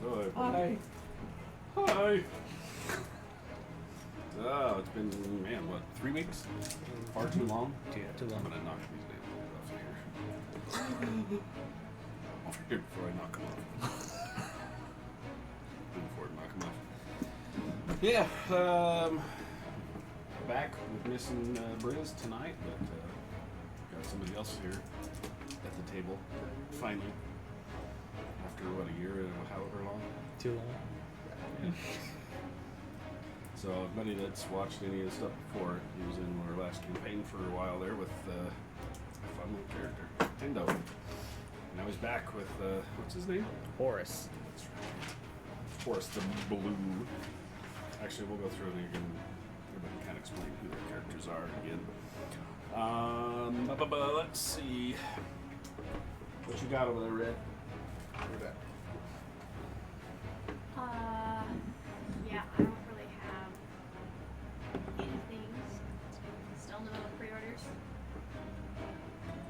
Oh, Hi. Hi. Oh, it's been, man, what, 3 weeks? Far too long? Yeah, too long. I'm gonna knock these days off here. Over here before I knock them off. Before I knock them off. Yeah, back with missing Briz tonight, but got somebody else here at the table, finally. After, what, a year, however long? Too long. Yeah. So, anybody that's watched any of the stuff before, he was in our last campaign for a while there with a fun little character, Tindo. And now he's back with, what's his name? Horace. That's right. Horace the Blue. Actually, we'll go through and everybody can kind of explain who their characters are again. Let's see. What you got over there, Red? Yeah, I don't really have anything. Still no pre-orders.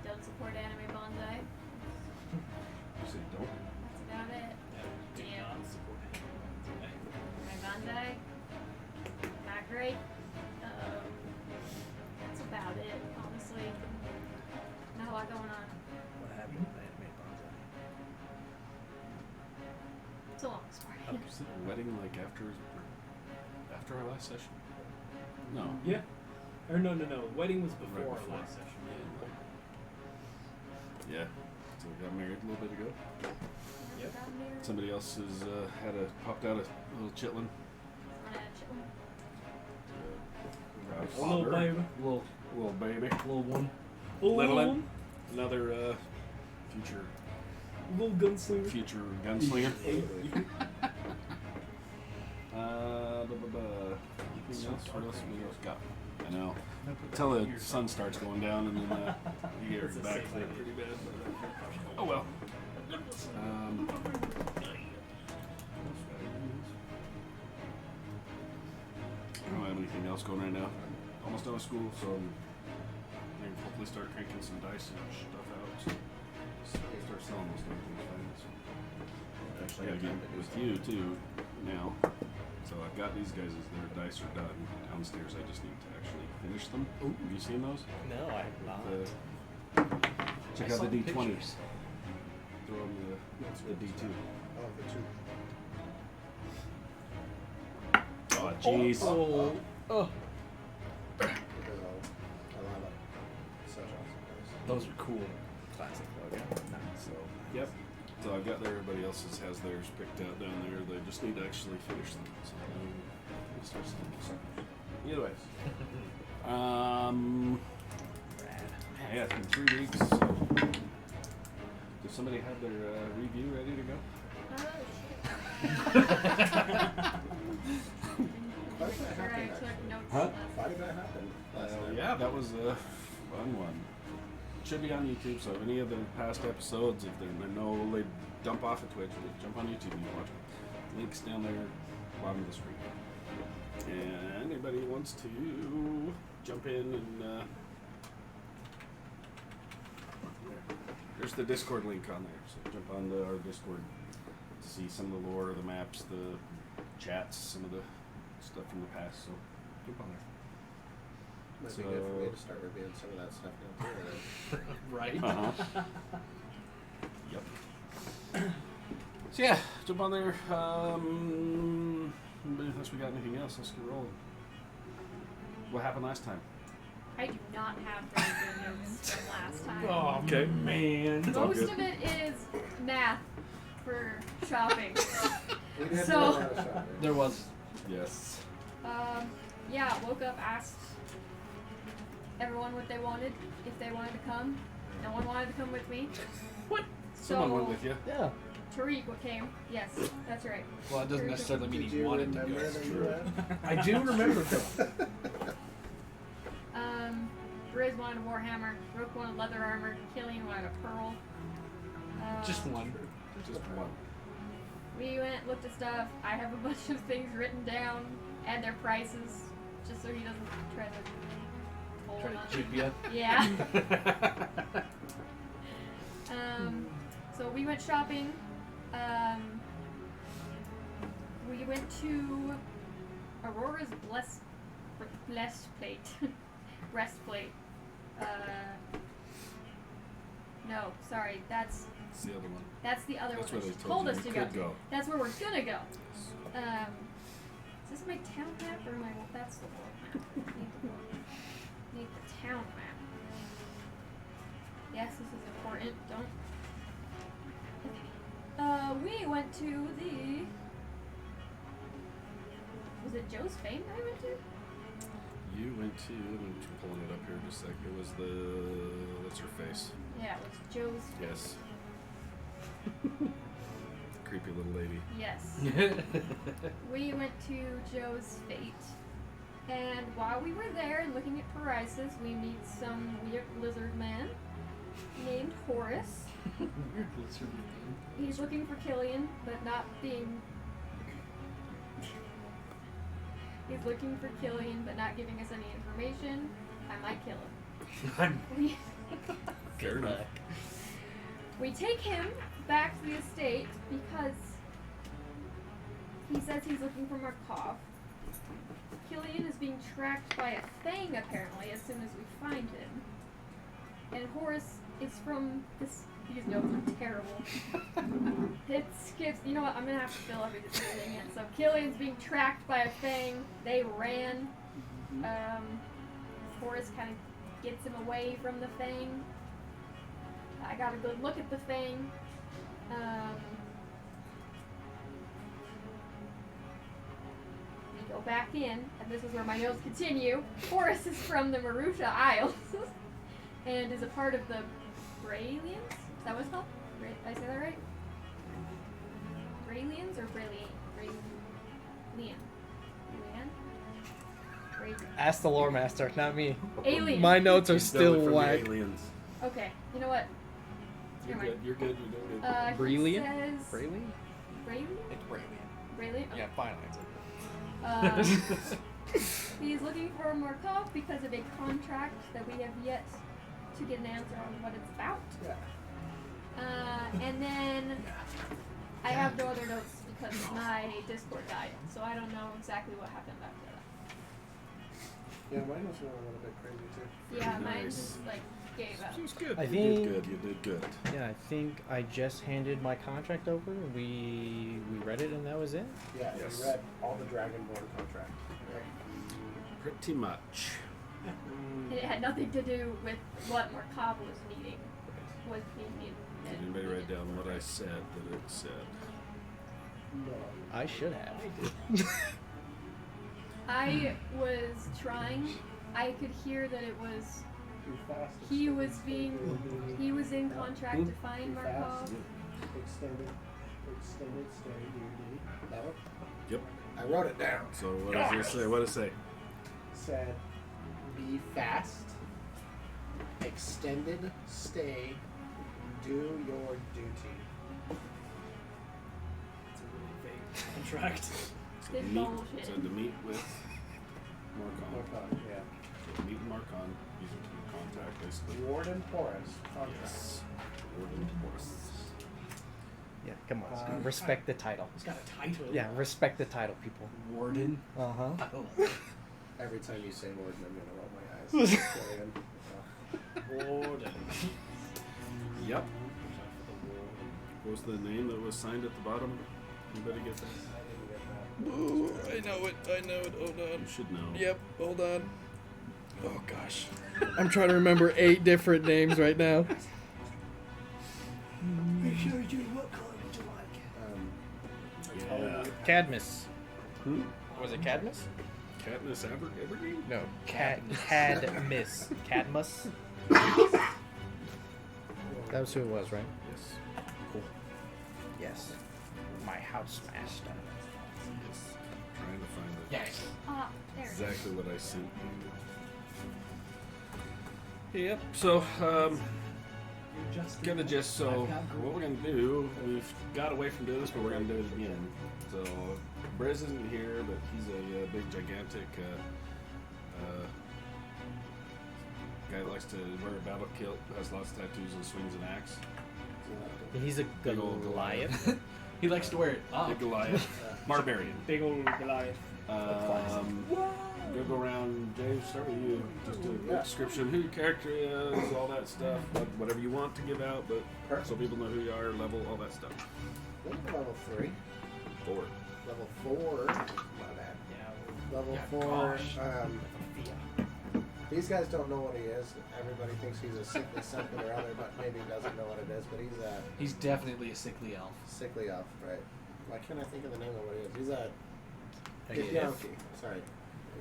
Don't support anime bonsai. You say don't? That's about it. Do Yeah. not support it. My bonsai, not great. That's about it, honestly. Not a lot going on. What happened with anime bonsai? It's a long story. Was it a wedding like after our last session? No. Yeah. Or no. Wedding was before Right our before. last session. Yeah. So we got married a little bit ago. Yep. Got married. Somebody else has popped out a little chitlin. On a chitlin. A little baby. Little baby. Little one. Little one. one. Another future Little gunslinger. gunslinger. Anything else? What else we got? I know. Until the sun starts going down and then you get It's a back safe there idea. pretty bad. Oh well. I don't have anything else going right now. Almost done with school, so I can hopefully start cranking some dice and stuff out. So start selling those things. Actually, I gotta get with you too now. So I've got these guys as their dice are done downstairs. I just need to actually finish them. Ooh. Have you seen those? No, I have not. Check I out saw the D20s. pictures. Throw them the D2. Oh, the two. Oh, jeez. Oh. Oh. Because I'll have such awesome guys. Those are cool. Classic logo. So, yep. So I've got everybody else's has theirs picked out down there. They just need to actually finish them. So we'll start selling them. Either ways. Rad. Yeah, it's been 3 weeks. So. Does somebody have their review ready to go? Oh, Why did that shit. Sure, I happen? took notes. Huh? Why did that happen? Last night? Yeah, that was a fun one. Should be on YouTube, so if any of the past episodes, if they know they dump off of Twitch, jump on YouTube and watch them. Links down there, bottom of the screen. And anybody who wants to jump in and there's the Discord link on there. So jump on our Discord to see some of the lore, the maps, the chats, some of the stuff from the past. So jump on there. Might be good for me to start reviewing some of that stuff down here. Right. Uh-huh. Yep. So yeah, jump on there. Unless we got anything else, let's get rolling. What happened last time? I do not have very good notes from last time. Oh, Okay. man. all Most good. of it is math for shopping. We did So- do a lot of shopping. There was. Yes. Yeah, woke up, asked everyone what they wanted, if they wanted to come. No one wanted to come with me. What? So Someone went with you. Yeah. Tariq came. Yes, that's right. Well, it doesn't Tariq necessarily mean Did he you wanted to remember go. that you had? I do remember that. Riz wanted a warhammer. Rook wanted leather armor. Killian wanted a pearl. Just one. Just one. We went, looked at stuff. I have a bunch of things written down and their prices, just so he doesn't try to pull Try them up. to cheap you. Yeah. So we went shopping. We went to Aurora's breastplate. No, sorry, that's It's the other one. the other That's one where that they she told told you us you to go. could go. That's where we're gonna go. Is this my town map or my? That's the world map. Need the town map. Yes, this is important. Don't. We went to the. Was it Joe's Fame that I went to? You went to. I'm pulling it up here just a sec. It was the. What's her face? Yeah, it was Joe's. Yes. Creepy little lady. Yes. We went to Joe's Fate, and while we were there and looking at prices, we meet some weird lizard man named Horace. Weird lizard man. He's looking for Killian, but not being. He's looking for Killian, but not giving us any information. I might kill him. We, Fair enough. we take him back to the estate because he says he's looking for Markov. Killian is being tracked by a Fang apparently as soon as we find him. And Horace is from this. These notes are terrible. It skips. You know what? I'm gonna have to fill everything in. So Killian's being tracked by a Fang. They ran. Horace kind of gets him away from the Fang. I got a good look at the Fang. We go back in, and this is where my notes continue. Horace is from the Marusha Isles and is a part of the Brailians? Is that what it's called? Did I say that right? Brailians or Brailian? Ask the lore master, not me. Alien. My notes are It's still definitely from the whack. aliens. Okay, you know what? You're Never good. mind. You're good. You're doing good. Brilliant? He says Brayley? Brailian? It's Brayley. Brailian? Yeah, fine. It's He's looking for Markov because of a contract that we have yet to get an answer on what it's about. Yeah. And then I have no other notes because my Discord died, so I don't know exactly what happened after that. Yeah, mine was going a little bit crazy too. Yeah, Pretty mine nice. just like gave up. It was good. I You think- did good. You did good. Yeah, I think I just handed my contract over. We read it and that was it. Yeah, Yes. you read all the Dragonborn contract. Pretty much. And it had nothing to do with what Markov was needing. Was being needed. Did anybody write down what I said that it said? No. I should have. I was trying. I could hear that it was. He was in contract to find Markov. Extended stay duty. That one? Yep. I wrote it down. So what does it say? What does it say? Said, be fast, extended stay, do your duty. It's a really vague contract. This Meet, bullshit. said to meet with Marcon. Yeah. So meet with Marcon. He's in contact basically. Warden Horace contract. Yes. Warden Horace. Yeah, come on. Respect the title. It's got a title. Yeah, respect the title, people. Warden. Uh-huh. Every time you say warden, I'm gonna roll my eyes. Warden. Yep. What was the name that was signed at the bottom? Anybody get that? Ooh, I know it. Hold on. You should know. Yep, hold on. Oh, gosh. I'm trying to remember 8 different names right now. Make sure you do what color would you like? Yeah. Cadmus. Who? Was it Cadmus? Katniss Everdeen? No, Cadmus. Cadmus? That was who it was, right? Yes. Cool. Yes. My house master. Yes. Trying to find it. Yes. Ah, there. Exactly what I sent you. Yep. So, get the gist. So, what we're gonna do? We've got away from doing this, but we're gonna do it again. So, Briz isn't here, but he's a big, gigantic guy that likes to wear a battle kilt, has lots of tattoos, and swings an axe. He's a Big old Goliath. He likes to wear it up. Big Goliath. Barbarian. Big old Goliath. Go around, Dave, start with you. Just a quick description, who your character is, all that stuff. Whatever you want to give out, but so people know who you are, level, all that stuff. I think I'm level 3. 4. Level 4. My bad. Yeah. Level Yeah, 4. gosh. These guys don't know what he is. Everybody thinks he's a sickly something or other, but maybe doesn't know what it is. But He's definitely a sickly elf. sickly elf, right? Why can't I think of the name of what he is? He's a A Githyanki. Sorry.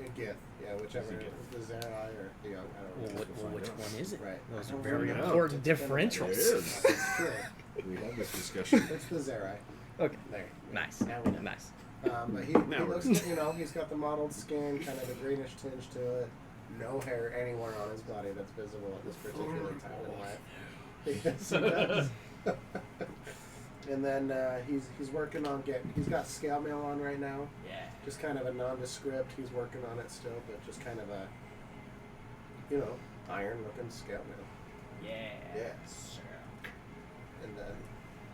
A Gith. Yeah, whichever. He's a The Zerai or the Young. I don't know. Which one is it? Right. Those I are don't very remember. important There differentials. is. That's true. We have this discussion. It's the Zerai. Okay. There. Nice. Now we know. Nice. But he Now we're- looks, he's got the mottled skin, kind of a greenish tinge to it. No hair anywhere on his body that's visible at this particular time in life. Yes, he does. And then he's working on he's got scale mail on right now. Yeah. Just kind of a nondescript. He's working on it still, but just kind of a, iron looking scale mail. Yeah. Yes. And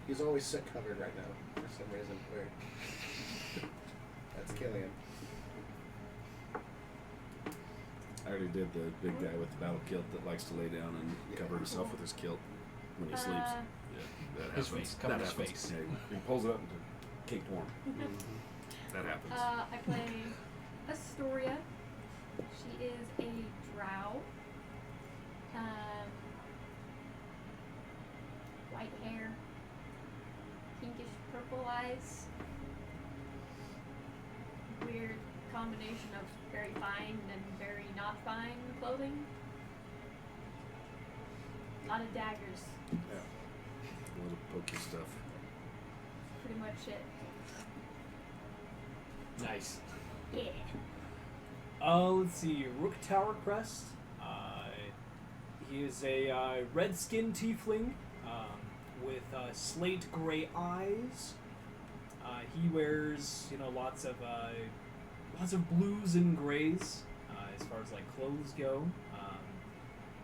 he's always sick covered right now for some reason. Weird. That's Killian. I already did the big guy with the battle kilt that likes to lay down and cover himself with his kilt when he sleeps. Yeah, that His happens. face, cover That his happens. face. Yeah, he pulls it up into caked warm. That happens. I play Astoria. She is a drow. White hair, pinkish purple eyes. Weird combination of very fine and very not fine clothing. A lot of daggers. Yeah. A little pokey stuff. Pretty much it. Nice. Yeah. Let's see. Rook Tower Crest. He is a red-skinned tiefling with slate gray eyes. He wears, lots of blues and grays as far as like clothes go.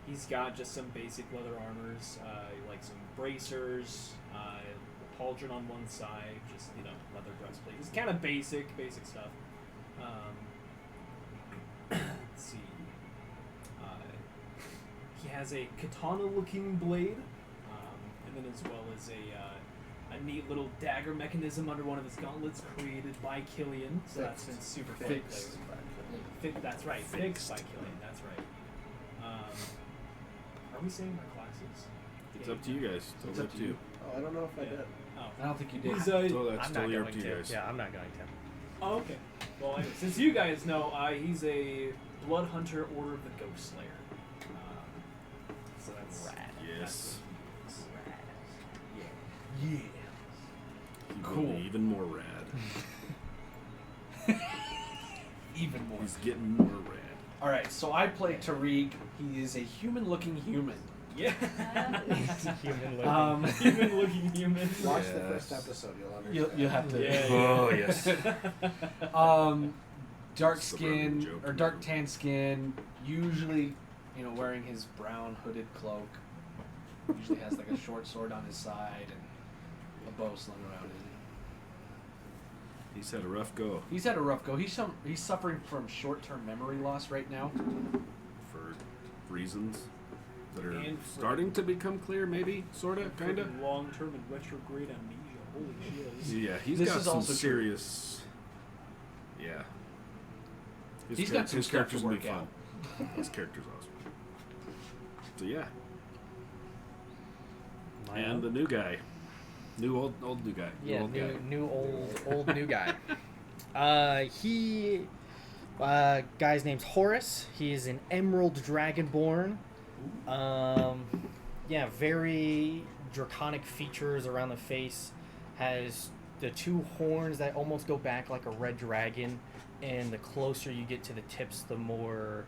He's got just some basic leather armors, like some bracers, a pauldron on one side, just leather breastplate. It's kind of basic stuff. Let's see. He has a katana-looking blade, and then as well as a neat little dagger mechanism under one of his gauntlets created by Killian. So that's been super fun. Fixed. That's right. Fixed by Killian. That's right. Are we saying our classes? It's up to you guys. It's up to you. Oh, I don't know if I did. Oh. I don't think you did. He's, So that's I'm not totally up going to you to. guys. Yeah, I'm not going to. Oh, okay. Well, anyway, since you guys know, he's a Blood Hunter Order of the Ghost Slayer. So that's Rad. Yes. Yeah. He will Cool. be even more rad. Even more. He's getting more rad. All right, so I play Tariq. He is a human-looking human. Yeah. Human looking. Human-looking human. Watch the Yes. first episode, you'll understand. You'll have to. Yeah. Oh, yes. Dark Suburban skin joke. or dark tan skin. Usually, wearing his brown hooded cloak. Usually has like a short sword on his side and a bow slung around it. He's had a rough go He's had a rough go. He's suffering from short-term memory loss right now. for reasons that are And for- starting to become clear, maybe, sort of, kind of. Long-term and retrograde amnesia. Holy shit. Yeah, he's This got is some also true. serious. Yeah. He's got some his stuff character's to gonna be work fun. His character's awesome. So yeah, My and own? the new guy, old new guy, Yeah, old guy. new old new guy. Guy's name's Horus. He is an Emerald Dragonborn. Yeah, very draconic features around the face. Has the two horns that almost go back like a red dragon, and the closer you get to the tips, the more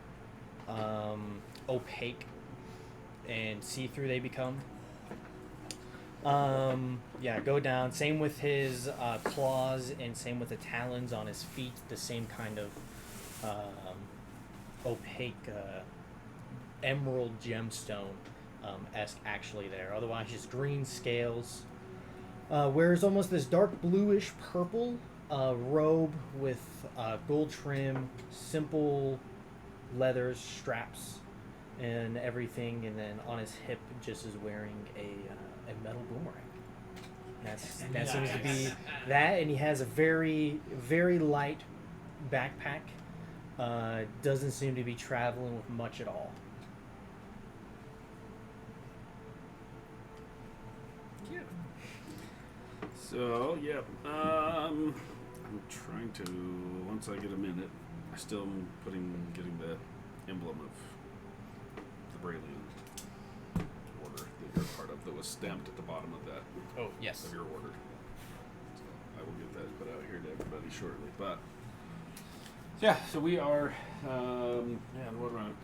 opaque and see-through they become. Yeah, go down. Same with his claws, and same with the talons on his feet. The same kind of opaque emerald gemstone esque actually there. Otherwise, just green scales. Wears almost this dark bluish purple robe with gold trim, simple leather straps and everything, and then on his hip just is wearing a metal boomerang. That seems to be that, and he has a very, very light backpack. Doesn't seem to be traveling with much at all. Yeah. So, yeah. I'm trying to, once I get a minute, I still am getting the emblem of the Braylon order that you're part of that was stamped at the bottom of that. Oh, yes. Of your order. So I will get that put out here to everybody shortly. But yeah, so we are what around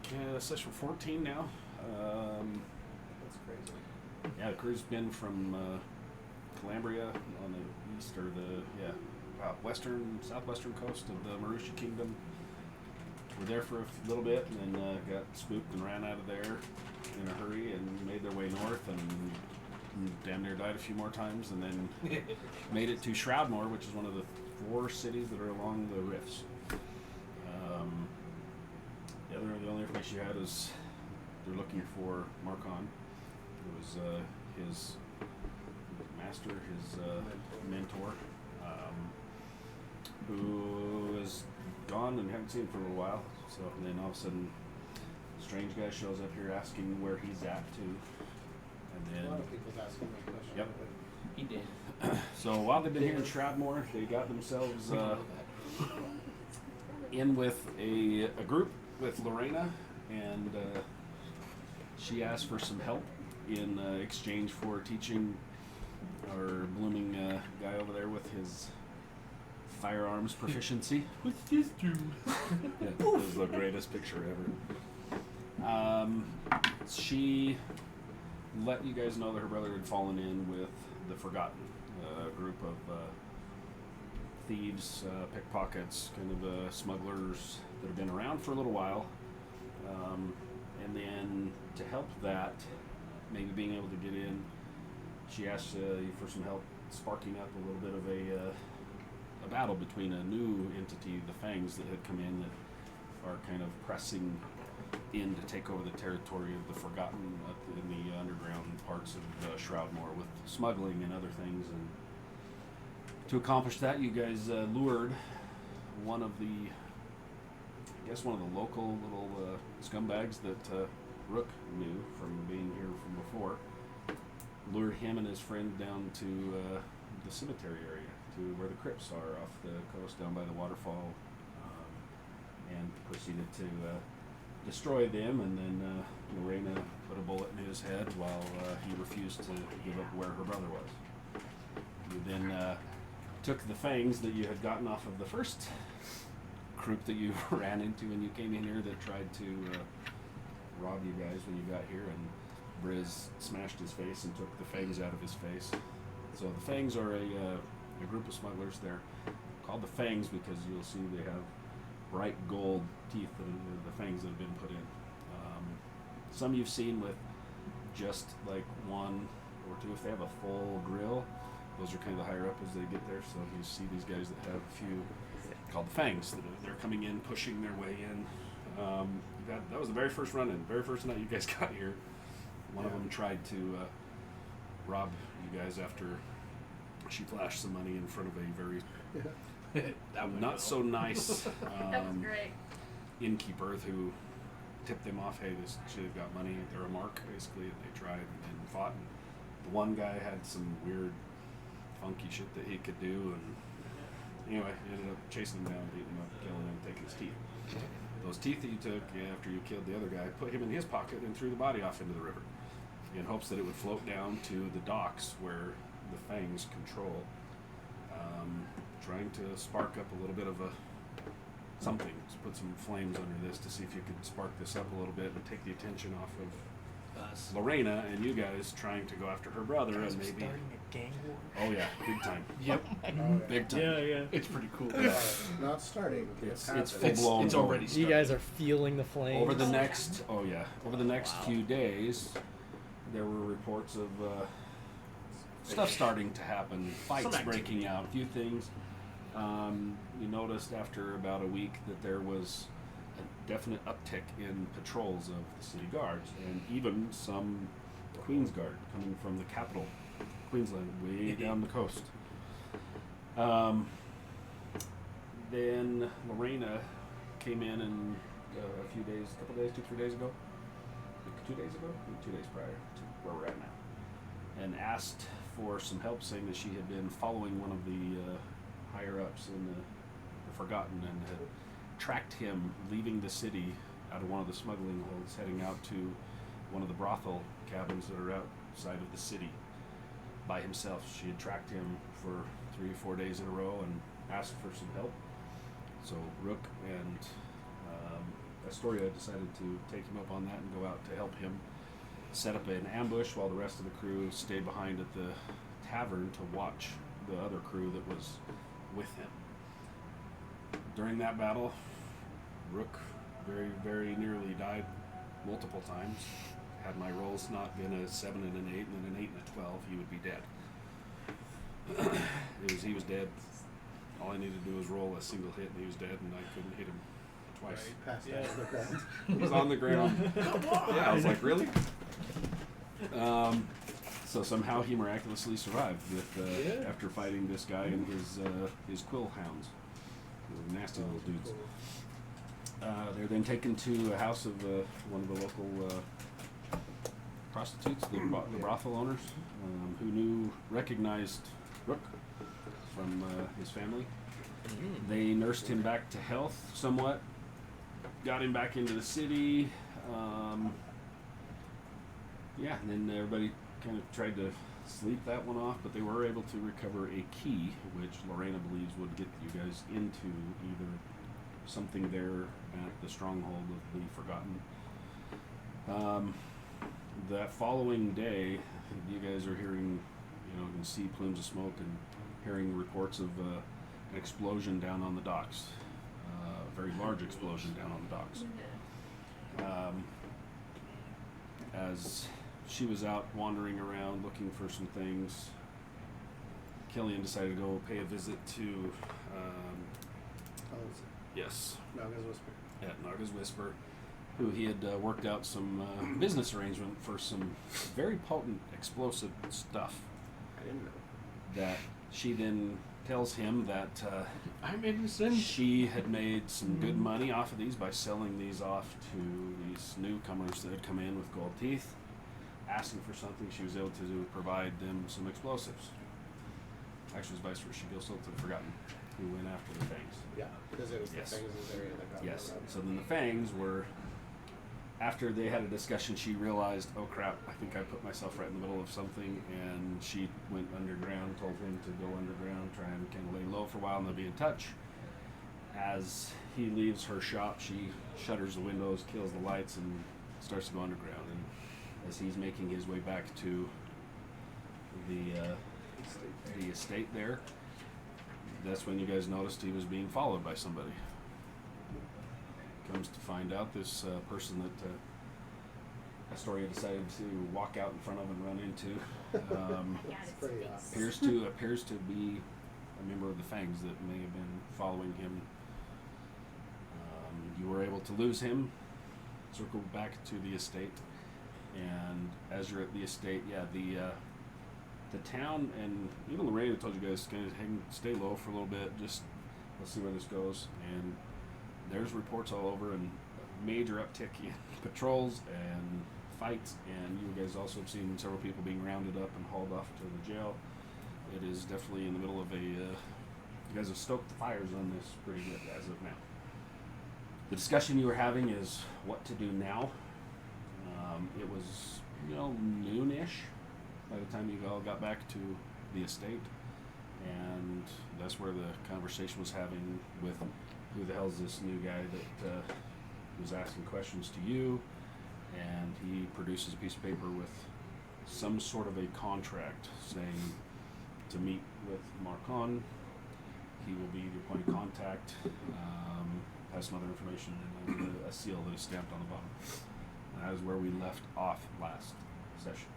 session 14 now. That's crazy. Yeah, the crew's been from Calabria on the east or southwestern coast of the Marusha Kingdom. We're there for a little bit and then got spooked and ran out of there in a hurry and made their way north and damn near died a few more times and then made it to Shroudmore, which is one of the 4 cities that are along the rifts. The only information you had is they're looking for Marcon, who was his master, his mentor, who is gone and haven't seen him for a little while. So and then all of a sudden, a strange guy shows up here asking where he's at too. And A then lot of people's asking that question. Yep. He did. so while they've been here in Shroudmore, they got themselves in with a group with Lorena, and she asked for some help in exchange for teaching our blooming guy over there with his firearms proficiency. What's this do? Yeah, this is the greatest picture ever. She let you guys know that her brother had fallen in with the Forgotten, a group of thieves, pickpockets, kind of smugglers that have been around for a little while. And then to help that, maybe being able to get in, she asked you for some help sparking up a little bit of a battle between a new entity, the Fangs, that had come in that are kind of pressing in to take over the territory of the Forgotten in the underground parts of Shroudmore with smuggling and other things. And to accomplish that, you guys lured one of the local little scumbags that Rook knew from being here from before. Lured him and his friend down to the cemetery area, to where the crypts are off the coast down by the waterfall, and proceeded to destroy them, and then Lorena put a bullet in his head while he refused to give up where her brother was. You then took the Fangs that you had gotten off of the first group that you ran into when you came in here that tried to rob you guys when you got here, and Briz smashed his face and took the Fangs out of his face. So the Fangs are a group of smugglers. They're called the Fangs because you'll see they have bright gold teeth that are the Fangs that have been put in. Some you've seen with just like one or two. If they have a full grill, those are kind of the higher up as they get there. So you see these guys that have a few called the Fangs that they're coming in, pushing their way in. That was the very first run-in, very first night you guys got here. One of them tried to rob you guys after she flashed some money in front of a very not so nice That was great. innkeeper who tipped them off, hey, this should have got money. They're a mark, basically. They tried and fought. And the one guy had some weird, funky shit that he could do, and anyway, he ended up chasing him down, beating him up, killing him, taking his teeth. Those teeth that you took after you killed the other guy, put him in his pocket and threw the body off into the river in hopes that it would float down to the docks where the Fangs control. Trying to spark up a little bit of something, to put some flames under this to see if you could spark this up a little bit and take the attention off of Us. Lorena and you guys trying to go after her brother Guys and are maybe. starting a gang war. Oh yeah, big time. Yep. Big time. Yeah. It's pretty cool. Not starting. It's happening. full blown. It's already You started. guys are feeling the flames. Over the next few days, there were reports of stuff starting to happen, fights Some activity. breaking out, a few things. You noticed after about a week that there was a definite uptick in patrols of the city guards, and even some Queen's Guard coming from the capital, Queensland, way down the coast. Then Lorena came in and a few days, couple days, 2-3 days ago, 2 days ago, 2 days prior to where we're at now, and asked for some help, saying that she had been following one of the higher ups in the Forgotten and had tracked him leaving the city out of one of the smuggling holds, heading out to one of the brothel cabins that are outside of the city by himself. She had tracked him for 3 or 4 days in a row and asked for some help. So Rook and Astoria decided to take him up on that and go out to help him set up an ambush while the rest of the crew stayed behind at the tavern to watch the other crew that was with him. During that battle, Rook very, very nearly died multiple times. Had my rolls not been a 7 and an 8 and then an 8 and a 12, he would be dead. He was dead. All I needed to do was roll a single hit and he was dead, and I couldn't hit him twice. Passed Yeah. out on the ground. He was on the ground. Yeah, I was like, really? So somehow he miraculously survived with after fighting this guy and his quill hounds. They were nasty little dudes. They're then taken to a house of one of the local prostitutes, the brothel owners, who recognized Rook from his family. They nursed him back to health somewhat, got him back into the city. And then everybody kind of tried to sleep that one off, but they were able to recover a key, which Lorena believes would get you guys into either something there at the stronghold of the Forgotten. That following day, you guys are hearing, you can see plumes of smoke and hearing reports of an explosion down on the docks. A very large explosion down on the docks. As she was out wandering around looking for some things, Killian decided to go pay a visit to, yes, Naga's Whisper. at Naga's Whisper, who he had worked out some business arrangement for some very potent explosive stuff I didn't know. that she then tells him that I'm innocent. she had made some good money off of these by selling these off to these newcomers that had come in with gold teeth, asking for something. She was able to provide them some explosives. Actually, it was vice versa. She goes to the Forgotten, who went after the Fangs. Yeah, because it was Yes. the Fangs' area that got Yes. around. So then the Fangs were, after they had a discussion, she realized, oh crap, I think I put myself right in the middle of something, and she went underground, told him to go underground, try and kind of lay low for a while, and they'll be in touch. As he leaves her shop, she shutters the windows, kills the lights, and starts to go underground. And as he's making his way back to the estate there, that's when you guys noticed he was being followed by somebody. Comes to find out this person that Astoria decided to walk out in front of and run into It's pretty appears to be a member of the Fangs that may have been following him. You were able to lose him, circle back to the estate, and as you're at the estate, the town, and even Lorena told you guys to kind of stay low for a little bit, just let's see where this goes. And there's reports all over and a major uptick in patrols and fights, and you guys also have seen several people being rounded up and hauled off to the jail. It is definitely in the middle of you guys have stoked the fires on this pretty good as of now. The discussion you were having is what to do now. It was, noonish by the time you all got back to the estate, and that's where the conversation was having with who the hell's this new guy that was asking questions to you, and he produces a piece of paper with some sort of a contract saying to meet with Marcon. He will be the point of contact, has some other information, and then a seal that is stamped on the bottom. And that is where we left off last session.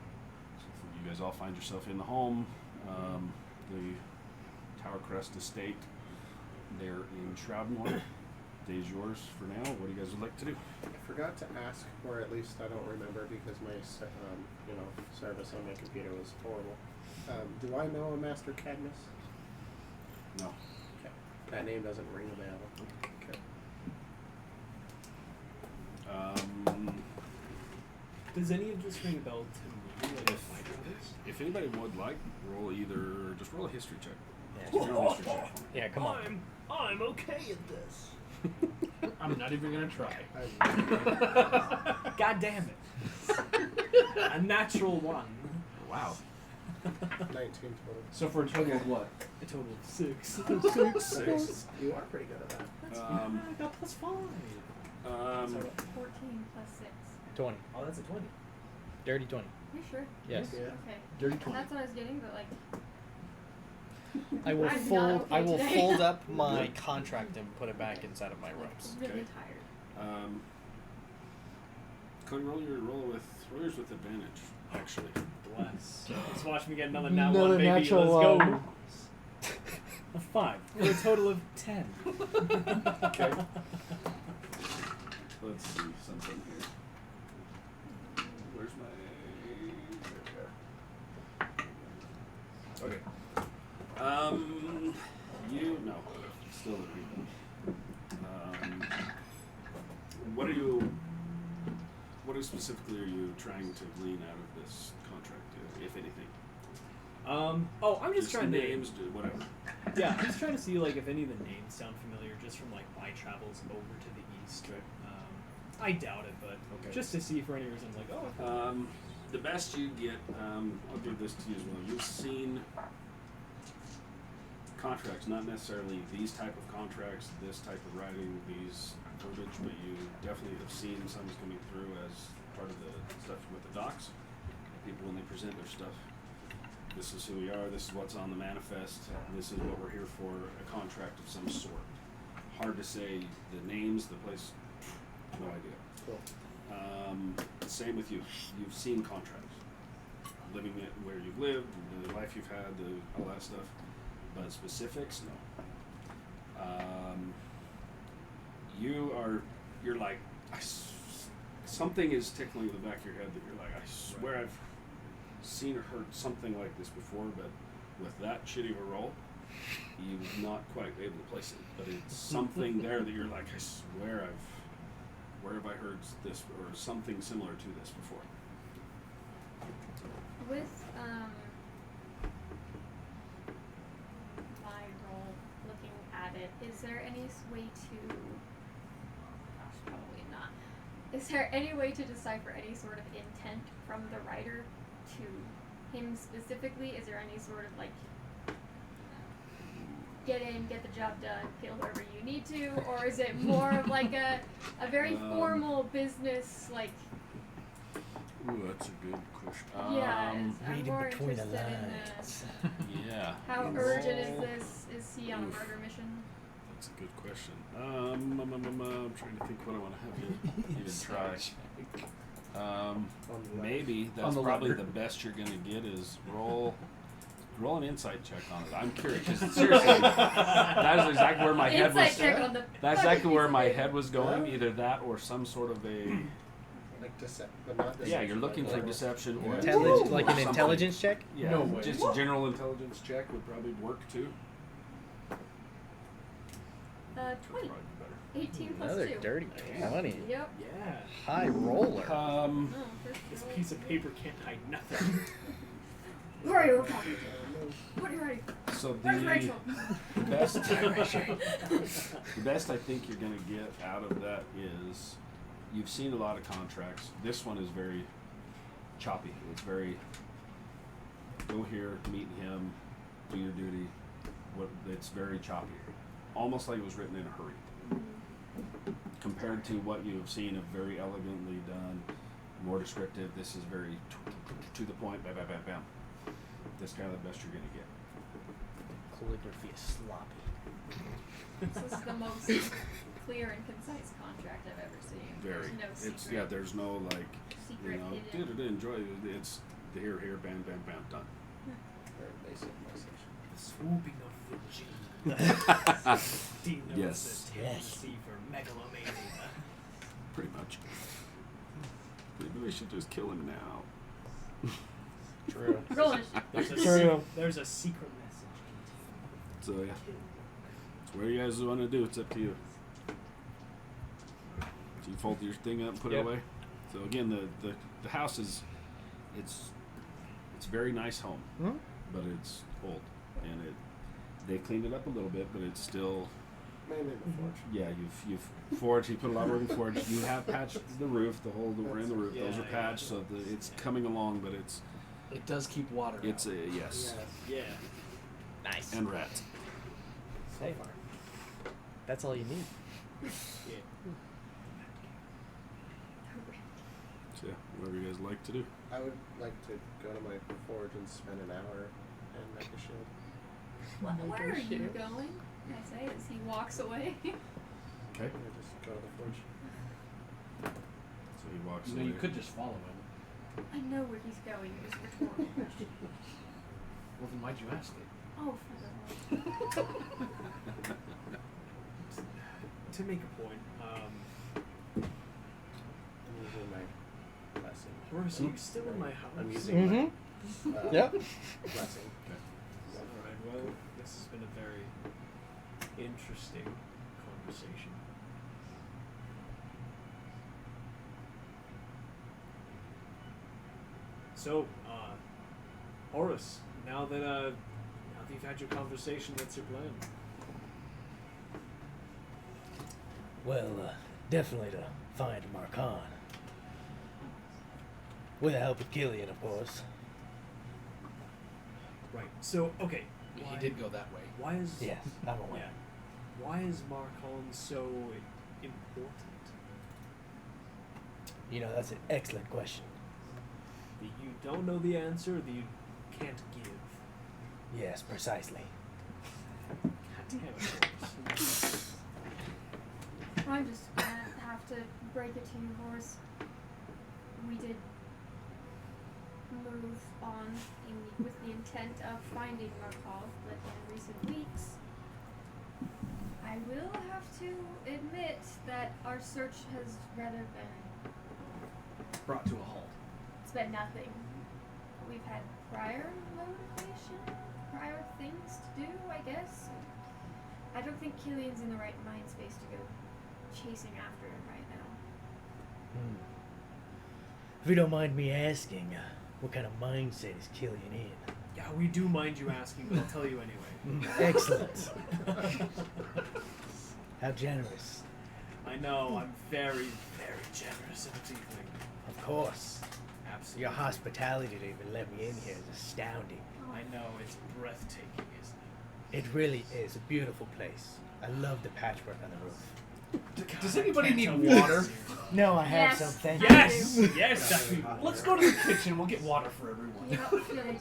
So for you you guys all find yourself in the home, the Tower Crest Estate. They're in Shroudmore. Day's yours for now. What do you guys would like to do? I forgot to ask, or at least I don't remember because my service on my computer was horrible. Do I know a Master Cadmus? No. Okay. That name doesn't ring a bell. Okay. Does any of this ring a bell to me? Like my brothers? If anybody would like, roll a history check. Yeah, Just roll a history check for me. yeah, come on. I'm okay at this. I'm not even gonna try. God damn it. A natural 1. Wow. 19 total. So for a total of what? A total of 6. 6. You are pretty good at that. That's Um, fine. I got +5. 14 plus 6. 20. Oh, that's a 20. Dirty 20. Are you sure? Yes. Yeah. Okay. Dirty 20. That's what I was getting, but like. I will I'm not fold. okay I will today. fold up my contract and put it back inside of my robes. Really Okay. tired. Cody, roll yours with advantage. Actually. Bless. Let's watch me get another nat Another 1, baby. natural Let's one. go. A 5. For a total of 10. Okay. Let's see something here. Where's my? There we go. Okay. No, still the people. What specifically are you trying to glean out of this contract, if anything? I'm just trying to names, whatever. Yeah, I'm just trying to see like if any of the names sound familiar just from like my travels over to the east. Okay. I doubt it, but Okay. just to see for any reason like The best you get, I'll give this to you as well. You've seen contracts, not necessarily these type of contracts, this type of writing, these verbiage, but you definitely have seen some coming through as part of the stuff with the docs. People, when they present their stuff, this is who we are, this is what's on the manifest, this is what we're here for, a contract of some sort. Hard to say the names, the place, no idea. Cool. Same with you. You've seen contracts, living it where you've lived, the life you've had, all that stuff. But specifics, no. You're like, something is tickling the back of your head that you're like, I swear I've seen or heard something like this before, but with that shitty of a roll, you're not quite able to place it. But it's something there that you're like, I swear where have I heard this or something similar to this before? With my role, looking at it, is there any way to? Gosh, probably not. Is there any way to decipher any sort of intent from the writer to him specifically? Is there any sort of like get in, get the job done, kill whoever you need to, or is it more of like a very formal business like? Ooh, that's a good question. Yeah, I'm reading more between the interested in lines. Yeah. how urgent is this? Is he on a Oof. murder mission? That's a good question. I'm trying to think what I want to have you even try. Maybe that's On the probably letter. the best you're gonna get is roll an insight check on it. I'm curious. 'Cause seriously, that is exactly where my head Insight was. check on the. That's fucking exactly where piece of my paper. head was going. Either that or some sort of a. Like but not deception. Yeah, you're looking for like deception or Like an something. intelligence check? Yeah, No way. just a general intelligence check would probably work too. 20. Probably better. 18 plus Another 2. dirty Damn. 20. Yep. yeah. High roller. Oh, first This roll. piece of paper can't hide nothing. Who are you talking to? What are you writing? So Where's Rachel? the best I think you're gonna get out of that is you've seen a lot of contracts. This one is very choppy. It's very go here, meet him, do your duty. It's very choppy. Almost like it was written in a hurry. Compared to what you have seen of very elegantly done, more descriptive, this is very to the point, bam, bam, bam, bam. This is kind of the best you're gonna get. Calligraphy is sloppy. This is the most clear and concise contract I've ever seen. Very. There's no It's secret. there's no like secret hidden. enjoy. It's the here, bam, bam, bam, done. Very basic message. The swooping of the G. Denotes Yes. the tendency for megalomania. Pretty much. Maybe we should just kill him now. True. Rollish. There's a secret message. So yeah, it's where you guys want to do. It's up to you. So you fold your thing up and put Yep. it away. So again, the house is it's a very nice home, Hmm? but it's old, and they cleaned it up a little bit, but it's still. Mainly the forge. Yeah, you've forged. You put a lot of work in forged. You have patched the roof, the hole that we're in the roof. Those Yeah, are patched, so it's coming along, but It does keep water. it's out. a yes, Yeah. Nice. and rats. Hey, that's all you need. Yeah. So yeah, whatever you guys like to do. I would like to go to my forge and spend an hour and make a shield. Where are you going? I say as he walks away. Okay. I just go to the forge. So he walks. You know, you away. could just follow him. I know where he's going. It was a rhetorical question. Well, then why'd you ask it? Oh, for the love. To make a point, I'm using my blessing. Horace, are you still in my house? I'm using Mm-hmm. my Yep. blessing. Alright, well, this has been a very interesting conversation. So, Horace, now that you've had your conversation, what's your plan? Well, definitely to find Marcon. With the help of Killian, of course. Right. So, okay. He did go that way. Why is Yes, I'm aware. Yeah. Why is Marcon so important? You know, that's an excellent question. That you don't know the answer, that you can't give. Yes, precisely. God damn it, Horace. I'm just gonna have to break it to you, Horace. We did move on with the intent of finding Markov, but in recent weeks, I will have to admit that our search has rather been, Brought to a halt. it's been nothing. We've had prior motivation, prior things to do, I guess. I don't think Killian's in the right mind space to go chasing after him right now. If you don't mind me asking, what kind of mindset is Killian in? Yeah, we do mind you asking, but I'll tell you anyway. Excellent. How generous. I know, I'm very, very generous of a tiefling. Of course. Absolutely. Your hospitality to even let me in here is astounding. I know, it's breathtaking, isn't It really is a beautiful place. I love the patchwork on the roof. it? Does God, I anybody can't need tell you water? this. No, I have Yes. some, thank you. Yes! Yes, that'd be Let's go to the kitchen. We'll get water for everyone. You know, good idea.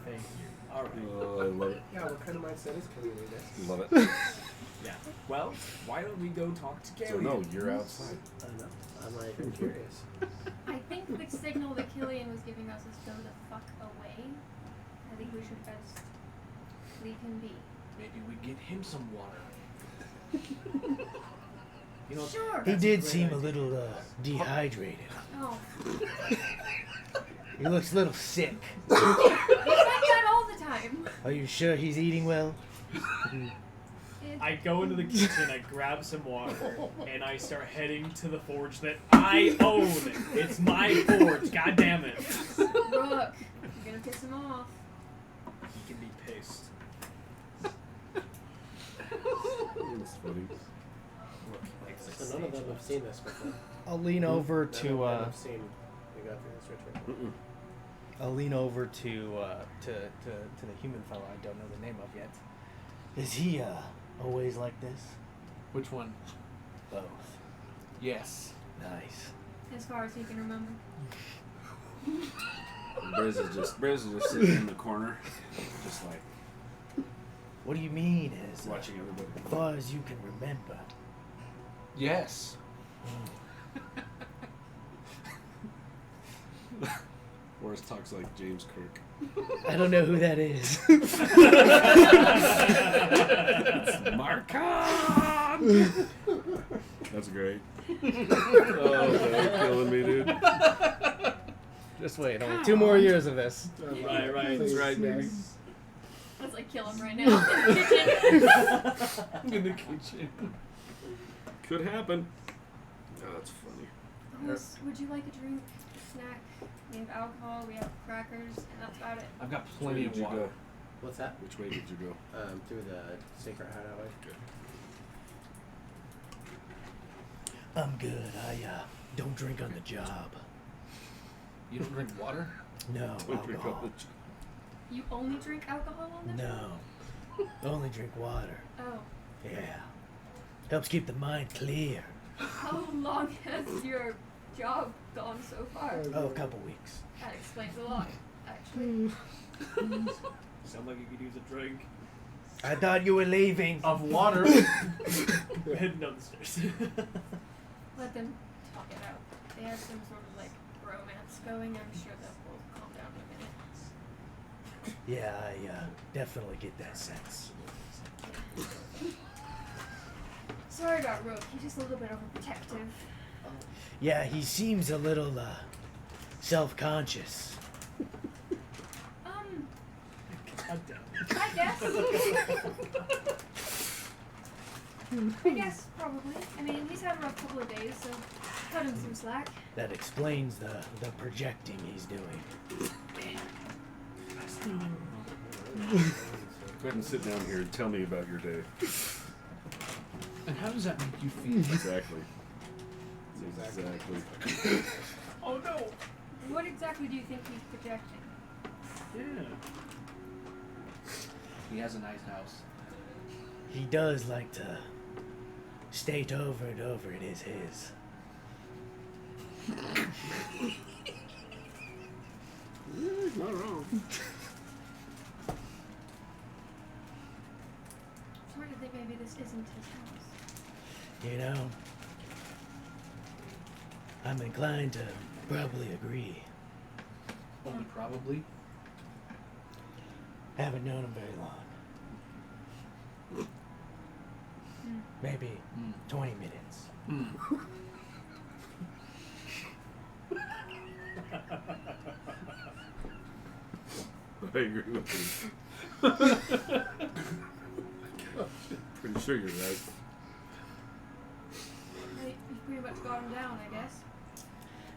Thank you. Alright. Oh, I love it. Yeah, what kind of mindset is Killian in this? Love it. Yeah. Well, why don't we go talk to Gary? So no, you're outside. I know. I'm like, I'm curious. I think the signal that Killian was giving us is go the fuck away. I think we should best leave him be. Maybe we get him some water. You know, Sure. He That's a did great seem idea. a little dehydrated. Oh, He looks a little sick. he's like that all the time. Are you sure he's eating well? I go into the kitchen, I grab some water, and I start heading to the forge that I own. It's my forge, god damn it. Rook, you're gonna piss him off. He can be pissed. It's funny. So none of them have seen this before. I'll lean over None of to them have seen we go through this ritual. Mm-mm. I'll lean over to the human fellow I don't know the name of yet. Is he always like this? Which one? Both. Yes. Nice. As far as he can remember. Briz is just sitting in the corner, just like What do you mean is watching everybody. as far as you can remember? Yes. Forrest talks like James Kirk. I don't know who that is. It's Marcon! That's great. Oh, that's killing me, dude. Just wait, only 2 more years of this. Right, That's right, baby. Yes. Let's like kill him right now in the kitchen. In the kitchen. Could happen. Oh, that's funny. Would you like a drink, snack? We have alcohol, we have crackers, and that's about it. I've got Which way plenty did of you water. go? What's that? Which way did you go? Through the secret hideaway. Good. I'm good. I don't drink on the job. You don't drink water? No Don't drink alcohol. up You only drink alcohol on this? No. Only drink water. Oh. Yeah. Helps keep the mind clear. How long has your job gone so far? Oh, a couple weeks. That explains a lot, actually. Sound like you could use a drink. I thought you were leaving. Of water. We're heading down the stairs. Let them talk it out. They have some sort of like romance going. I'm sure that will calm down in a minute. Yeah, I definitely get that sense. Sorry about Rook. He's just a little bit overprotective. Yeah, he seems a little self-conscious. God damn it. I guess probably. I mean, he's had a rough couple of days, so cut him some slack. That explains the projecting he's doing. Go ahead and sit down here and tell me about your day. And how does that make you feel? Exactly. Exactly. Oh no! What exactly do you think he's projecting? Yeah. He has a nice house. He does like to state over and over it is his. Yeah, not wrong. It's hard to think maybe this isn't his house. You know, I'm inclined to probably agree. Only probably. Haven't known him very long. Maybe 20 minutes. I agree with you. Pretty sure you're right. Well, you pretty much got him down, I guess.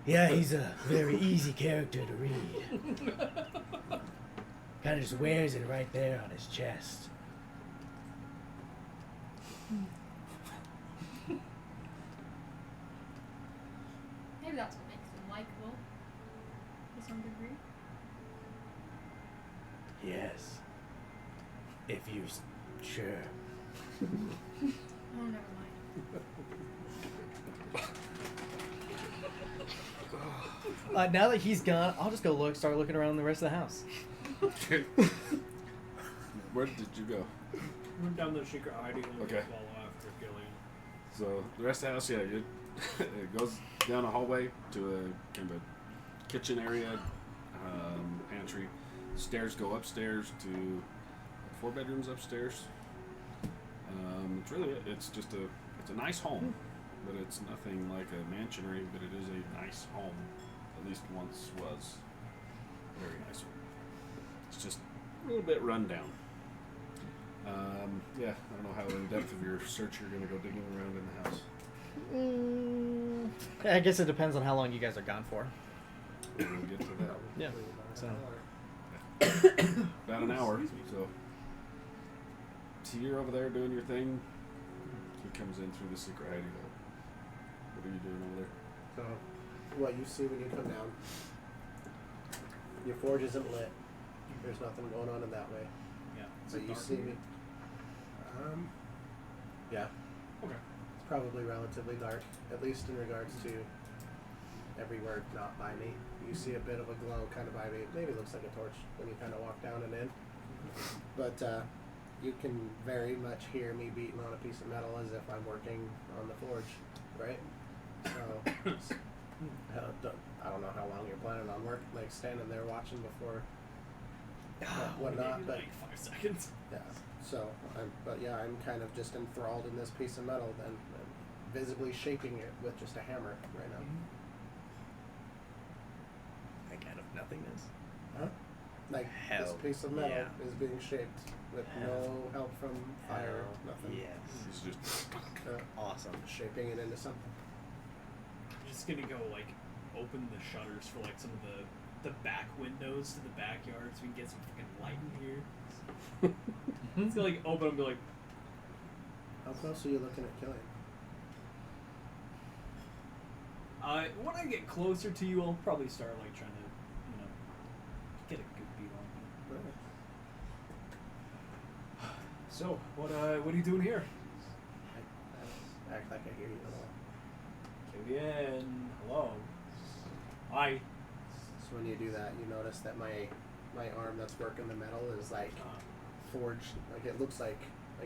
Yeah, he's a very easy character to read. Kind of just wears it right there on his chest. Maybe that's what makes him likable. To some degree. Yes. If you sure. Oh, never mind. Now that he's gone, I'll just go start looking around the rest of the house. Where did you go? Went down the secret hiding and Okay. follow after Gillian. So the rest of the house, yeah, it goes down a hallway to a kind of a kitchen area, pantry. Stairs go upstairs to 4 bedrooms upstairs. It's just it's a nice home, but it's nothing like a mansion or anything. But it is a nice home, at least once was. Very nice home. It's just a little bit run down. Yeah, I don't know how in depth of your search you're gonna go digging around in the house. I guess it depends on how long you guys are gone for. We'll get to that. Yeah. So About an hour. So you're over there doing your thing. He comes in through the secret hiding hole. What are you doing over there? So, what you see when you come down, your forge isn't lit. There's nothing going on in that way. Yeah. So you see me. Yeah. Okay. It's probably relatively dark, at least in regards to everywhere not by me. You see a bit of a glow kind of by me. Maybe it looks like a torch when you kind of walk down and in. But you can very much hear me beating on a piece of metal as if I'm working on the forge, right? So I don't know how long you're planning on standing there watching before whatnot, Maybe but like 5 seconds. yeah. So, I'm kind of just enthralled in this piece of metal and visibly shaping it with just a hammer right now. Like out of nothingness. Huh? Like this Hell piece of metal yeah. is being shaped with no help from fire, nothing. Yes. It's just Awesome. Shaping it into something. I'm just gonna go like open the shutters for like some of the back windows to the backyard so we can get some fucking light in here. It's gonna like open and be like, How close are you looking at killing? when I get closer to you, I'll probably start like trying to, get a good beat on you. So, what are you doing here? I act like I hear you at all. Killian, hello. Hi. So when you do that, you notice that my arm that's working the metal is like forged, like it looks like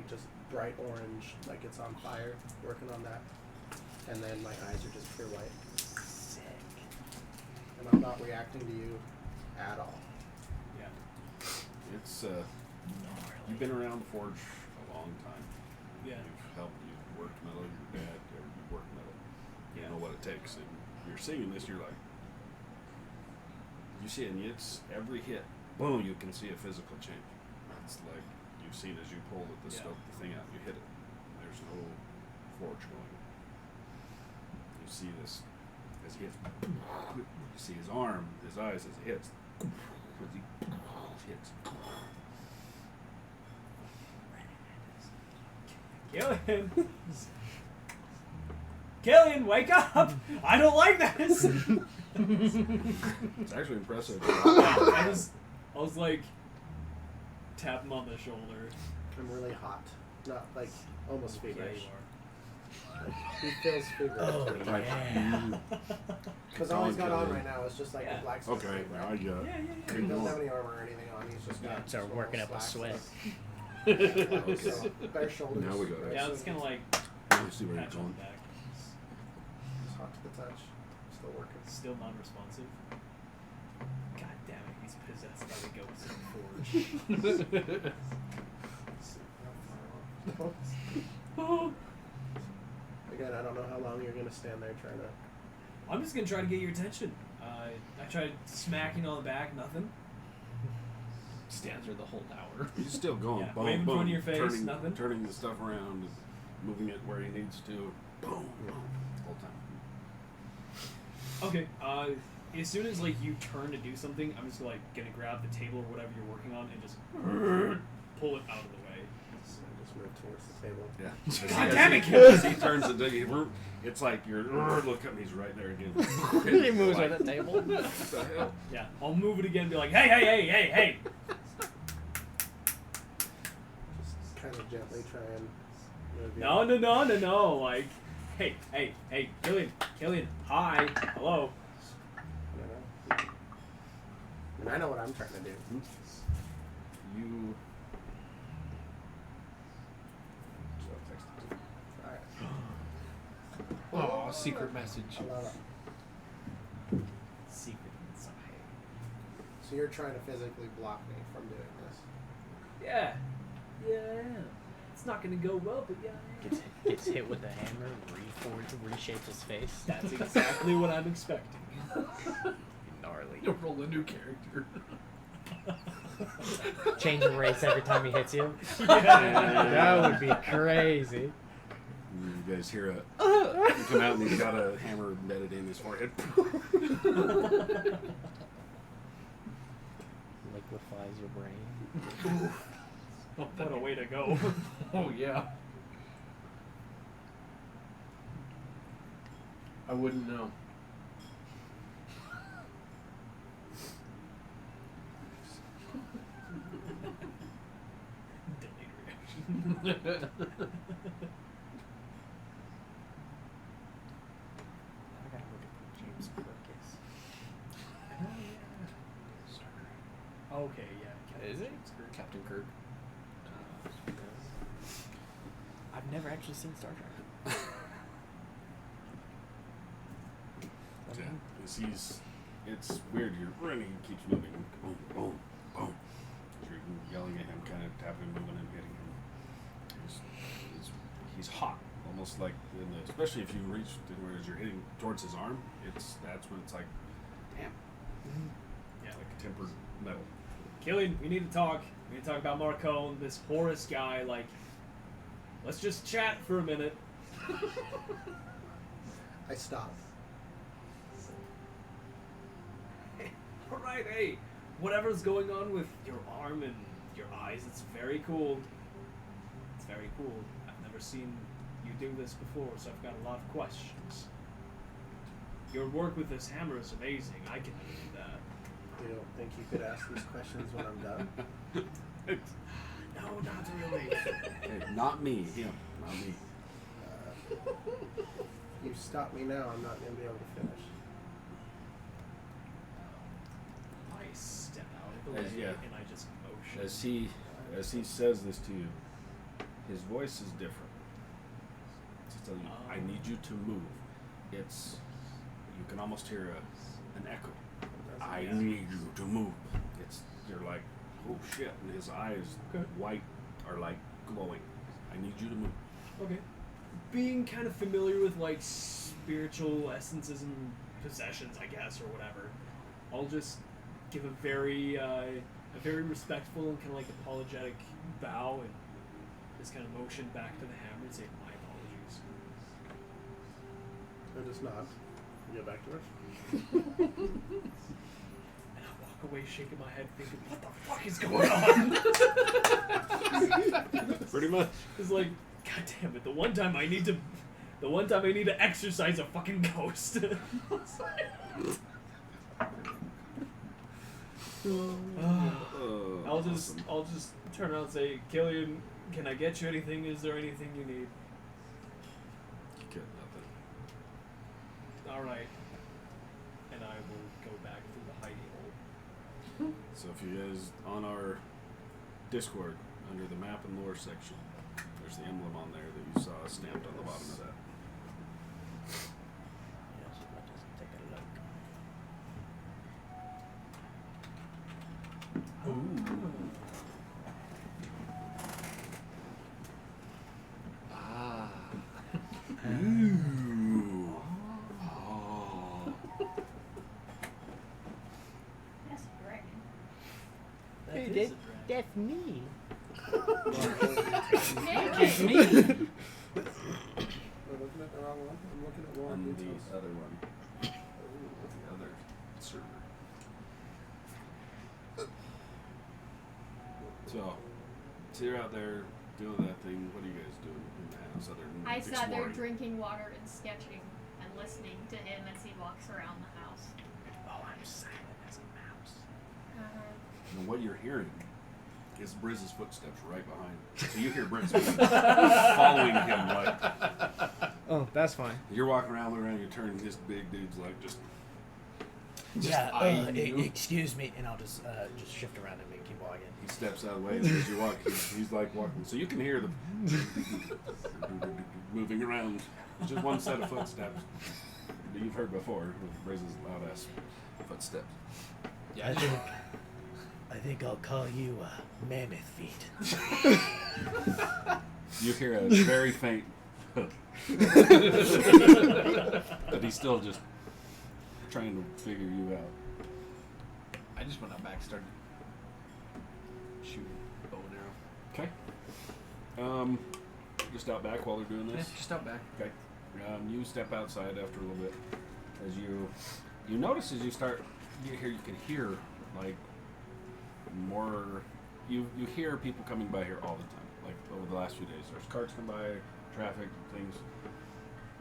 just bright orange, like it's on fire, working on that. And then my eyes are just pure white. Sick. And I'm not reacting to you at all. Yeah. it's you've been around the forge a long time. Yeah. You've worked metal. Your dad, you've worked metal. You Yeah. know what it takes. And you're seeing this, you're like, you see it, and it's every hit, boom, you can see a physical change. It's like you've seen as you pull the Yeah. scope, the thing out, you hit it. There's no forge going. You see this as he hits. You see his arm, his eyes as he hits. As he hits. Killian! Killian, wake up! I don't like this! It's actually impressive. I was like, tap him on the shoulder. I'm really hot. Not like almost Yeah, feverish. you He feels feverish. Oh, Right. yeah. Because all he's got on right now is just like Yeah. a black sweat. Okay, now I got are. Yeah. He doesn't have any armor or anything on. He's just got Start working up a slacks sweat. Okay. So, bare shoulders. Now we got it. Yeah, it's kind of like Let's see where you're patch on going. the back. It's hot to the touch. Still working. Still non-responsive. God damn it, he's possessed by the ghost in the forge. Again, I don't know how long you're gonna stand there trying to. I'm just gonna try to get your attention. I tried smacking on the back, nothing. Stands there the whole hour. He's still going. Yeah, Boom, wave in boom. front of your face, turning, nothing. Turning the stuff around, moving it where he needs to. Boom, boom, the whole time. Okay. As soon as like you turn to do something, I'm just gonna grab the table or whatever you're working on and just pull it out of the way. So I just move towards the table. Yeah. God damn it, As he turns the dig, it's like you're look at me, he's right there again. He moves like, on the table. What the hell? Yeah, I'll move it again and be like, hey. Just kind of gently try and move you. No. Like, hey, Killian, hi, hello. I don't know. And I know what I'm trying to do. You. So I'll text it to you. Alright. Oh, secret message. I love it. Secret inside. So you're trying to physically block me from doing this. Yeah. It's not gonna go well, but yeah. Gets hit with a hammer, reshapes his face. That's exactly what I'm expecting. Gnarly. You'll roll a new character. Change the race every time he hits you. Yeah. That would be crazy. You guys hear you come out and he's got a hammer embedded in his forehead. Liquefies your brain. What a way to go. Oh yeah. I wouldn't know. Delayed reaction. I gotta look at James Kirkus. Okay, yeah. Is it? Captain Kirk. I've never actually seen Star Trek. Yeah, as he's it's weird. You're running, he keeps moving. Boom, boom, boom. You're yelling at him, kind of tapping him, moving and hitting him. He's hot, almost like especially if you reach whereas you're hitting towards his arm. That's when it's like, damn. Yeah. Like tempered metal. Killian, we need to talk. We need to talk about Marcone, this Horus guy. Like, let's just chat for a minute. I stop. All right, hey, whatever's going on with your arm and your eyes, it's very cool. It's very cool. I've never seen you do this before, so I've got a lot of questions. Your work with this hammer is amazing. I can do that. You don't think you could ask these questions when I'm done? No, not really. Hey, not me, him, not me. You stop me now, I'm not going to be able to finish. I step out of the way Yeah. and I just motion. As he says this to you, his voice is different. It's telling you, I need you to move. You can almost hear an echo. I need you to move. You're like, oh shit, and his eyes, white, are like glowing. I need you to move. Okay. Being kind of familiar with like spiritual essences and possessions, I guess, or whatever, I'll just give a very respectful and kind of like apologetic bow and just kind of motion back to the hammer and say, my apologies. I just nod. Get back to her. And I walk away shaking my head thinking, what the fuck is going on? Pretty much. It's like, god damn it, the one time I need to exercise a fucking ghost. I'll just turn around and say, Killian, can I get you anything? Is there anything you need? You get nothing. Alright. And I will go back through the hidey hole. So if you guys, on our Discord, under the map and lore section, there's the emblem on there that you saw stamped on the bottom of that. Yes, let us take a look. Ah. Ooh. Oh. That's great. That Hey, is that- a dragon. that's me. It's me. We're looking at the wrong one. I'm looking at one. On the details. other one. The other server. So you're out there doing that thing. What are you guys doing in the house other than I sat there exploring? drinking water and sketching and listening to him as he walks around the house. Oh, I'm silent as a mouse. And what you're hearing is Brizz's footsteps right behind. So you hear Briz following him like Oh, that's fine. you're walking around, looking around, you turn, this big dude's like just Yeah, eyeing you. excuse me, and I'll just shift around and keep walking. He steps out of the way as you walk. He's like walking, so you can hear the moving around. It's just one set of footsteps that you've heard before with Brizz's loud ass footsteps. Yeah, I think I'll call you Mammoth Feet. You hear a very faint, but he's still just trying to figure you out. I just went out back, started shooting bow and arrow. Okay. Just out back while they're doing Yeah, this. just out back. Okay. You step outside after a little bit. As you notice as you start you can hear like more. You hear people coming by here all the time. Like over the last few days, there's cars come by, traffic, things.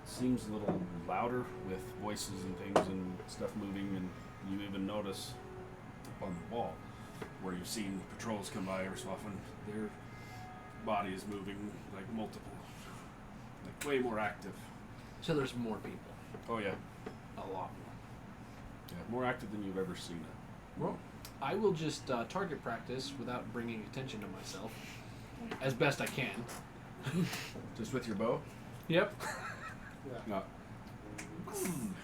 Seems a little louder with voices and things and stuff moving, and you even notice up on the wall where you've seen patrols come by every so often. Their body is moving like multiple, like way more active. So there's more people. Oh yeah, A lot more. yeah, more active than you've ever seen it. Well, I will just target practice without bringing attention to myself as best I can. Just with your bow. Yep. No. Boom!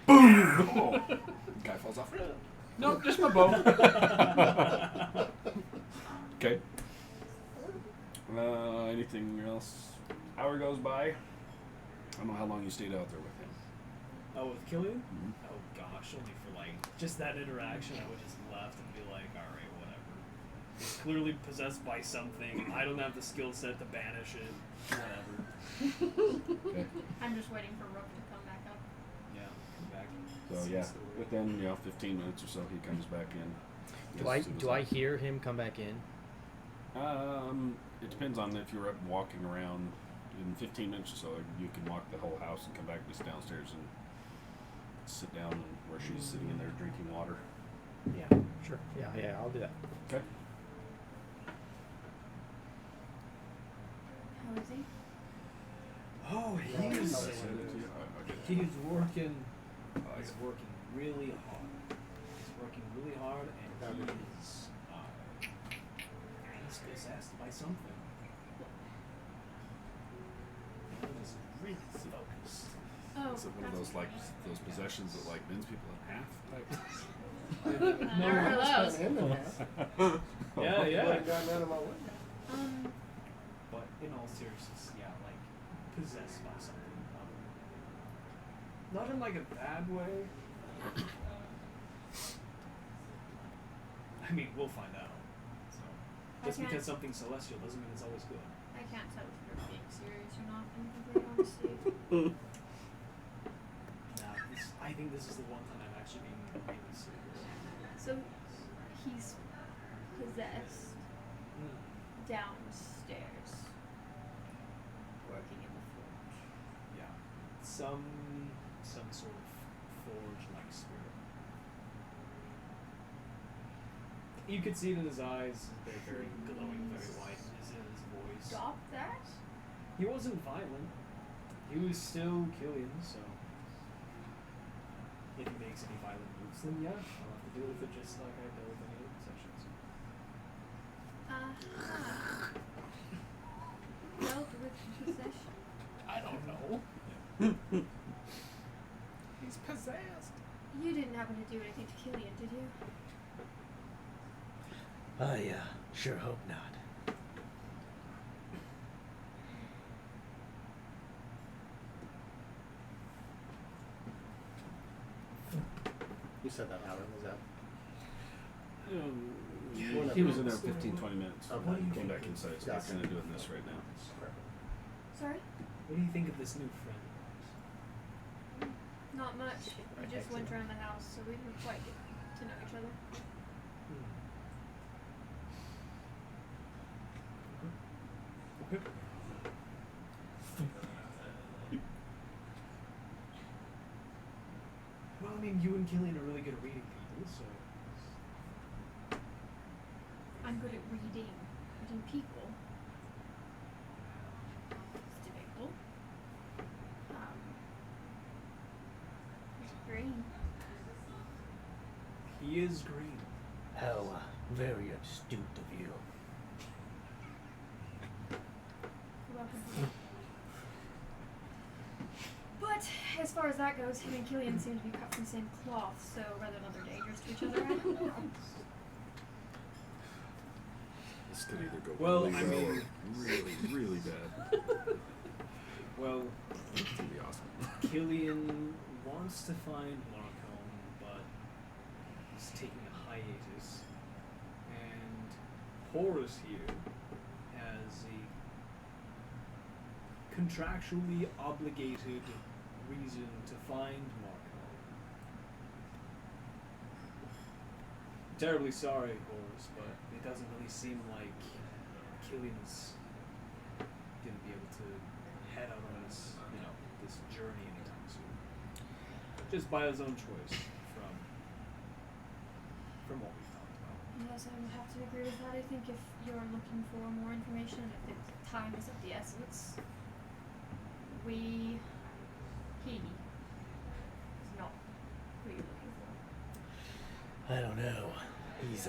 Oh. Guy falls off. No, just my bow. Okay. Anything else? Hour goes by. I don't know how long you stayed out there with him. Oh, with Killian? Mhm. Oh gosh, only for like just that interaction. I would just left and be like, all right, whatever. He's clearly possessed by something. I don't have the skill set to banish it. Whatever. Okay. I'm just waiting for Rook to come back up. Yeah, come back. So yeah, within 15 minutes or so, he comes back in. Do I hear him come back in? It depends on if you're up walking around. In 15 minutes or so, you can walk the whole house and come back just downstairs and sit down where she's sitting in there drinking water. Yeah, sure. Yeah, I'll do that. Okay. How is he? Oh, Yeah, he's I'll Send it to you. Okay. he's working. Oh, He's yeah. working really hard. He's working really hard, and he's possessed by something. And he's really focused. Oh, Is it one of those those possessions that like bends people in half type? Never heard of those. Him in half. Yeah, I yeah. wouldn't got none of my way. But in all seriousness, yeah, like possessed by something. Not in like a bad way. I mean, we'll find out. So, just Okay. because something's celestial doesn't mean it's always good. I can't tell if you're being serious or not, in complete honesty. Nah, I think this is the one time I'm actually being really serious. So, he's possessed Mm. downstairs, working in the forge. Yeah, some sort of forge-like spirit. You could see it in his eyes; they're very glowing, very white. It's in his voice. Stop that? He wasn't violent. He was still Killian, so if he makes any violent moves, then yeah, I'll have to deal with it just like I dealt with any other possessions. Dealt with possession. I don't know. He's possessed. You didn't happen to do anything to Killian, did you? I sure hope not. You said that, Howard. Was that? He was in there 15, 20 minutes. Okay. He came back inside, so Gotcha. we're kind of doing this right now. Sorry? What do you think of this new friend? Not much. We just went around the house, so we didn't quite get to know each other. Okay. Well, I mean, you and Killian are really good at reading people, so. I'm good at reading people. It's debatable. He's green. He is green. How very astute of you. Welcome. But as far as that goes, him and Killian seem to be cut from the same cloth, so rather than they're dangerous to each other, I don't know. This could either go Well, really I well or mean- really, really bad. Well, It's gonna be awesome. Killian wants to find Marcom, but he's taking a hiatus. And Horus here has a contractually obligated reason to find Marcom. Terribly sorry, Horus, but it doesn't really seem like Killian's gonna be able to head out on this, this journey anytime soon. Just by his own choice, from what we've talked about. Yes, I would have to agree with that. I think if you're looking for more information, if the time is of the essence, he is not who you're looking for. I don't know. He's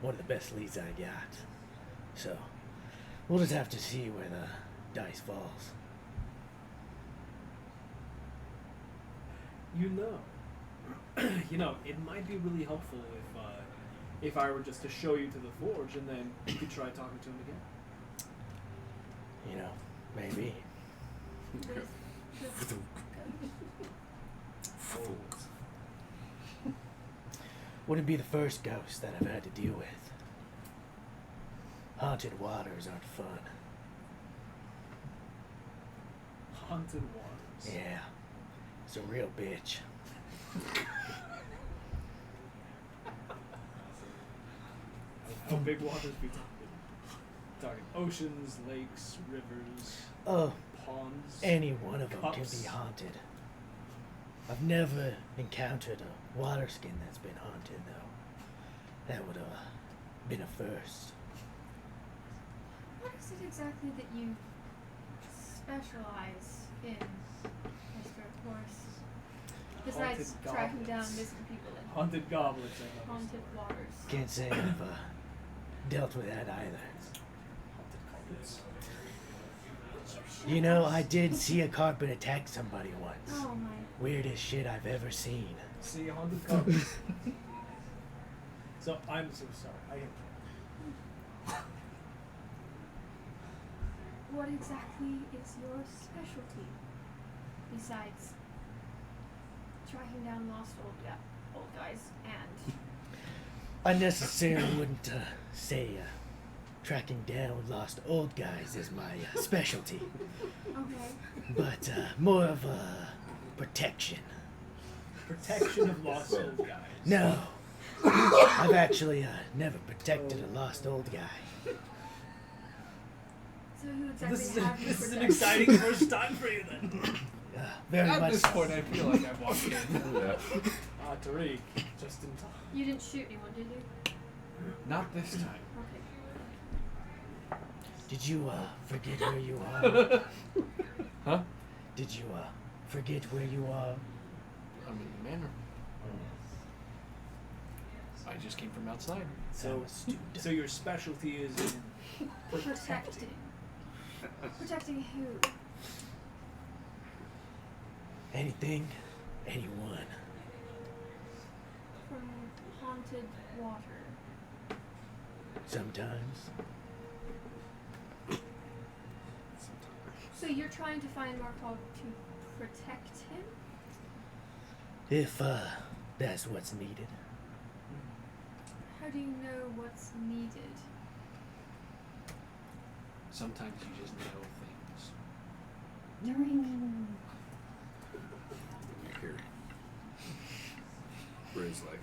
one of the best leads I got. So, we'll just have to see where the dice falls. You know, You know, it might be really helpful if I were just to show you to the forge, and then you could try talking to him again. You know, maybe. Wouldn't be the first ghost that I've had to deal with. Haunted waters aren't fun. Haunted waters. Yeah, it's a real bitch. How big waters be talking? Talking oceans, lakes, rivers, Oh, ponds. any one of them can Cups. be haunted. I've never encountered a water skin that's been haunted, though. That would have been a first. What is it exactly that you specialize in, Mr. Horse? Besides Haunted tracking down goblets. missing people and Haunted goblets. and other haunted stuff. waters. Can't say I've dealt with that either. Haunted goblets. You know, I did see a carpet attack somebody once. Oh my. Weirdest shit I've ever seen. See, haunted goblets. So, I'm so sorry. What exactly is your specialty? Besides tracking down lost old guys and I necessarily wouldn't say tracking down lost old guys is my specialty, okay. but more of a protection. Protection of lost old guys. No, I've actually never protected a lost old guy. So who exactly This have you is an protect? exciting first time for you then. Very At much. this point, I feel like I've walked in. Yeah. Tariq, just in time. You didn't shoot anyone, did you? Not this time. Okay. Did you forget where you are? Huh? Did you forget where you are? I'm in the manor. I just came from outside. So, so your specialty is in Protecting. Protecting who? Anything, anyone. From haunted water. Sometimes. So you're trying to find Markov to protect him? If that's what's needed. How do you know what's needed? Sometimes you just know things. Here. Ray's like,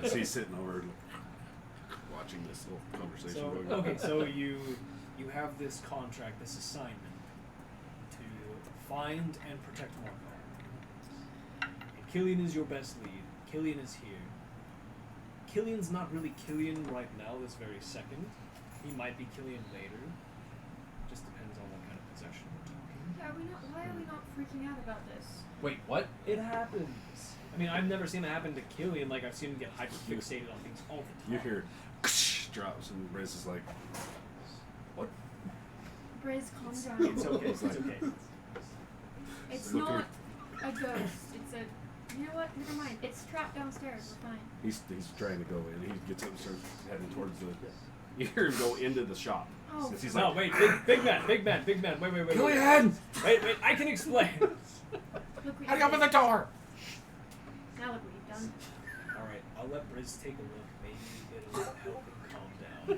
so he's sitting over watching this little conversation So going on. okay, so you have this contract, this assignment to find and protect Markov. And Killian is your best lead. Killian is here. Killian's not really Killian right now, this very second. He might be Killian later. Just depends on what kind of possession we're talking. Yeah, why are we not freaking out about this? Wait, what? It happens. I mean, I've never seen it happen to Killian. Like I've seen him get hyper fixated on things all the time. You hear drops and Ray's is like, what? Briz, calm down. It's okay. It's okay. It's Look not a ghost. It's a. You know what? Never mind. It's trapped downstairs. We're fine. He's trying to go in. He gets up and starts heading towards the. You hear him go into the shop. Oh. Since he's No, like, wait, big man. Wait. Killian! Wait, I can explain. Look what Hurry you up with did. the door! Now look what you've done. Alright, I'll let Briz take a look. Maybe it'll help him calm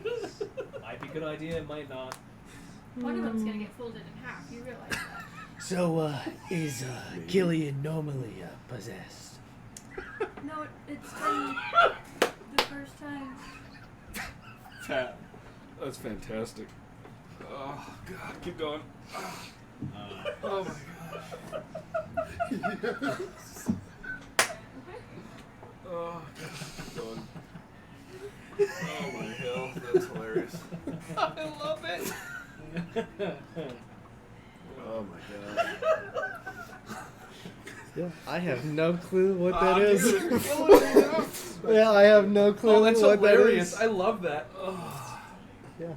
down. Might be a good idea, it might not. One of them's gonna get folded in half. You realize that? So, is Killian normally possessed? No, it's been the first time. That's fantastic. Oh God, keep going. Oh my gosh. Oh, keep going. Oh my hell, that's hilarious. I love it! Oh my God. Yeah, I have no clue what Ah, that is. dude, you're killing me now. Yeah, I have no clue Oh, that's what hilarious. that I love that. is.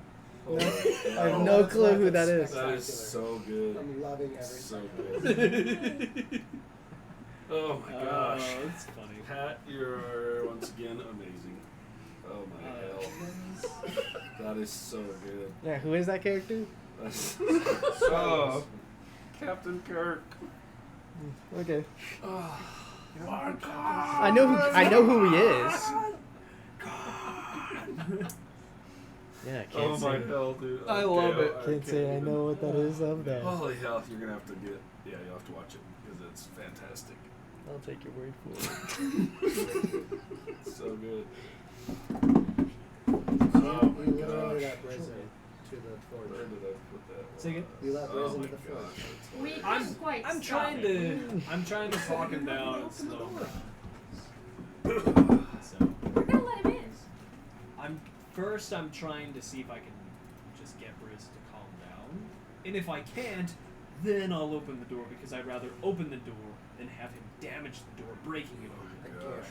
Oh, I have no clue who that is. that is so good. I'm loving every So second. good. Oh my gosh. Oh, that's funny. Pat, you're once again amazing. Oh my hell. That is so good. Yeah, who is that character? That's so Captain Kirk. Okay. Oh, I know who he is. Yeah, oh can't my say. hell, dude. I love it. Can't say I know what that is of that. Holy hell, you're gonna have to get. Yeah, you'll have to watch it because it's fantastic. I'll take your word for it. So good. We Oh my literally gosh. got risen to the Where forge. did I put that? Say again? We let Oh risen my to the forge. gosh. that's We hilarious. couldn't quite I'm stop trying it. to talk him down and slow him down. So We're gonna let him in. I'm trying to see if I can just get Briz to calm down. And if I can't, then I'll open the door because I'd rather open the door than have him damage the door, breaking it open. Gosh.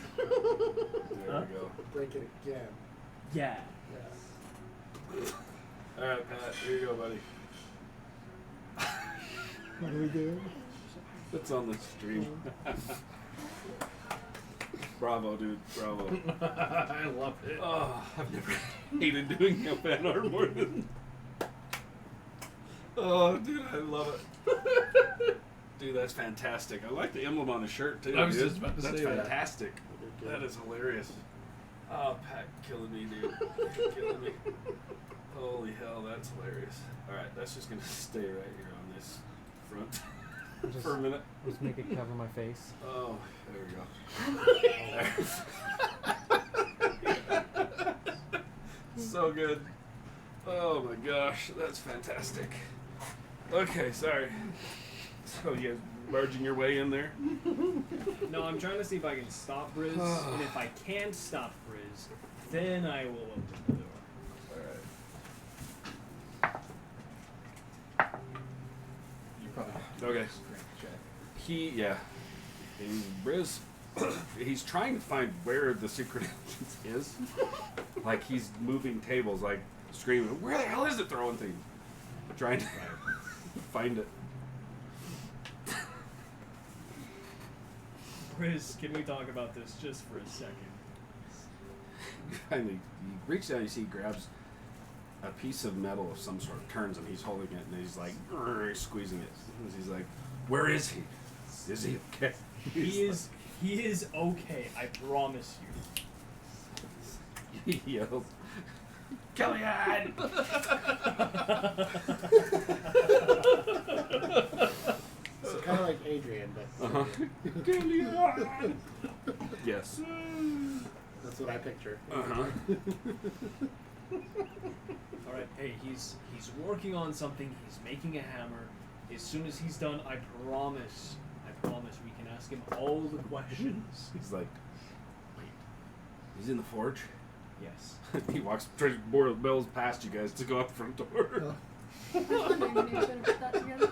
There we go. Break it again. Yeah. Yes. Alright, Pat, here you go, buddy. What are we doing? It's on the stream. Bravo, dude. Bravo. I love it. Oh, I've never hated doing a fan art more than. Oh, dude, I love it. Dude, that's fantastic. I like the emblem on the shirt too. I was dude. just about to that's say that. fantastic. That is hilarious. Oh, Pat, killing me, dude. You're killing me. Holy hell, that's hilarious. All right, that's just gonna stay right here on this front Just- for a minute. Just make it cover my face. Oh, there we go. So good. Oh my gosh, that's fantastic. Okay, sorry. So you guys barging your way in there? No, I'm trying to see if I can stop Briz, and if I can't stop Briz, then I will open the door. Alright. You probably Okay. strength check. And Briz, he's trying to find where the secret entrance is. Like he's moving tables, like screaming, "Where the hell is it?" Throwing things, trying to find it. Briz, can we talk about this just for a second? Finally, he reaches down. You see, he grabs a piece of metal of some sort, turns him. He's holding it, and he's like squeezing it. And he's like, "Where is he? Is he okay?" He is okay, I promise you. He yells, "Kellyanne!" So kind of like Adrian, but Uh-huh. Kellyanne! Yes. that's what I picture. Uh-huh. Alright, hey, he's working on something, he's making a hammer. As soon as he's done, I promise we can ask him all the questions. He's like, "Wait, he's in the forge?" Yes. He walks, tries to board the bells past you guys to go out the front door. I was wondering when you were going to put that together.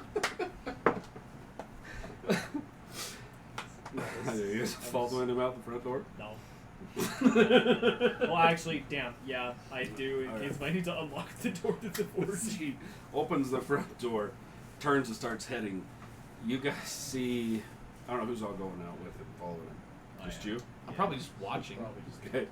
You just following him out the front door? No. Well, actually, damn, yeah, I do. In Alright. case I need to unlock the door to the forge. He opens the front door, turns and starts heading. You guys see, I don't know who's all going out with him, following him. Oh, Just yeah. you? I'm probably just watching. Okay.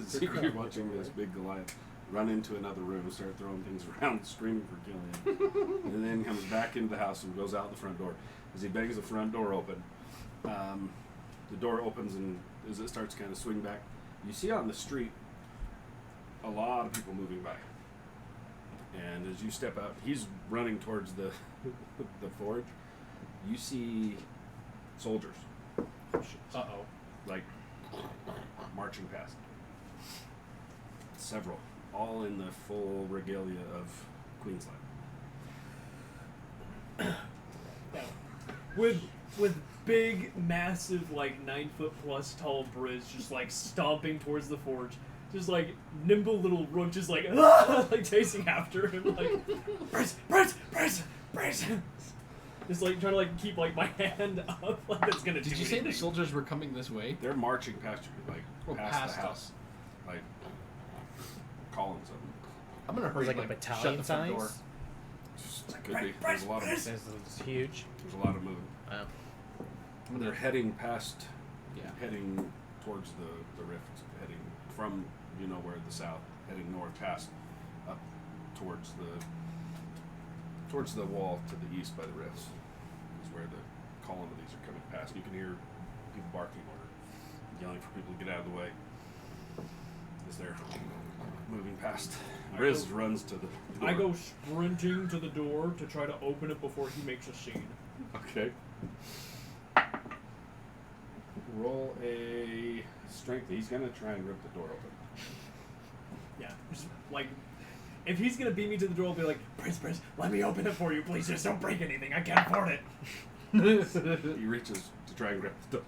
So you're watching this big Goliath run into another room, start throwing things around, screaming for Gillian, and then comes back into the house and goes out the front door. As he bangs the front door open, the door opens, and as it starts to kind of swing back, you see on the street a lot of people moving by. And as you step out, he's running towards the the forge. You see soldiers, Uh-oh. like marching past. Several, all in the full regalia of Queensland. Yeah. With big, massive, like 9-foot-plus tall Briz just like stomping towards the forge, just like nimble little Rook just like like chasing after him like Briz. Just like trying to like keep like my hand up like that's gonna do Did you say the anything. soldiers were coming this way? They're marching past you, like Oh, past past the house, us. like calling something. I'm gonna hurry. There's like a shut battalion the front size. door. Could be. There's a lot of It's huge. there's a lot of moving. Wow. They're heading past, Yeah. heading towards the rift, heading from where the south, heading north past up towards the wall to the east by the rifts is where the column of these are coming past. You can hear people barking or yelling for people to get out of the way as they're moving past. Riz runs to the door. I go sprinting to the door to try to open it before he makes a scene. Okay. Roll a strength. He's gonna try and rip the door open. Yeah, just like, if he's gonna beat me to the door, I'll be like, Prince, let me open it for you, please. Just don't break anything. I can't afford it. He reaches to try and grab the door.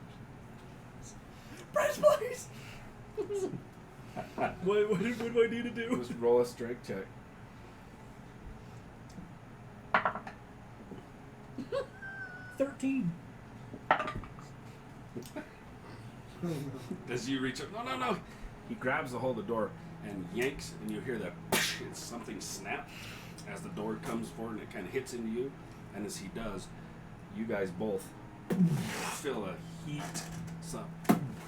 Prince, please. what do I need to do? Just roll a strength check. 13. As you reach up, no. He grabs the hold of the door and yanks, and you hear that it's something snap as the door comes forward and it kind of hits into you. And as he does, you guys both feel a heat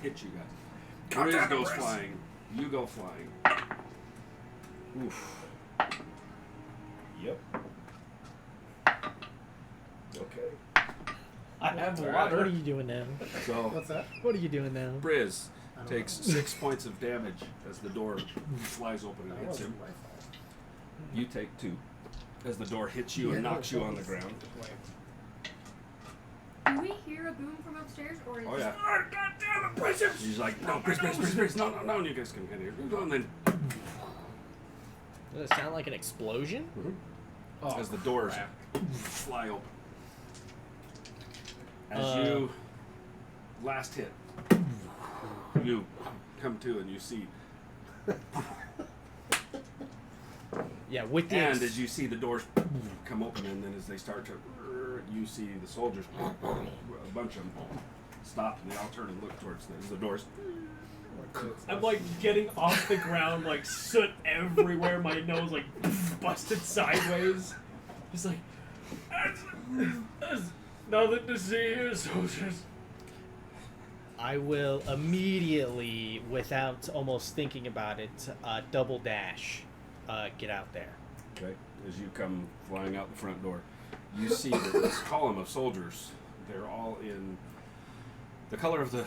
hit you guys. Riz goes flying. You go flying. Oof. Yep. Okay. I have All right. water. What are you doing now? So What's that? What are you doing now? Briz I don't takes know. 6 points of damage as the door flies open and That hits him. wasn't my fault. You take 2 as the door hits you and knocks you on the ground. Do we hear a boom from upstairs, or is Oh yeah. Oh, God damn it, Prince! He's like, no, Briz, no, and you guys can kind of hear. And then Does it sound like an explosion? Oh, as the doors crap. fly open. As Uh. you last hit, you come to and you see, Yeah, with the and as you see the doors come open, and then as they start to, you see the soldiers, a bunch of them, stop and they all turn and look towards the doors. I'm like getting off the ground, like soot everywhere, my nose like busted sideways. Just like, there's nothing to see here, soldiers. I will immediately, without almost thinking about it, double dash, get out there. Okay. As you come flying out the front door, you see that this column of soldiers. They're all in the color of the,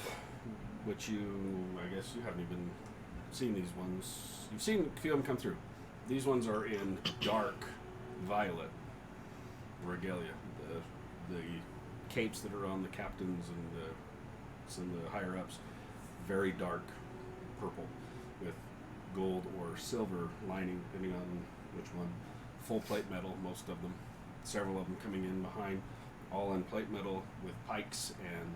which I guess you haven't even seen these ones. You've seen a few of them come through. These ones are in dark violet regalia. The capes that are on the captains and some of the higher ups, very dark purple with gold or silver lining, depending on which one. Full plate metal, most of them. Several of them coming in behind, all in plate metal with pikes, and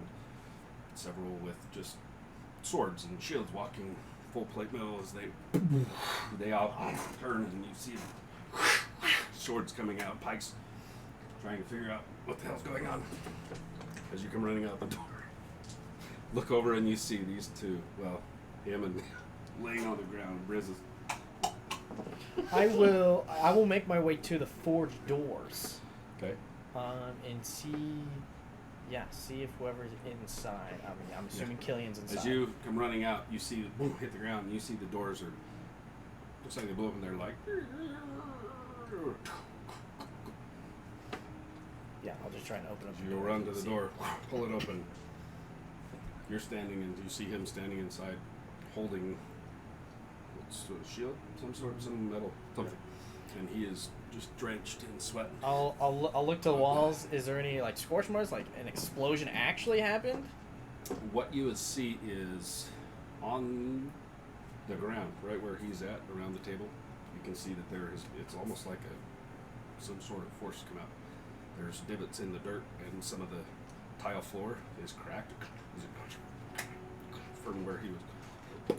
several with just swords and shields walking full plate metal as they all turn, and you see swords coming out, pikes, trying to figure out what the hell's going on as you come running out the door. Look over and you see these two, well, him and laying on the ground. Briz is I will make my way to the forged doors. okay. And see if whoever's inside. I mean, I'm assuming Killian's inside. As you come running out, you see the boom hit the ground, and you see the doors are, looks like they blew open. They're like, Yeah, I'll just try and open up the you door. run to the See. door, pull it open. You're standing, and you see him standing inside, holding what's a shield, some metal, something, and he is just drenched in sweat. I'll look to the walls. Is there any like scorch marks? Like an explosion actually happened? What you would see is on the ground, right where he's at, around the table. You can see that there is. It's almost like some sort of force come out. There's divots in the dirt, and some of the tile floor is cracked from where he was.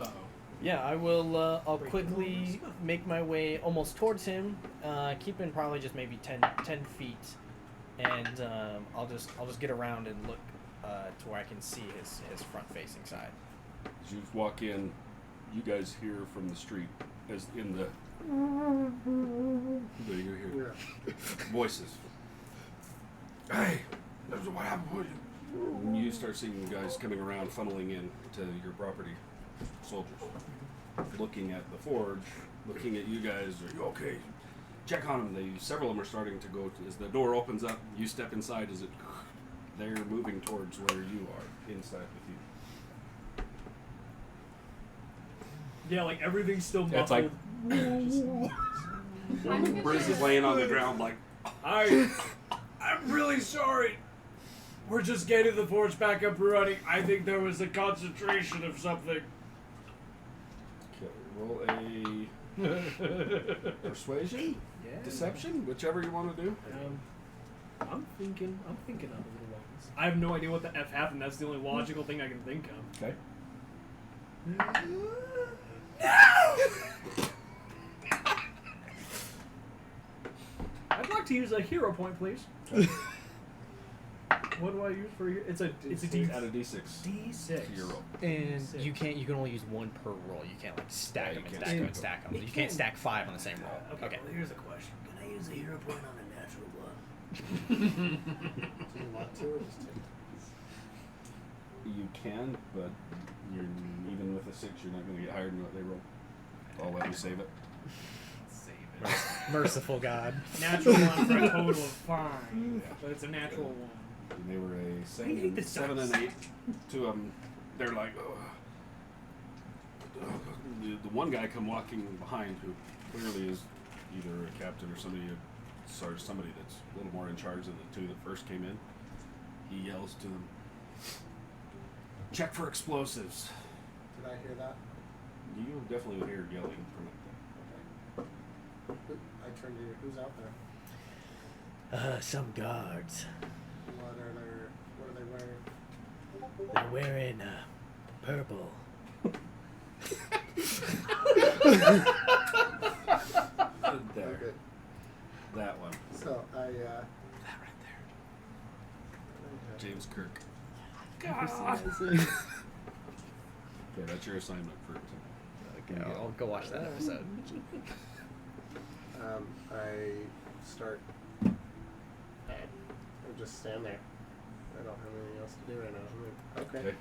Uh-oh. Yeah, I will. I'll quickly make my way almost towards him, keeping probably just maybe 10 feet, and I'll just get around and look to where I can see his front-facing side. As you walk in, you guys hear from the street, as in the you hear voices Hey, that's what happened with you. And you start seeing guys coming around, funneling in to your property. Soldiers. Looking at the forge, looking at you guys. Are you okay? Check on them. Several of them are starting to go. As the door opens up, you step inside. As it, they're moving towards where you are, inside with you. Yeah, like everything's still Yeah, it's muffled. I'm Bruce is gonna, laying on the ground like, I'm really sorry. We're just getting the forge back up and running. I think there was a concentration of something. okay, roll a persuasion, Yeah. deception, whichever you want to do. I'm thinking on the little ones. I have no idea what the F happened. That's the only logical thing I can think of. Okay. I'd like to use a hero point, please. Okay. What do I use for it's a D Out of D6. D6. To your roll. And Six. you can only use one per roll. You can't like stack Yeah, them you and can't stack them and stack stack them. them. You You can't can't- stack 5 on the same roll. Okay. Well, here's a question. Can I use a hero point on a natural one? Do you want to or just take it? You can, but you're even with a 6, you're not going to get higher than what they roll. I'll let you save it. Save it. Merciful God. Natural one for a total of 5. Yeah. But it's a natural one. And they were a I hate this 7 dice. and 8. Two of them, they're like, the one guy come walking behind who clearly is either a captain or somebody that's a little more in charge than the two that first came in. He yells to them, check for explosives. Did I hear that? You definitely hear yelling from up there. I turned to you. Who's out there? Some guards. What are they wearing? They're wearing purple. There. Okay. That one. So I That right there. James Kirk. God. Okay, that's your assignment for tonight. Okay, I'll go watch that episode. I start. I just stand there. I don't have anything else to do right now. I'm like, okay. Okay.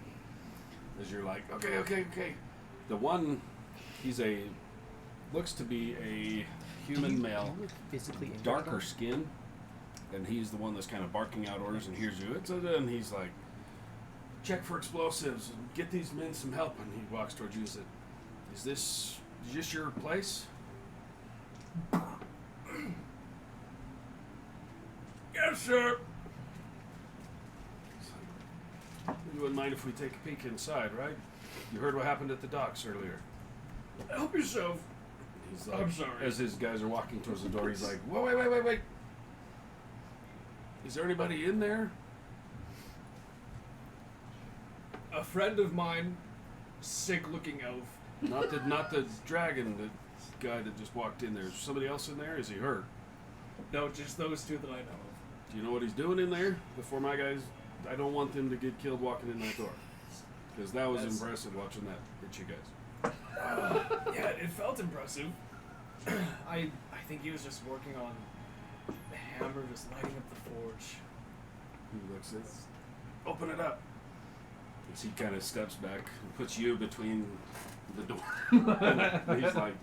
As you're like, okay. The one, looks to be a human male, Physically injured? darker skin, and he's the one that's kind of barking out orders and hears you. And he's like, check for explosives and get these men some help. And he walks towards you and said, is this your place? Yes, sir. You wouldn't mind if we take a peek inside, right? You heard what happened at the docks earlier. Help yourself. He's like, I'm sorry. As his guys are walking towards the door, he's like, wait. Is there anybody in there? A friend of mine, sick-looking elf. Not the dragon, the guy that just walked in there. Is somebody else in there? Is he hurt? No, just those two that I know of. Do you know what he's doing in there? Before my guys, I don't want them to get killed walking in that door. Because that was That's- impressive watching that hit you guys. Yeah, it felt impressive. I think he was just working on the hammer, just lighting up the forge. He looks at, open it up. As he kind of steps back and puts you between the door. And he's like,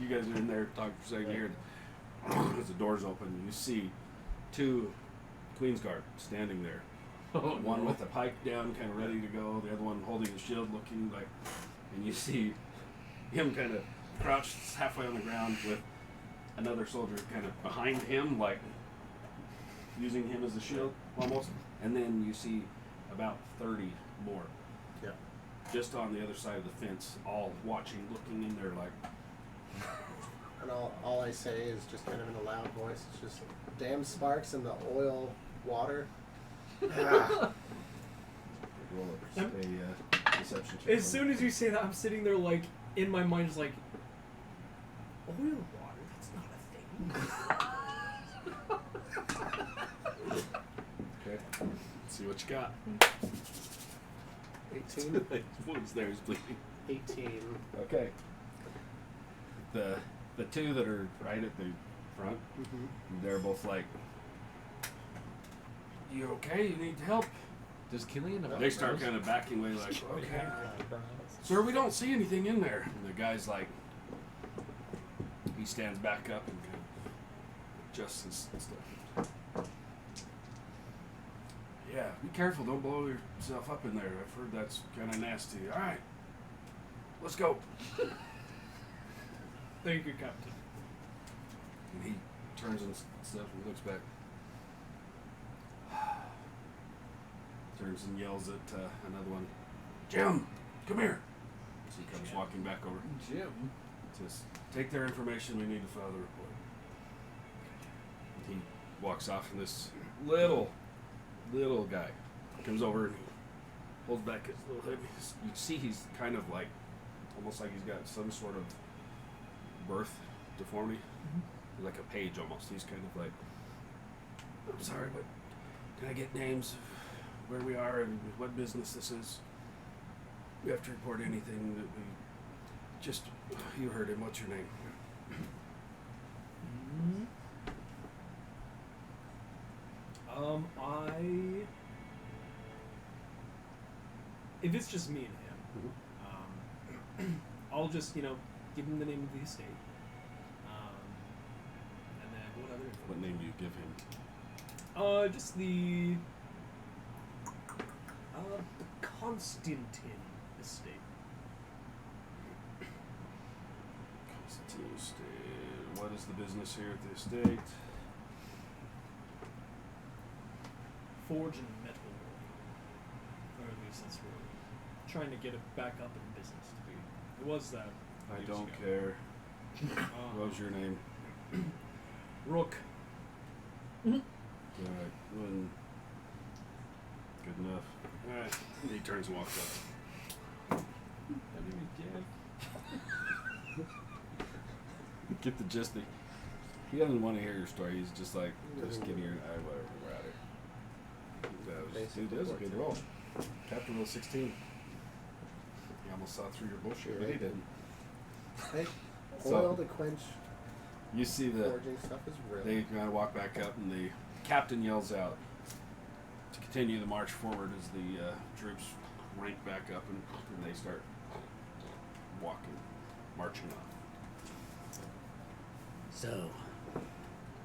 you guys are in there talking for a second here. As the door's open, you see two Queen's Guard standing there. One with the pike down, kind of ready to go. The other one holding the shield, looking like. And you see him kind of crouched halfway on the ground with another soldier kind of behind him, like using him as a shield almost. And then you see about 30 more. Yeah. Just on the other side of the fence, all watching, looking in there like. And all I say is just kind of in a loud voice. It's just damn sparks in the oil water. Roll a deception check. As soon as you say that, I'm sitting there like, in my mind, just like, oil water? That's not a thing. Okay. Let's see what you got. 18. What's there is bleeding. 18. Okay. The two that are right at the front. Mm-hmm. And they're both like, "You okay? You need help?" Does Killian have They start eyebrows? kind of backing away, like, "Okay, sir, we don't see anything in there." And the guy's like, he stands back up and kind of adjusts his stuff. Yeah, be careful. Don't blow yourself up in there. I've heard that's kind of nasty. All right, let's go. Thank you, Captain. And he turns and stuff and looks back. Turns and yells at another one. Jim, come here. So he comes walking back over. Jim. Says, take their information. We need to file the report. He walks off, and this little guy comes over and he holds back his little head. You see he's kind of like, almost like he's got some sort of birth deformity. Like a page almost. He's kind of like, I'm sorry, but can I get names of where we are and what business this is? We have to report anything that we just, you heard him. What's your name? If it's just me and him, I'll just, give him the name of the estate. And then what other information? What name do you give him? Just the Constantine estate. Constantine Estate. What is the business here at the estate? Forge and metal work. Or at least that's where we're trying to get it back up in business to be. It was that. I years don't ago. care. What was your name? Rook. Alright, good enough. Alright. He turns and walks up. Get the gist. He doesn't want to hear your story. He's just like, just give me your whatever. We're out of here. He does a good roll. Captain roll 16. He almost saw through your bullshit, but he didn't. Hey, So- oil to quench You see the forging stuff is real. they kind of walk back up, and the captain yells out to continue the march forward as the troops rank back up, and they start walking, marching off. So,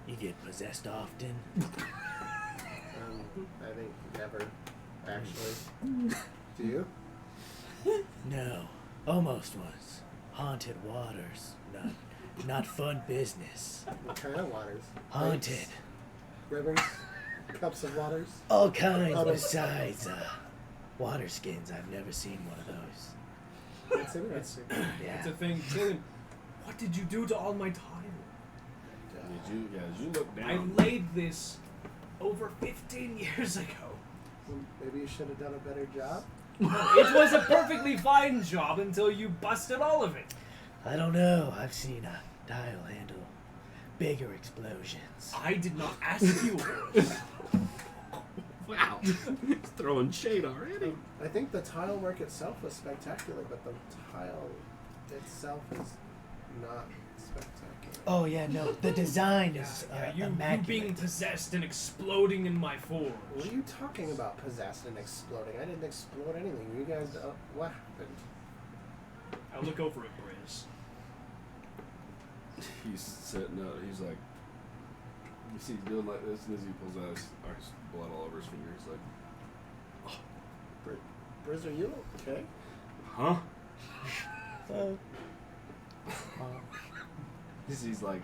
you get possessed often? I think never, actually. Do you? No, almost was. Haunted waters, not fun business. What kind of waters? Haunted, Lakes, rivers, cups of waters. all kinds Other- besides water skins. I've never seen one of those. That's interesting. Yeah. It's a thing. Dylan, what did you do to all my tile? As you look I down, laid this over 15 years ago. Well, maybe you should have done a better job. It was a perfectly fine job until you busted all of it. I don't know. I've seen a tile handle bigger explosions. I did not ask you. wow, he's throwing shade already. I think the tile work itself was spectacular, but the tile itself is not spectacular. Oh yeah, no. The design is you immaculate. being possessed and exploding in my forge. What are you talking about, possessed and exploding? I didn't explode anything. You guys, what happened? I look over at Briz. He's sitting up. He's like, you see, he's doing like this, and as he pulls out his blood all over his finger, he's like, Briz, are you okay? huh? Oh. He's like,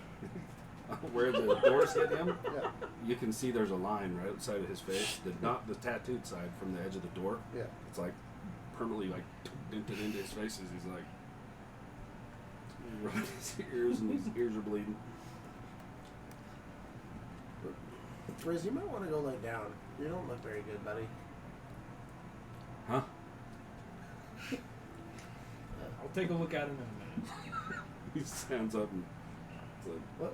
where the doors hit him, Yeah. you can see there's a line right outside of his face, not the tattooed side from the edge of the door. Yeah. It's like permanently like dented into his face as he's like rubbing his ears, and his ears are bleeding. Briz, you might want to go lay down. You don't look very good, buddy. Huh? I'll take a look at him in a minute. He stands up and it's like, What?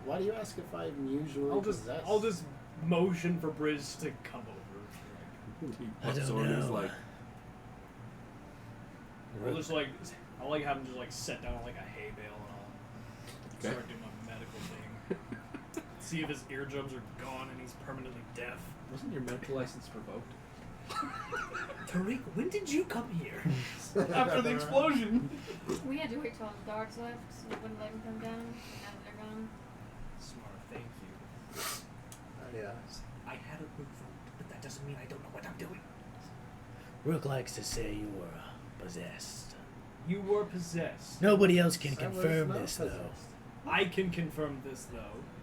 Why do you ask if I'm usually possessed? I'll just motion for Briz to come over. he I puts don't over and he's know. like, I'll just I'll have him just sit down on like a hay bale and I'll Okay. start doing my medical thing. See if his eardrums are gone and he's permanently deaf. Wasn't your medical license revoked? Tariq, when did you come here? After the explosion. We had to wait till all the guards left, so we wouldn't let them come down. Now that they're gone. Smart, thank you. Yeah. I had it revoked, but that doesn't mean I don't know what I'm doing. Rook likes to say you were possessed. You were possessed. Nobody else can I was confirm not this, though. possessed. I can confirm this, though.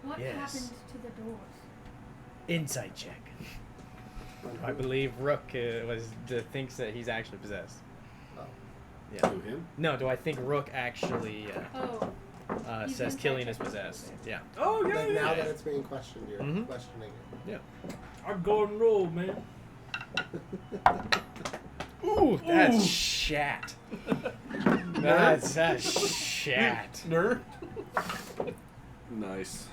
What Yes. happened to the doors? Insight check. I believe Rook thinks that he's actually possessed. Oh. Yeah. To him? No, do I think Rook actually Oh, He's says inside Killian is check. possessed? Yeah. Oh, yeah, But yeah. now that it's being questioned, you're Mhm. questioning it. Our golden rule, man. Ooh, that's Ooh. shat. That's shat. Nerd. Nice.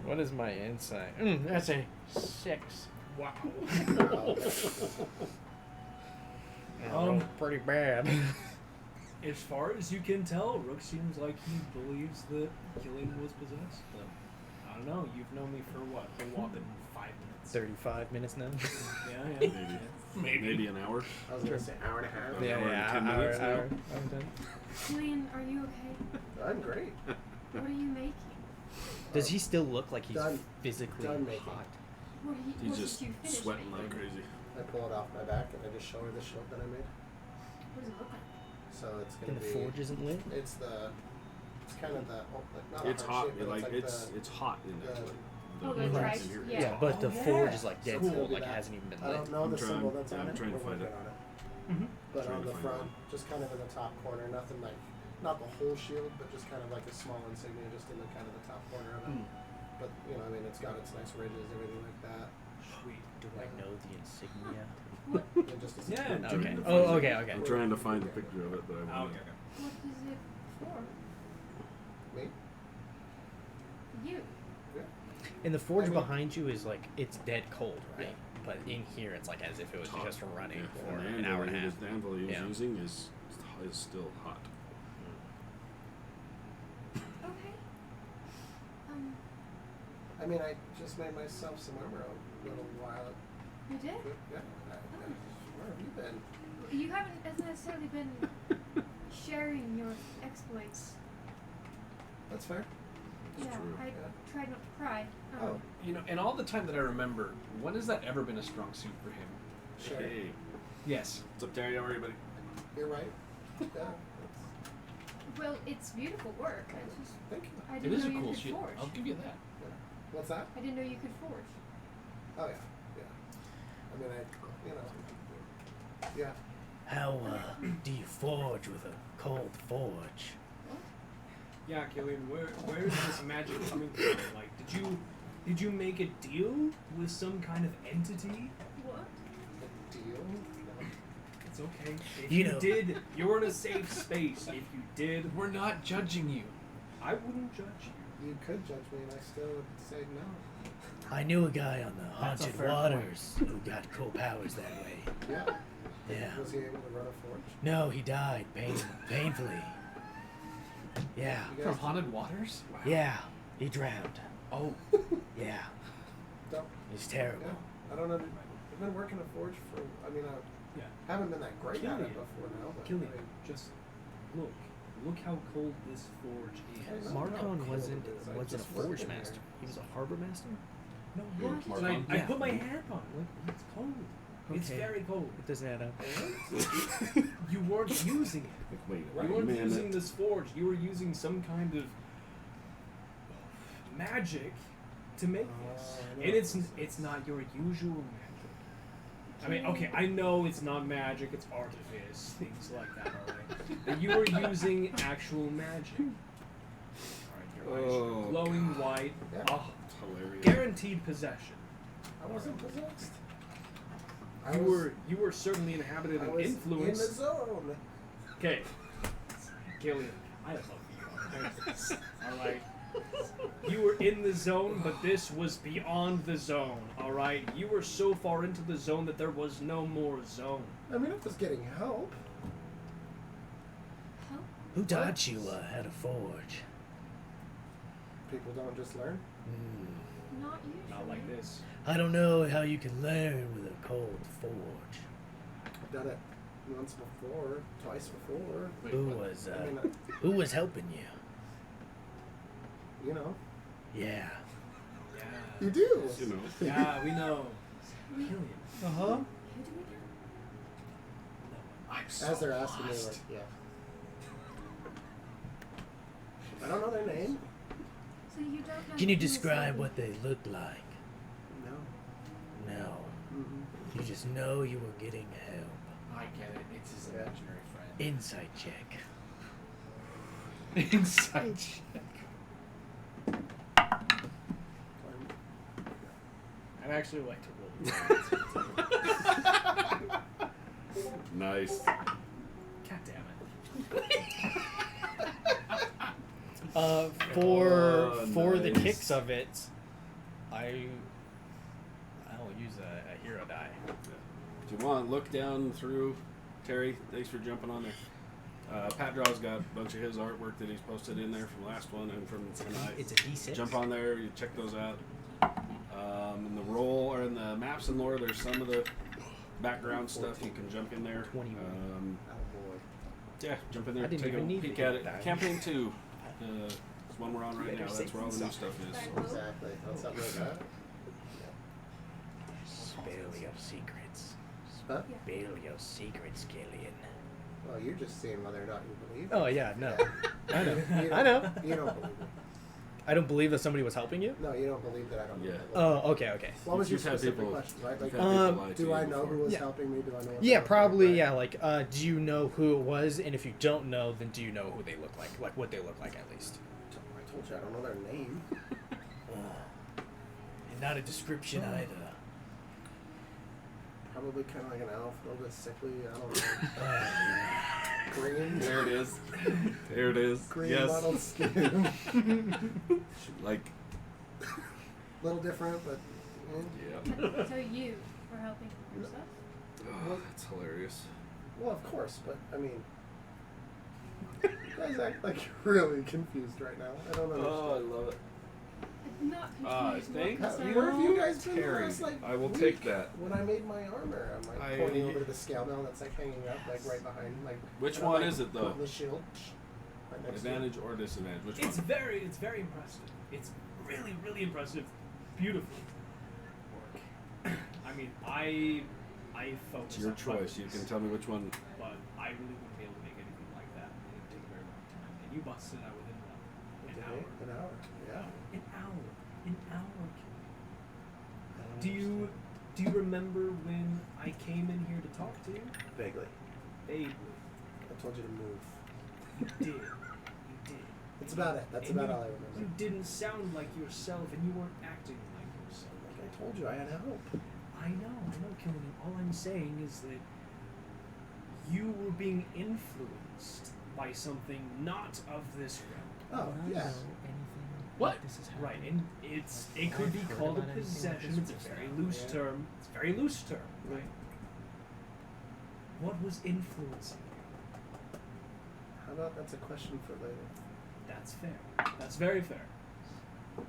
What is my insight? That's a 6. Wow. Wow. Pretty bad. As far as you can tell, Rook seems like he believes that Killian was possessed. But I don't know. You've known me for what? A whopping 5 minutes. 35 minutes now. Yeah, yeah. Maybe an hour. I was going to say hour and a half. Yeah, hour and 10 minutes now. hour 10. Julian, are you okay? I'm great. What are you making? Does he still look like he's Done. physically Done making. hot? What are you? He's what just did you finish sweating making? like crazy. I pull it off my back and I just show her the shield that I made. What does it look like? So it's And going the to be. forge isn't lit? It's kind of the like not It's a hot. heart shape, but Like it's it's hot in there. the- Oh, the lights Christ, in here. yeah. Yeah, but the Oh, forge yeah. is like dead Cool. cold, Do like it that. hasn't even been I lit. don't know I'm the trying- symbol that's yeah, on I'm it. trying to We're find working it. on it. Mm-hmm. But Trying on to the find front, it. just kind of in the top corner, nothing like, not the whole shield, but just kind of like a small insignia, just in the kind of the top corner of it. But you know, I mean, it's got its nice ridges, everything like that. Sweet. Do I know the insignia? And just a Yeah, Okay. to Oh, find okay, it. okay. I'm trying to find the picture of it, but I Oh, won't. okay, okay. What is it for? Me? You. And the forge I mean- behind you is like, it's dead cold, right? But in here, it's like as if it was Hot. just running Yeah, for and an hour and a half. The anvil he was Yeah. using is still hot. Okay. I mean, I just made myself some armor a little while ago. You did? Yeah. Where have you been? You haven't necessarily been sharing your exploits. That's fair. It's yeah, true. I Yeah. tried not to cry. Oh, You know, in all the time that I remember, when has that ever been a strong suit for him? sure. Hey, Yes. what's up, Terry? How are you, buddy? You're right. Yeah. Well, it's beautiful work. I just Thank you. I It didn't is know a you cool could shield. forge. I'll give you that. What's that? I didn't know you could forge. Oh yeah. Yeah. I mean, yeah. How do you forge with a cold forge? Yeah, Killian, where is this magic coming from? Like, did you make a deal with some kind of entity? What? A deal? No. It's okay. If You you know- did, you're in a safe space. If you did, We're not judging you. I wouldn't judge you. You could judge me, and I still would say no. I knew a guy on the That's a haunted fair waters who got cool powers that way. Yeah. Yeah. Was he able to run a forge? No, he died painfully. Yeah. You From guys haunted waters? Yeah. He drowned. Oh. Yeah. don't. It's terrible. Yeah. I don't know. I've been working a forge for. I mean, I Yeah. haven't been that great at Killian. it before now. But Killian, I mean, just look. Look how cold this forge is. I know. Marcon cool wasn't it is. I wasn't a just worked forge in there. master. He was a harbor master. No, Yeah, look. just- And I Yeah. put my hand on it. Look, it's cold. It's Okay. very cold. It doesn't add up. You weren't using it. Like, wait, Right. You weren't man, using this forge. You were using some kind of magic to make this, I know. and it's not your usual magic. I mean, okay, I know it's not magic; it's artifice, things like that. All right, but you were using actual magic. All right, your eyes Oh, are glowing white. Yeah. Oh, It's hilarious. guaranteed possession. I wasn't possessed. You were certainly inhabited I and was in the influenced. zone. Okay, Gillian, I love you. All right. You were in the zone, but this was beyond the zone. All right. You were so far into the zone that there was no more zone. I mean, I was getting help. Help? Who taught you how to forge? People don't just learn. Not usually. Not like this. I don't know how you can learn with a cold forge. I've done it once before, twice before. Wait, Who what? was I mean, who was helping you? you know. Yeah. Yeah. You do. You know. Yeah, we know. We- Killian. Uh huh. Who do we know? I'm so As they're asking me, lost. like, yeah. I don't know their name. So you don't know. Can you who was describe helping- what they look like? No. No. Mm-hmm. You just know you were getting help. I get it. It's his Yeah. imaginary friend. Insight check. Inside check. I'd actually like to roll. Nice. God damn it. For the nice. kicks of it, I'll use a hero die. If you want, look down through. Terry, thanks for jumping on there. Pat Draw's got a bunch of his artwork that he's posted in there from last one and from tonight. It's a D6. Jump on there, you check those out. In the roll or in the maps and lore, there's some of the background stuff. You can jump in there. 21. Oh boy. Yeah, jump in there, I didn't take a even need peek to at hit it. that. Campaign 2. It's one we're on right now. Better That's where all the new safe stuff is. Back So. row. Exactly. That's something like that. Spill your secrets. Huh? Spill your secrets, Killian. Well, you're just seeing whether or not you believe. Oh yeah, no. I know. You don't- I know. You don't believe it. I don't believe that somebody was helping you. No, you don't believe that I don't. Yeah. Believe it. Oh, okay. What was your You've had specific people- question? Right? Like, you've had people lie to do you I know before. who was Yeah. helping me? Do I know? What Yeah, they probably. look like? Yeah, like, do you know who it was? And if you don't know, then do you know who they look like? Like what they look like, at least. I told you I don't know their name. And not a description either. Probably kind of like an elf, a little bit sickly. I don't know. Green. There it is. There it is. Green Yes. mottled skin. Like, Little different, but. yeah. So you were helping yourself? Oh, that's hilarious. Well, of course, but I mean, you guys act like you're really confused right now. I don't understand. Oh, I love it. I'm not confused. Thank What was How- I- Where have you guys been the Terry, last, like, I will week? take that. When I made my armor, I'm like I- pointing over to the scale mail that's like hanging up, like right behind, like. Which and I'm, one like, is it, though? putting the shield. Right next to it. Advantage or disadvantage? Which It's one? very impressive. It's really, really impressive. Beautiful work. I mean, I focus It's your on choice. You can tell me which one. but I really wouldn't be able to make anything like that. It would take a very long time. And you busted it out within an hour. An hour. Yeah. An hour. An hour. I don't Do you remember when I came in here to talk to you? Vaguely. Vaguely. I told you to move. You did. You did. That's about it. That's And about you- all I remember. You didn't sound like yourself, and you weren't acting like yourself. Like I told you, I had help. I know, Killian. All I'm saying is that you were being influenced by something not of this realm. Oh, yes. What? Right, and it could be I've heard called a about anything like possession. this It's a before. very loose Yeah. term. It's a very loose term, Yeah. right? What was influencing you? How about that's a question for later? That's fair. That's very fair.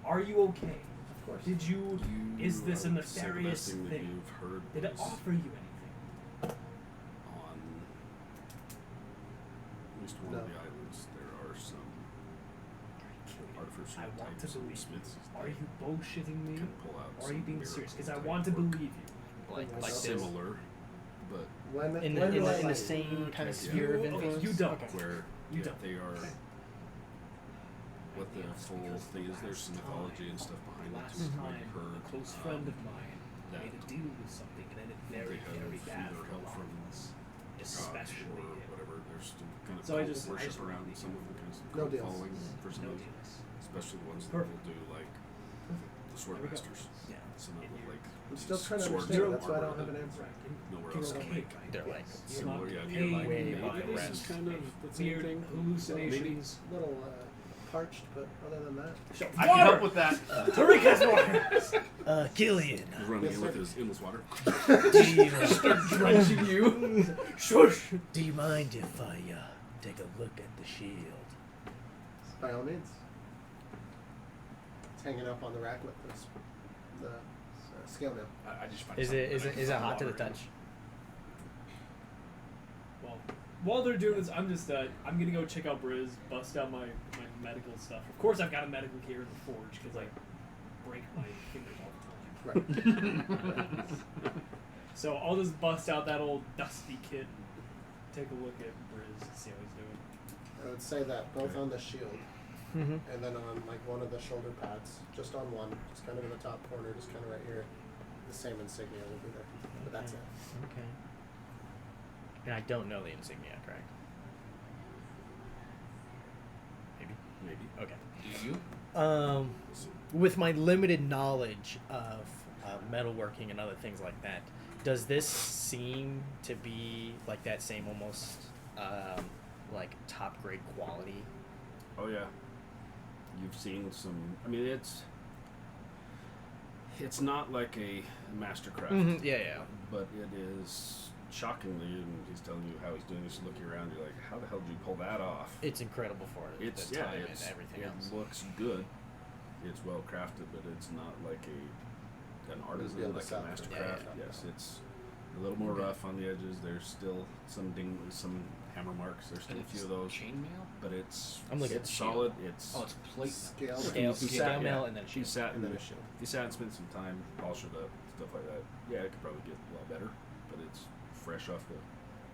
Are you okay? Of course. Did you? Is this a I would say the best nefarious thing that thing? you've heard Did it was offer you anything? on at least one of No. the islands there are some artificial I want to types of believe smiths you. Are you bullshitting me? can pull out Or are you some being serious? Because I miracle want to type work. believe you. Like this. Similar, but When In when the, do I in the like- same kind of Yeah. sphere of You- okay, influence. you don't. Okay. where You yeah, don't. they are Okay. what the full thing is. There's some mythology and stuff behind it. Last too. time, I've heard, a close friend of mine that made a deal with something and ended very, they have very bad either for a help lot from of us. gods Especially or him. whatever. There's some kind of So I cult just worship wanna around be some of them, kind of some No cult deals. following for some No of them, deals. especially the ones that Perfect. will do like Perfect. the sword There we go. masters. Yeah. Some of And them you're- like I'm still these trying to swords understand. and That's why I armor don't have an that answer. Right. And nowhere you're else can okay, make. right? They're like You're Similar, not yeah. okay You're like, way maybe above the this rest. is kind of the same Weird thing. hallucinations. Little parched, but other than that, I can help with that. Tariq has water. Killian. He's running Yes, in with sir. his endless water. Do you, Drenching you. Shush. do you mind if I take a look at the shield. By all means. It's hanging up on the rack with the scale nail. I just find Is something it that I can is it find hot to the water in. touch? Well, while they're doing this, I'm just I'm gonna go check out Briz, bust out my medical stuff. Of course, I've got a medical here in the forge because I break my fingers all the time. Right. So I'll just bust out that old dusty kit and take a look at Briz and see how he's doing. I would say that both on the shield Mm-hmm. and then on like one of the shoulder pads, just on one, just kind of in the top corner, just kind of right here, the same insignia will be there. But that's it. Okay. And I don't know the insignia, correct? Maybe. Okay. Do you? With my limited knowledge of metalworking and other things like that, does this seem to be like that same almost like top grade quality? Oh yeah. You've seen some. I mean, it's not like a mastercraft, Yeah. but it is shockingly. And he's telling you how he's doing this. Looking around, you're like, how the hell did you pull that off? It's incredible for It's the yeah, time it's and everything it else. looks good. It's well crafted, but it's not like an Be artisan, able to like a sell it. mastercraft. Yeah. Yes, it's a little more rough on the edges. There's still some some hammer marks. There's still And a few it's of those, chainmail? but it's I'm looking it's at the solid. shield. It's Oh, it's plate. Scale. Scale sat- mail yeah. and then If shield. you sat And and then a shield. if you sat and spent some time, polish it up, stuff like that. Yeah, it could probably get a lot better, but it's fresh off the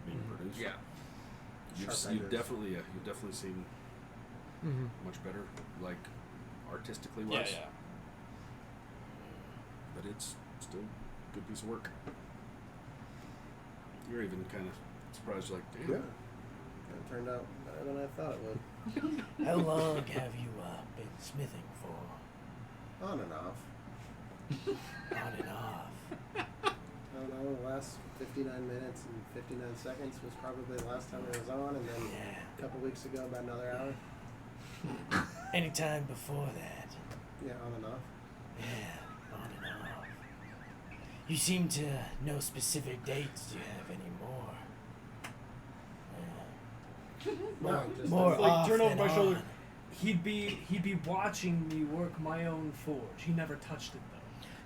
being produced. Yeah. You've Sharp edges. you've definitely seen Mm-hmm. much better, like artistically Yeah, wise. yeah. But it's still a good piece of work. You're even kind of surprised, like, damn. Yeah. It turned out better than I thought it would. How long have you been smithing for? On and off. On and off. I don't know, the last 59 minutes and 59 seconds was probably the last time I was on, and then Yeah. a couple weeks ago, about another hour. Any time before that? Yeah, on and off. Yeah, on and off. You seem to know specific dates. Do you have any more? No, just more Like, off turn over than my shoulder. on. He'd be watching me work my own forge. He never touched it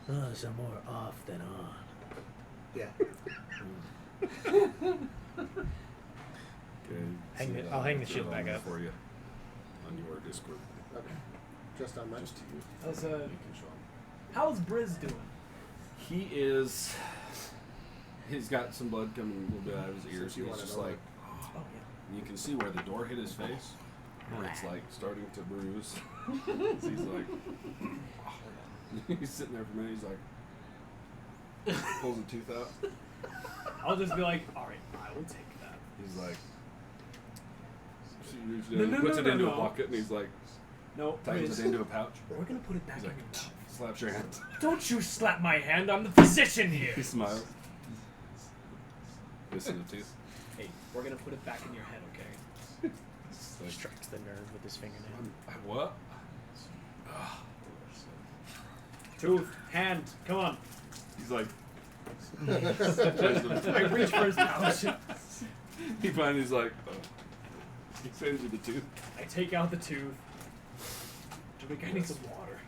though. Oh, so more off than on. Yeah. Okay. I'll hang the shield back up. for you on your Discord. Okay. Just on mine. Just to you. How's You can show 'em. how's Briz doing? He is. He's got some blood coming a little bit out of his ears. Since you He's wanna just know like, Oh yeah. you can see where the door hit his face, where it's like starting to bruise. So he's like, he's sitting there for a minute. He's like, pulls a tooth out. I'll just be like, all right, I will take that. He's like, she reaches No, down, no, puts no, it no, into no. a pocket, and he's like, No, tightens Briz, it into a pouch. we're gonna put it back He's in like, your mouth. slaps your hand. Don't you slap my hand! I'm the physician here. He smiles. Listen to tooth. Hey, we're gonna put it back in your head, okay? It's like, Strikes the nerve with his fingernail. what? Tooth, hand, come on. He's like, I reach for his pouch. he finally is like, he sends you the tooth. I take out the tooth. I need some water.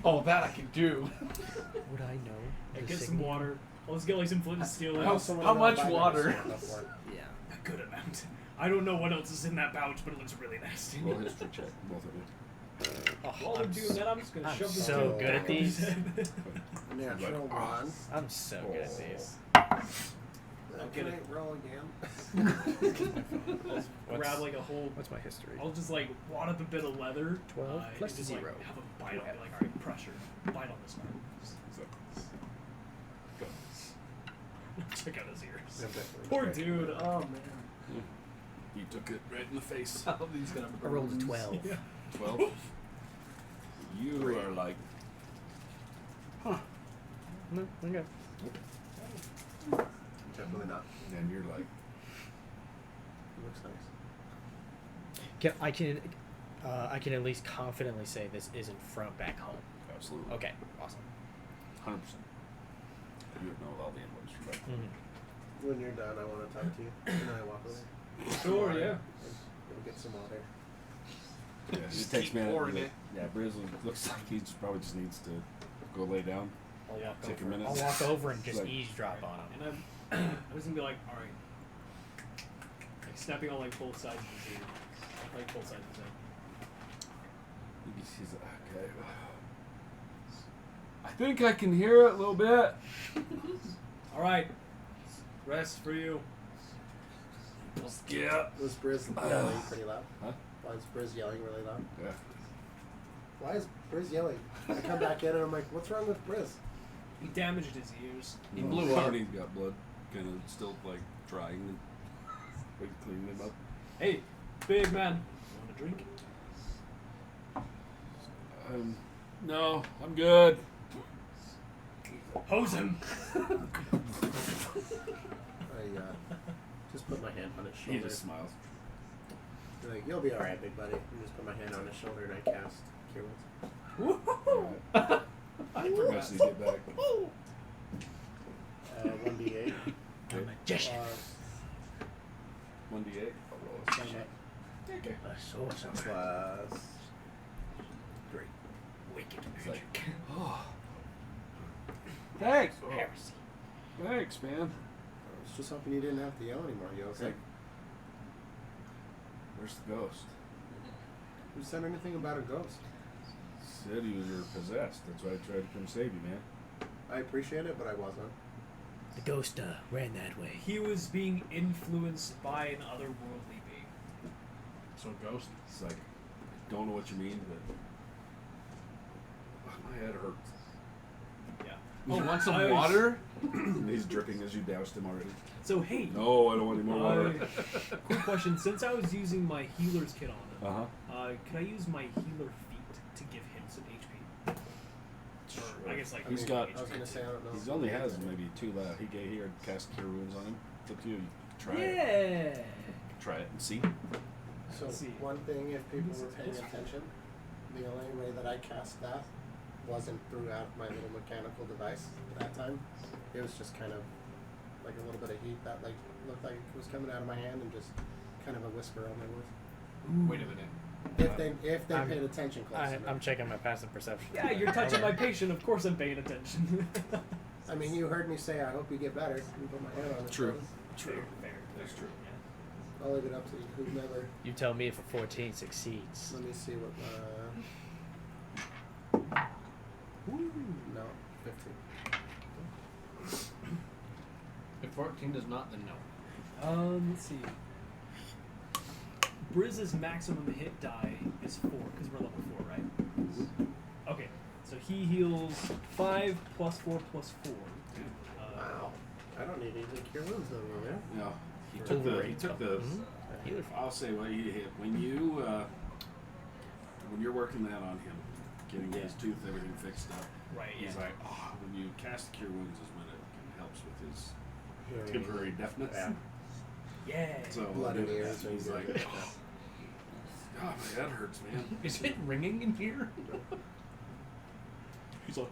Oh, that I can do. Would I know? I the get some signet? water. Let's get like some flint and steel. How- Someone how will much buy that water? stand up for it. Yeah. A good amount. I don't know what else is in that pouch, but it looks really nasty. Roll history check, both of you. While they're doing that, I'm just gonna I'm shove the so tooth good at back up his these. head. Natural Like, one. I'm so good at these. I'll get it. Roll again. Grab like a whole. What's my history? I'll just like wad up a bit of leather. 12 plus and just 0. Like, have a bite on it. Like, alright, pressure. Bite on this one. So, go. Check out his ears. Yeah, definitely. Poor dude. Oh man. He took it right in the face. How are these gonna I rolled a bruise? 12. Yeah. 12. You are like, No, okay. Definitely not. and you're like, It looks nice. I can at least confidently say this isn't from back home. absolutely. Okay, awesome. 100%. You would know all the invoices from back. Mm-hmm. When you're done, I want to talk to you. And I walk away. Sure, yeah. Go get some water. Yeah, it Just takes keep me a minute. pouring it. Yeah, Briz looks like he probably just needs to go lay down. I'll walk Take a over. minute. I'll walk over and just Like- eavesdrop on him. And I was gonna be like, all right, like snapping on like both sides of his ear, like both sides of his head. He's okay. I think I can hear it a little bit. All right, rest for you. Yeah. Was Briz yelling pretty loud? Huh? Why is Briz yelling really loud? Yeah. Why is Briz yelling? I come back in and I'm like, what's wrong with Briz? He damaged his ears. He blew up. He's got blood, kind of still like drying and like cleaning him up. Hey, big man, want a drink? No, I'm good. Hose him. I just put my hand on his He shoulder. just smiles. Be like, you'll be alright, big buddy. And just put my hand on his shoulder and I cast Cure Wounds. Alright. I Once you get back. 1d8 I'm a magician. plus 1d8. Okay. A sorcerer. Plus 3. Wicked It's like, magic. oh. Thanks. Heresy. Thanks, man. I was just hoping you didn't have to yell anymore. You It's okay? like, where's the ghost? Who said anything about a ghost? Said you were possessed. That's why I tried to come save you, man. I appreciate it, but I wasn't. The ghost ran that way. He was being influenced by an otherworldly being. So ghost. It's like, I don't know what you mean, but my head hurts. Yeah. Oh, want some I was- water? He's dripping as you doused him already. So hey, No, I don't want any more water. quick question: since I was using my healer's kit on him, Uh-huh. could I use my healer feat to give him some HP? Or I guess like He's I got- I was gonna say I don't know. He only has maybe 2 left. He had cast Cure Wounds on him. It's up to you. You can try it. Yeah. Try it and see. So Let's see. one thing, if people were paying attention, the only way that I cast that wasn't throughout my little mechanical device at that time. It was just kind of like a little bit of heat that like looked like it was coming out of my hand and just kind of a whisper on my voice. Wait a minute. If they I'm- paid attention close enough. I'm checking my passive perception. Yeah, you're touching my patient. Of course, I'm paying attention. I mean, you heard me say I hope you get better. You put my hand on it. True. Fair, fair. That's true. I'll leave it up to you. Whomever. You tell me if a 14 succeeds. Let me see what. No, 15. If 14 does not, then no. Let's see. Briz's maximum hit die is 4 because we're level 4, right? Okay, so he heals 5 plus 4 plus 4. Wow. I don't need any cure wounds no more, man. Yeah. He For took the. He Wolverine. took the. Mhm. Healer. I'll say what he hit when you're working that on him, getting his tooth, everything fixed up. Right. He's Yeah. like, oh, when you cast Cure Wounds is when it helps with his Hearing. temporary deafness. Yeah. Yeah. So Blood in the ears. he's and like, good. oh, God, my head hurts, man. Is it ringing in here? He's like,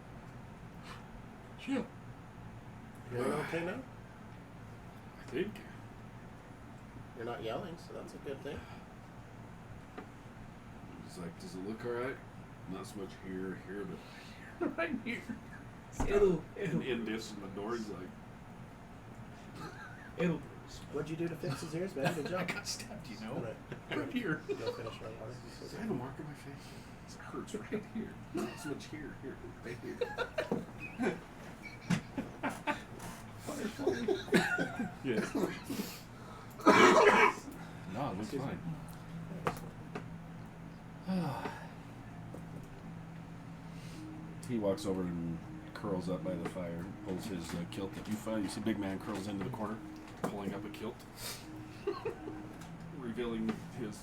yeah, You're okay now? I think. You're not yelling, so that's a good thing. He's like, does it look alright? Not so much here, but Right here. It'll in this in the door. He's like, it'll bruise. What'd you do to fix his ears, man? Good I job. got stabbed, you know. Alright. Right here. Go finish my water. I have a mark on my face. It hurts right here. Not so much here, right here. Yeah. No, it looks fine. He walks over and curls up by the fire, pulls his kilt that you find. You see big man curls into the corner, pulling up a kilt, revealing his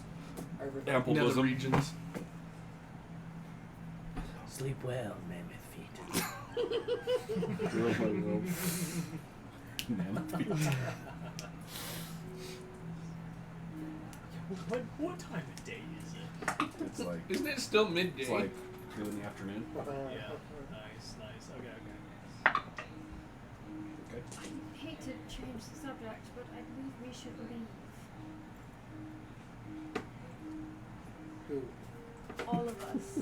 ample Nether bosom. regions. Sleep well, mammoth feet. Mammoth feet. What time of day is it? It's like Isn't it still midday? it's like 2 in the afternoon. Yeah. Nice. Okay. Okay. I hate to change the subject, but I believe we should leave. Who? All of us.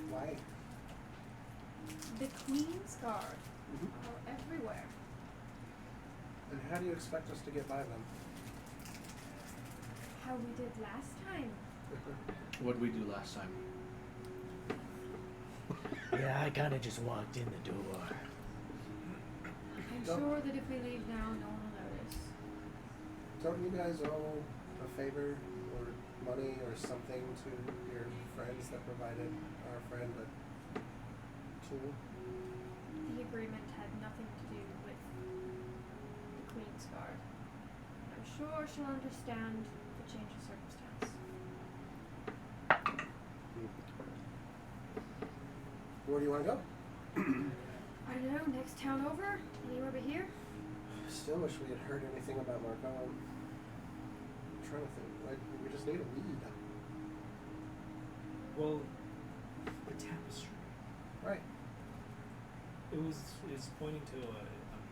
Why? The Queen's Guard Mhm. are everywhere. And how do you expect us to get by them? How we did last time. What'd we do last time? Yeah, I kind of just walked in the door. I'm Don't- sure that if we leave now, no one will notice. Don't you guys owe a favor or money or something to your friends that provided our friend a tool? The agreement had nothing to do with the Queen's Guard. I'm sure she'll understand the change of circumstance. Where do you want to go? I don't know, next town over? Anywhere but here? Still wish we had heard anything about Marcon. I'm trying to think. Like, we just need a lead. Well, the tapestry. Right. Is pointing to a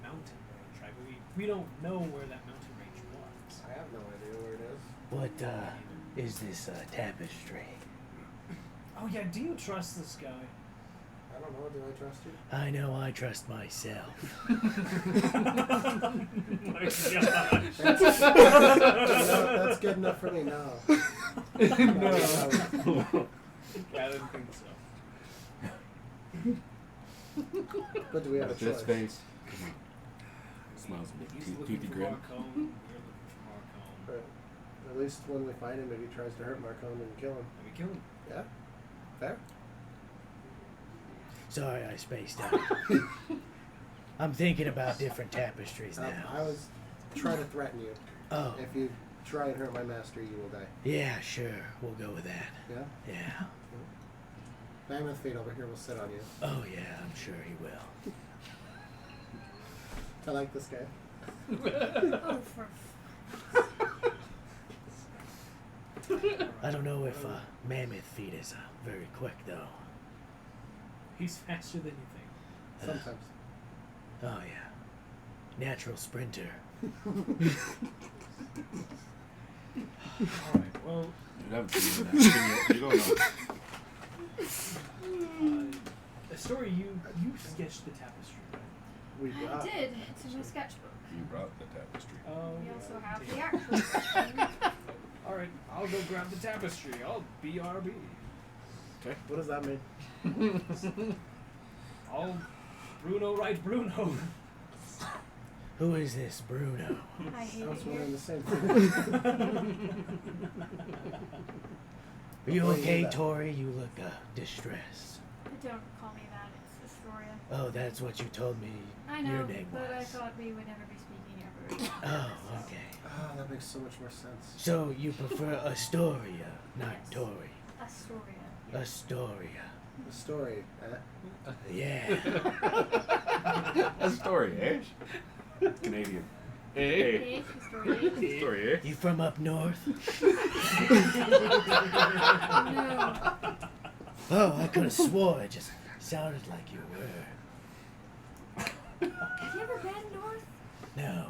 mountain range, right? But we don't know where that mountain range was. I have no idea where it is. What is this tapestry? Oh yeah, do you trust this guy? I don't know. Do I trust you? I know I trust myself. Oh my god. That's good enough for me now. No. I didn't think so. But do we have a With this choice? face. Smells He's like looking toothy for grim. Marcone. We're looking for Marcone. Right. At least when we find him, if he tries to hurt Marcon, we can kill him. And we kill him. Yeah? Fair? Sorry, I spaced out. I'm thinking about different tapestries now. I was trying to threaten you. Oh, If you try and hurt my master, you will die. yeah, sure. We'll go with that. Yeah? Yeah. Mammoth Feet over here will sit on you. Oh, yeah, I'm sure he will. I like this guy. Oh, for I don't know if Mammoth Feet is very quick, though. He's faster than you think. Sometimes. Oh, yeah. Natural sprinter. Alright, well, You haven't seen that. You don't know. the story you sketched the tapestry, right? We I did. It's in my sketchbook. You brought the tapestry. Oh, We also have okay. the actual sketchbook. Alright, I'll go grab the tapestry. I'll BRB. What does that mean? I'll Bruno right Bruno. Who is this Bruno? I hate I it was wondering here. the same thing. Are you Before you okay, do that. Tori? You look distressed. Don't call me that. It's Astoria. Oh, that's what you told me I know, your name but I was. thought we would never be speaking ever again. Oh, okay. Ah, that makes so much more sense. So you prefer Astoria, not Yes. Tori. Astoria. Astoria. The story, eh? Yeah. A story, eh? Canadian. Hey. Eh, Astoria. Story, eh? You from up north? No. Oh, I could have swore it just sounded like you were. Have you ever been north? No.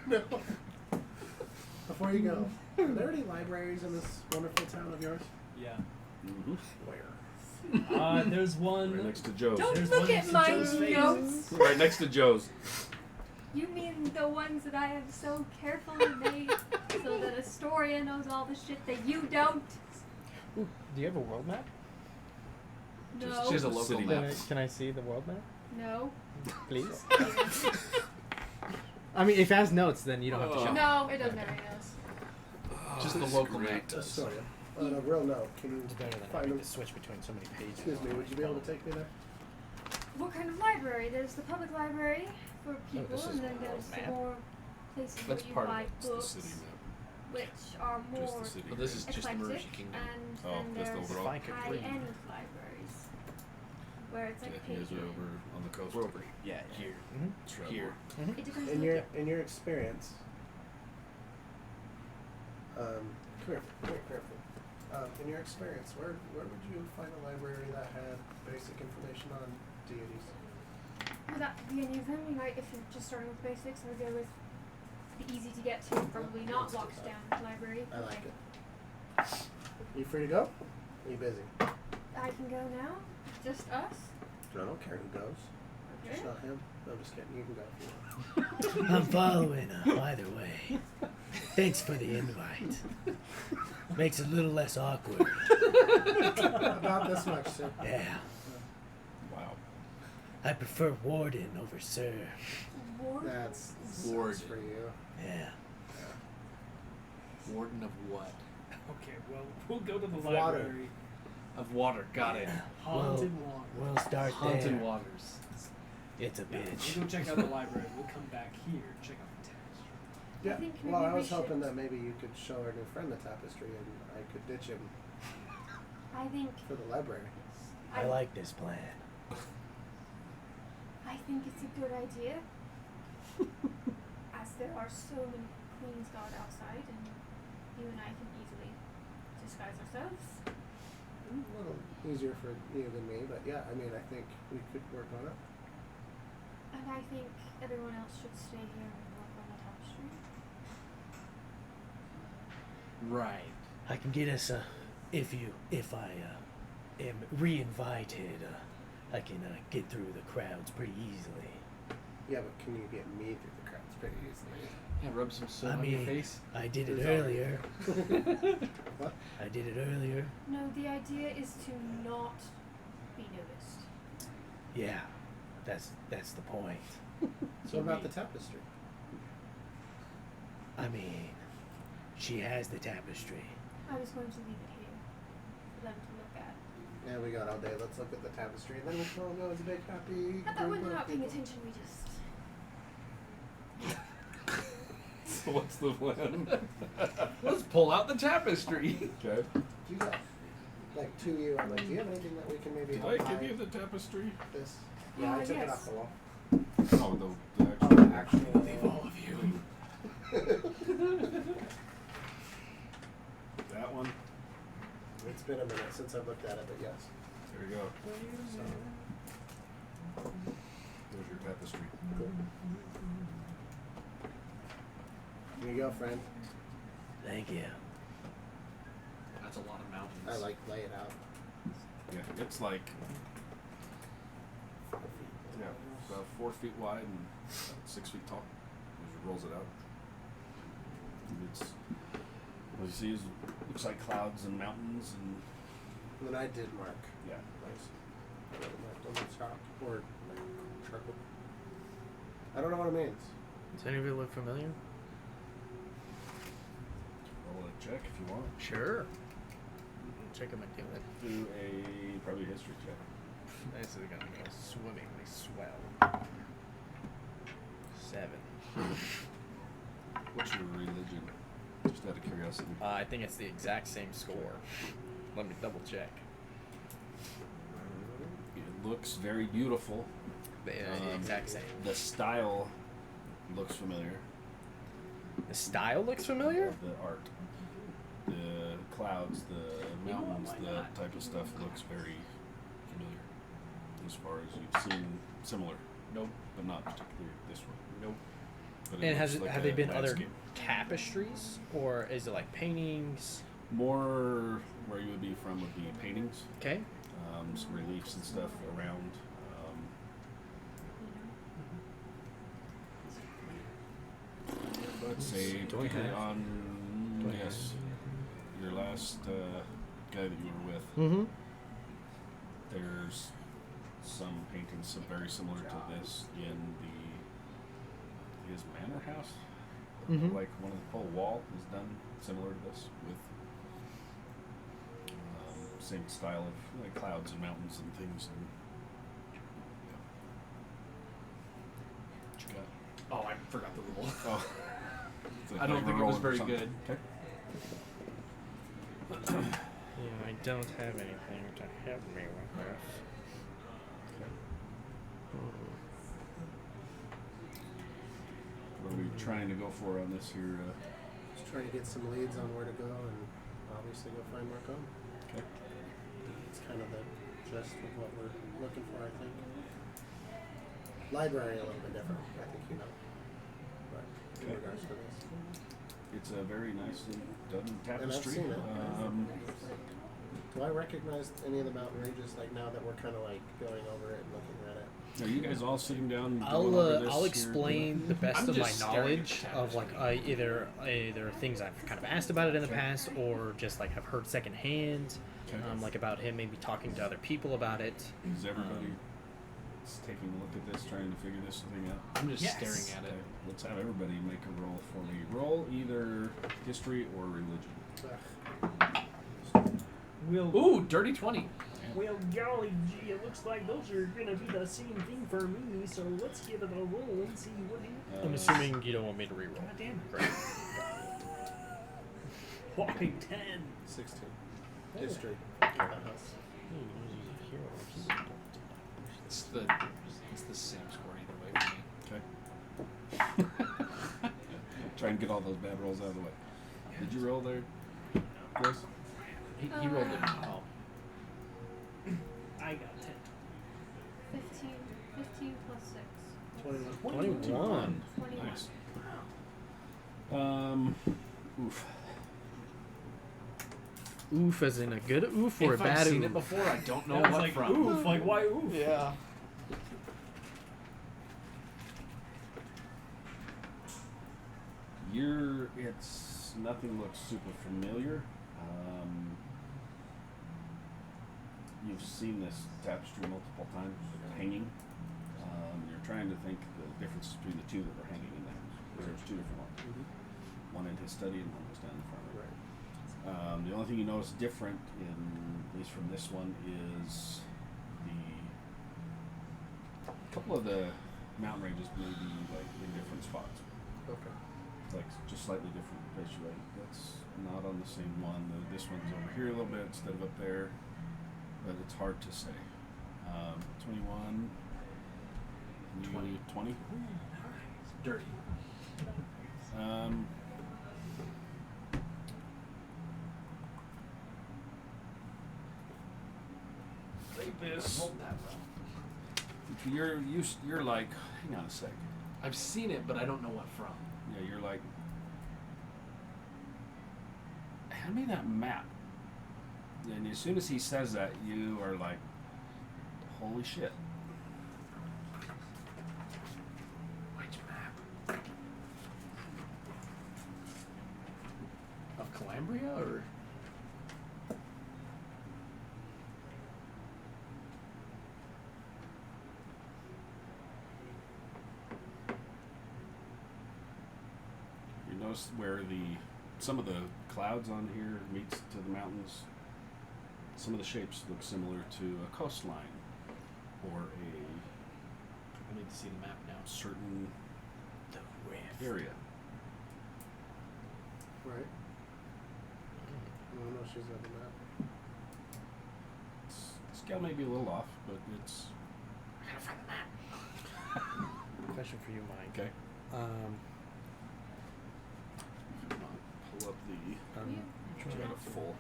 No. Before you go, are there any libraries in this wonderful town of yours? Yeah. Mm-hmm. Where? There's one. Right next to Joe's. Don't There's look one at to my Joe's face. notes. Right next to Joe's. You mean the ones that I have so carefully made so that Astoria knows all the shit that you don't? Ooh, do you have a world map? No. She's a local City map. Can I see the world map, No. please? I mean, if it has notes, then you don't have to show. No, it doesn't have any notes. Just the this is local great. map does. Astoria. On a real note, can you It's better than find having them? to switch between so many pages. Excuse me, would you be able to take me there? What kind of library? There's the public library for people, this is and then a there's map. the more places That's where you part of buy it. It's the books, city map. which are Just more the city. But this is just the eclectic, Marushi Kingdom. and Oh, then just there's overall? If I could read. high-end libraries, where it's like Yeah, paid. here's over on the coast. We're over. Yeah, here. Shrub. Here. It depends In on your experience, come here, careful. In your experience, where would you find a library that had basic information on deities? Would that be any of them? You might, if you're just starting with basics, I would go with the easy to get to, probably not Let's do locked that. down library. I like it. You free to go? Are you busy? I can go now. Just us. I don't care who goes. Okay. Just not him. No, I'm just kidding. You can go if you want. I'm following either way. Thanks for the invite. Makes it a little less awkward. About this much, sir. Yeah. Wow. I prefer warden over sir. War. That's Lord. sucks for you. Yeah. Warden of what? Okay, well, we'll go to the Of water. library. Of water. Got it. Haunted water. We'll start Haunted there. waters. It's a bitch. We'll go check out the library. We'll come back here, check out the tapestry. Yeah. think Well, maybe I we was hoping should- that maybe you could show our new friend the tapestry and I could ditch him I think. for the library. I like this plan. I think it's a good idea. As there are so many Queen's Guard outside, and you and I can easily disguise ourselves. A little easier for you than me, but yeah, I mean, I think we could work on it. And I think everyone else should stay here and work on the tapestry. Right. I can get us if I am re-invited, I can get through the crowds pretty easily. Yeah, but can you get me through the crowds pretty easily? Yeah, rub some soot I on your mean, face. I did it Who's earlier. What? I did it earlier. No, the idea is to not be noticed. Yeah, that's the point. So what about the tapestry? I mean, she has the tapestry. I was going to leave it here for them to look at. Yeah, we got all day. Let's look at the tapestry, and then we can all go as a big happy. I thought when group you're of not paying people. attention, we just. So what's the plan? Let's pull out the tapestry. Okay. You got like 2 years. I'm like, do you have anything that we can maybe Did help I give hide you the tapestry? this? Yeah, I took it yes. off the wall. Oh, the Oh, actual. the actual. Leave all of you. That one. It's been a minute since I've looked at it, but yes. There you go. So, There's your tapestry. cool. Here you go, friend. Thank you. That's a lot of mountains. I like lay it out. Yeah, it's like about 4 feet wide and about 6 feet tall. It rolls it out. And it's what you see is looks like clouds and mountains and And then I did mark. yeah. Nice. I wrote it marked on the chalk or like charcoal. I don't know what it means. Does any of it look familiar? Roll a check if you want. Sure. Check out my dealing. Do a probably history check. This is gonna go swimmingly swell. 7. What's your religion? Just out of curiosity. I think it's the exact same score. Let me double check. It looks very beautiful. The exact same. The style looks familiar. The style looks familiar? Of the art, the clouds, the mountains, why the not? type of stuff looks very familiar. As far as you've seen similar, Nope. but not particularly this one. Nope. But And looks like have a they been other landscape. tapestries, or is it like paintings? More where you would be from would be paintings, Okay. some reliefs and stuff around. Let's say Do I particularly have- on do I yes, your last guy that you were with. Mm-hmm. There's some paintings some very similar to this in his manor house. Mhm. Like one of the whole wall is done similar to this with same style of like clouds and mountains and things. And yeah. What you got? Oh, I forgot the rule. Oh. It's like I don't you think were it was rolling for very something. good. Okay. Yeah, I don't have anything to help me with this. What are we trying to go for on this here? Just trying to get some leads on where to go and obviously go find Marcone. Okay. It's kind of the gist of what we're looking for, I think. Library a little bit different, I think you know. But in Okay. regards to this. It's a very nicely done And I've tapestry. seen it. Do I Um, recognize any of the mountain ranges? Like now that we're kind of like going over it and looking at it. are you guys all sitting down? and I'll going over this I'll here? explain the best I'm of my just staring at knowledge the of like either things I've kind of asked about it in the past or just like have heard secondhand, Okay. like about him maybe talking to other people about it. Is everybody taking a look at this, trying to figure this thing out? I'm just Yes. staring at Okay, it. let's have everybody make a roll for me. Roll either history or religion. Well, Ooh, dirty 20. well, golly gee, it looks like those are gonna be the same thing for me. So let's give it a roll and see what it. I'm assuming you don't want me to reroll. God damn it! Whopping 10. 16. History. It's the same score either way for me. Okay. Try and get all those bad rolls out of the way. Did you roll there, Chris? He rolled it. Oh. I got 10. 15. 15 plus 6. 21. 21. 21. Nice. Oof. Oof, as in a good oof or If a bad I've seen oof? it before, I don't know Yeah, it's what like from. oof, like why oof? Yeah. It's nothing looks super familiar. You've seen this tapestry multiple times hanging. You're trying to think the difference between the two that were hanging in there. There's two different ones. One in his study and one was down in front of it. Right. The only thing you notice different, at least from this one, is a couple of the mountain ranges may be like in different spots, Okay. like just slightly different place. You're like, that's not on the same one. This one's over here a little bit instead of up there, but it's hard to say. 21. 20. 20. Dirty. Rapist. Rolled that well. You're like, hang on a sec. I've seen it, but I don't know what from. Yeah, you're like, hand me that map. And as soon as he says that, you are like, holy shit. Which map? Of Calabria, or? You notice where some of the clouds on here meets to the mountains. Some of the shapes look similar to a coastline or I need to see the map now. a certain The riff. area. Right. Oh no, she's on the map. The scale may be a little off, but it's I gotta find the map. Question for you, Mike. okay. Um, Pull up the. I'm Got a full.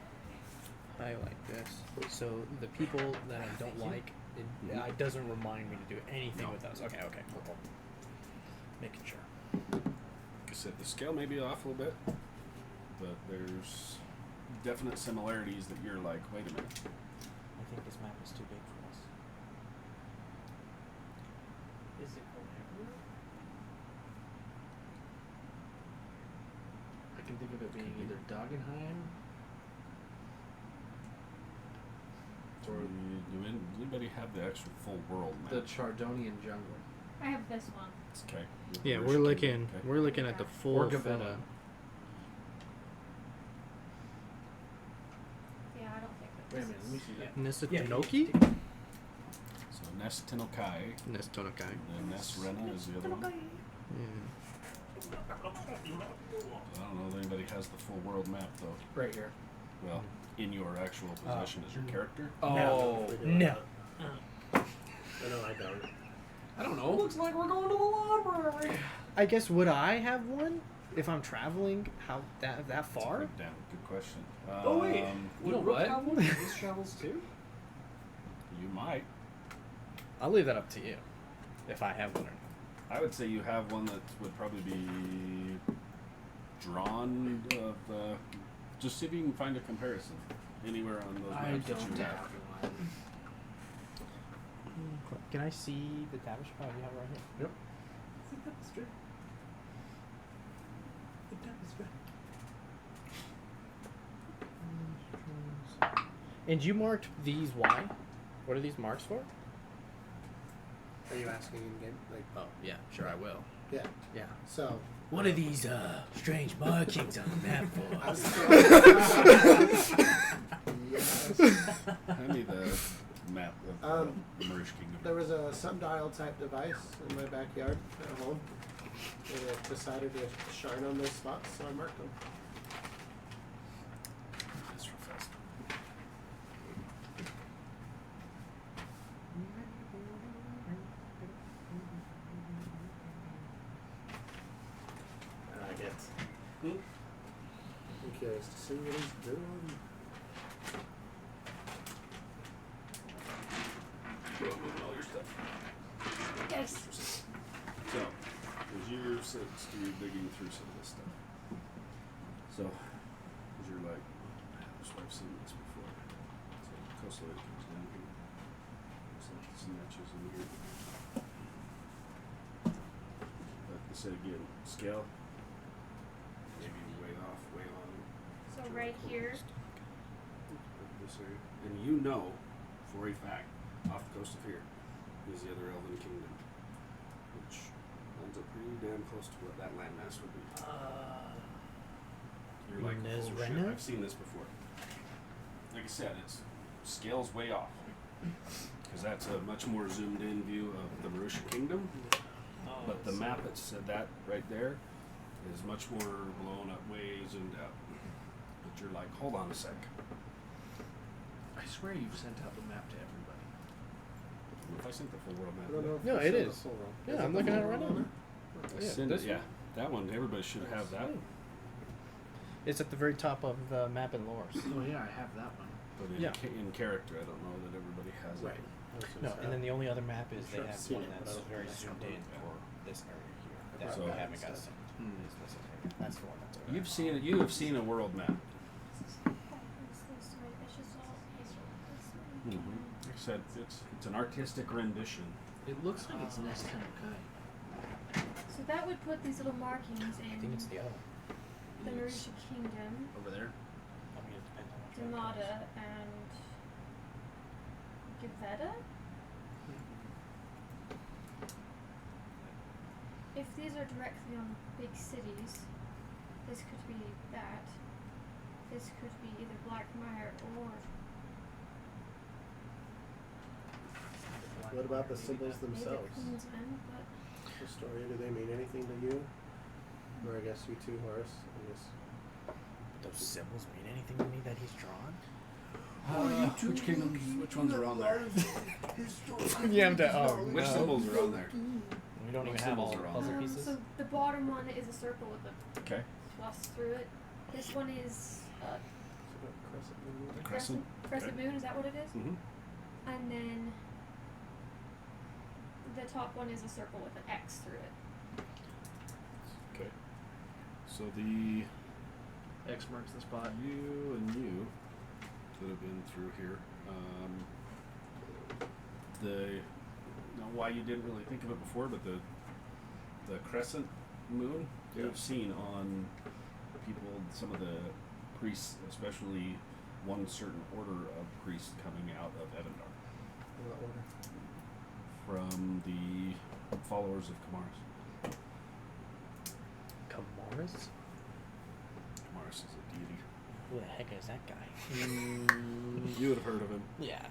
highlight this. So the people that I don't like, it doesn't remind me to do anything No. with those. Okay, cool. Making sure. Like I said, the scale may be off a little bit, but there's definite similarities that you're like, wait a minute. I think this map is too big for us. Is it Calabria? I can think of it being either Dagenheim or Does anybody have the actual full world map? the Chardonian jungle. I have this one. Okay. Yeah, Where's we're your looking. kingdom? Okay. We're looking at the full Or Gabella. photo. Yeah, I don't think that Wait a this minute, let me see that. Nesta Yeah, Tenoki? So Nest Tenokai, Nesta Tenokai. and Nest Rena is the other one. Yeah. I don't know if anybody has the full world map though. Right here. Well, in your actual possession as your character. Oh, No. I know I don't. I don't know. Looks like we're going to the library. I guess would I have one if I'm traveling that far? Good, damn, good question. Oh wait, You would know Rook what? have one? These travels too? You might. I'll leave that up to you. If I have one or not. I would say you have one that would probably be drawn of just see if you can find a comparison anywhere on those I maps that don't you have have. one. Can I see the tapestry? Oh, you have it right here. Yep. The tapestry. The tapestry. And you marked these why? What are these marks for? Are you asking in game? Like, Oh, yeah, sure I will. yeah. Yeah. So, What are these strange markings on the map for? yes. Hand me the map of the Merge Kingdom. There was a sundial type device in my backyard at home. And it decided to shine on those spots, so I marked them. That's real fast. I get. I'm curious to see what he's doing. All your stuff. Yes. So, as you're digging through some of this stuff. So, as you're like, I've seen this before. So, coastal edge comes down here. Looks like the snatches in here. Like I said again, scale. Maybe way off, way on. So right here. This area. And you know, for a fact, off the coast of here is the other Elven Kingdom, which ends up pretty damn close to what that landmass would be. You're like, oh shit, Nezrena? I've seen this before. Like I said, it's scale's way off. Because that's a much more zoomed in view of the Marusha Kingdom. Oh, But the map that said that right there is much more blown up, way zoomed out. But you're like, hold on a sec. I swear you've sent out the map to everybody. If I sent the full world map, I don't know if No, I it said is. the full roll. Yeah, Is I'm the looking full at it right roll now. on I Yeah, send this it, yeah. That one, everybody should have that. It's at the very top of the map and lores. Oh yeah, I have that one. But in, Yeah. In character, I don't know that everybody has Right. it. No, and then the only other map is I'm they sure I've have seen one it, but that's I don't very think I zoomed have in it. for this area here. That So- we haven't got sent. Hmm. Is this area. That's the one that's over You've there. seen it. You have seen a world map. Like I said, it's an artistic rendition. It looks like it's next time, okay. So that would put these little markings I think in it's the other one. the Marisha Kingdom, Over there. I mean, it depends on which one. Demata, and Gavetta? If these are directly on big cities, this could be that. This could be either Blackmire or What about the symbols maybe themselves? Queensland, but The story, do they mean anything to you? Or I guess you too, Horace. I guess. Those symbols mean anything to me that he's drawn? Which kingdoms? Which ones are on there? Yeah, I'm dead. Which symbols are on there? We don't What even have all symbols are on puzzle there? pieces. so the bottom one is a circle with a Okay. plus through it. This one is Crescent moon. crescent Okay. moon. Is that what it is? Mm-hmm. And then the top one is a circle with an X through it. Okay. So the X marks the spot. you and you that have been through here. The now why you didn't really think of it before, but the crescent moon you've seen on people, some of the priests, especially one certain order of priests coming out of Evandar In what order? from the followers of Kamaris. Kamaris? Kamaris is a deity. Who the heck is that guy? You would have heard of him. Yeah,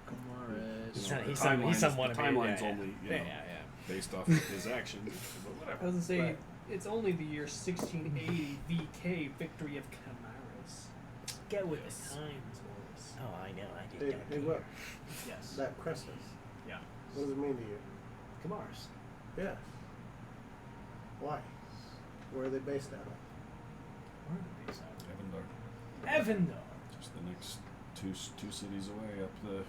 Kamaris. He's You know, not- the he's some- he's timeline's- someone the of it, timeline's yeah, only you know, based off of his actions. But I whatever. was gonna say Right. it's only the year 1680 VK victory of Camaris. Get with the times, Horace. Oh, I know. I just Hey, don't hey, care. what? Yes. That crescent. Yeah. What does it mean to you? Camaris. Yeah. Why? Where are they based out of? Where are they based out Evandar. of? Evandar. Just the next two cities away up the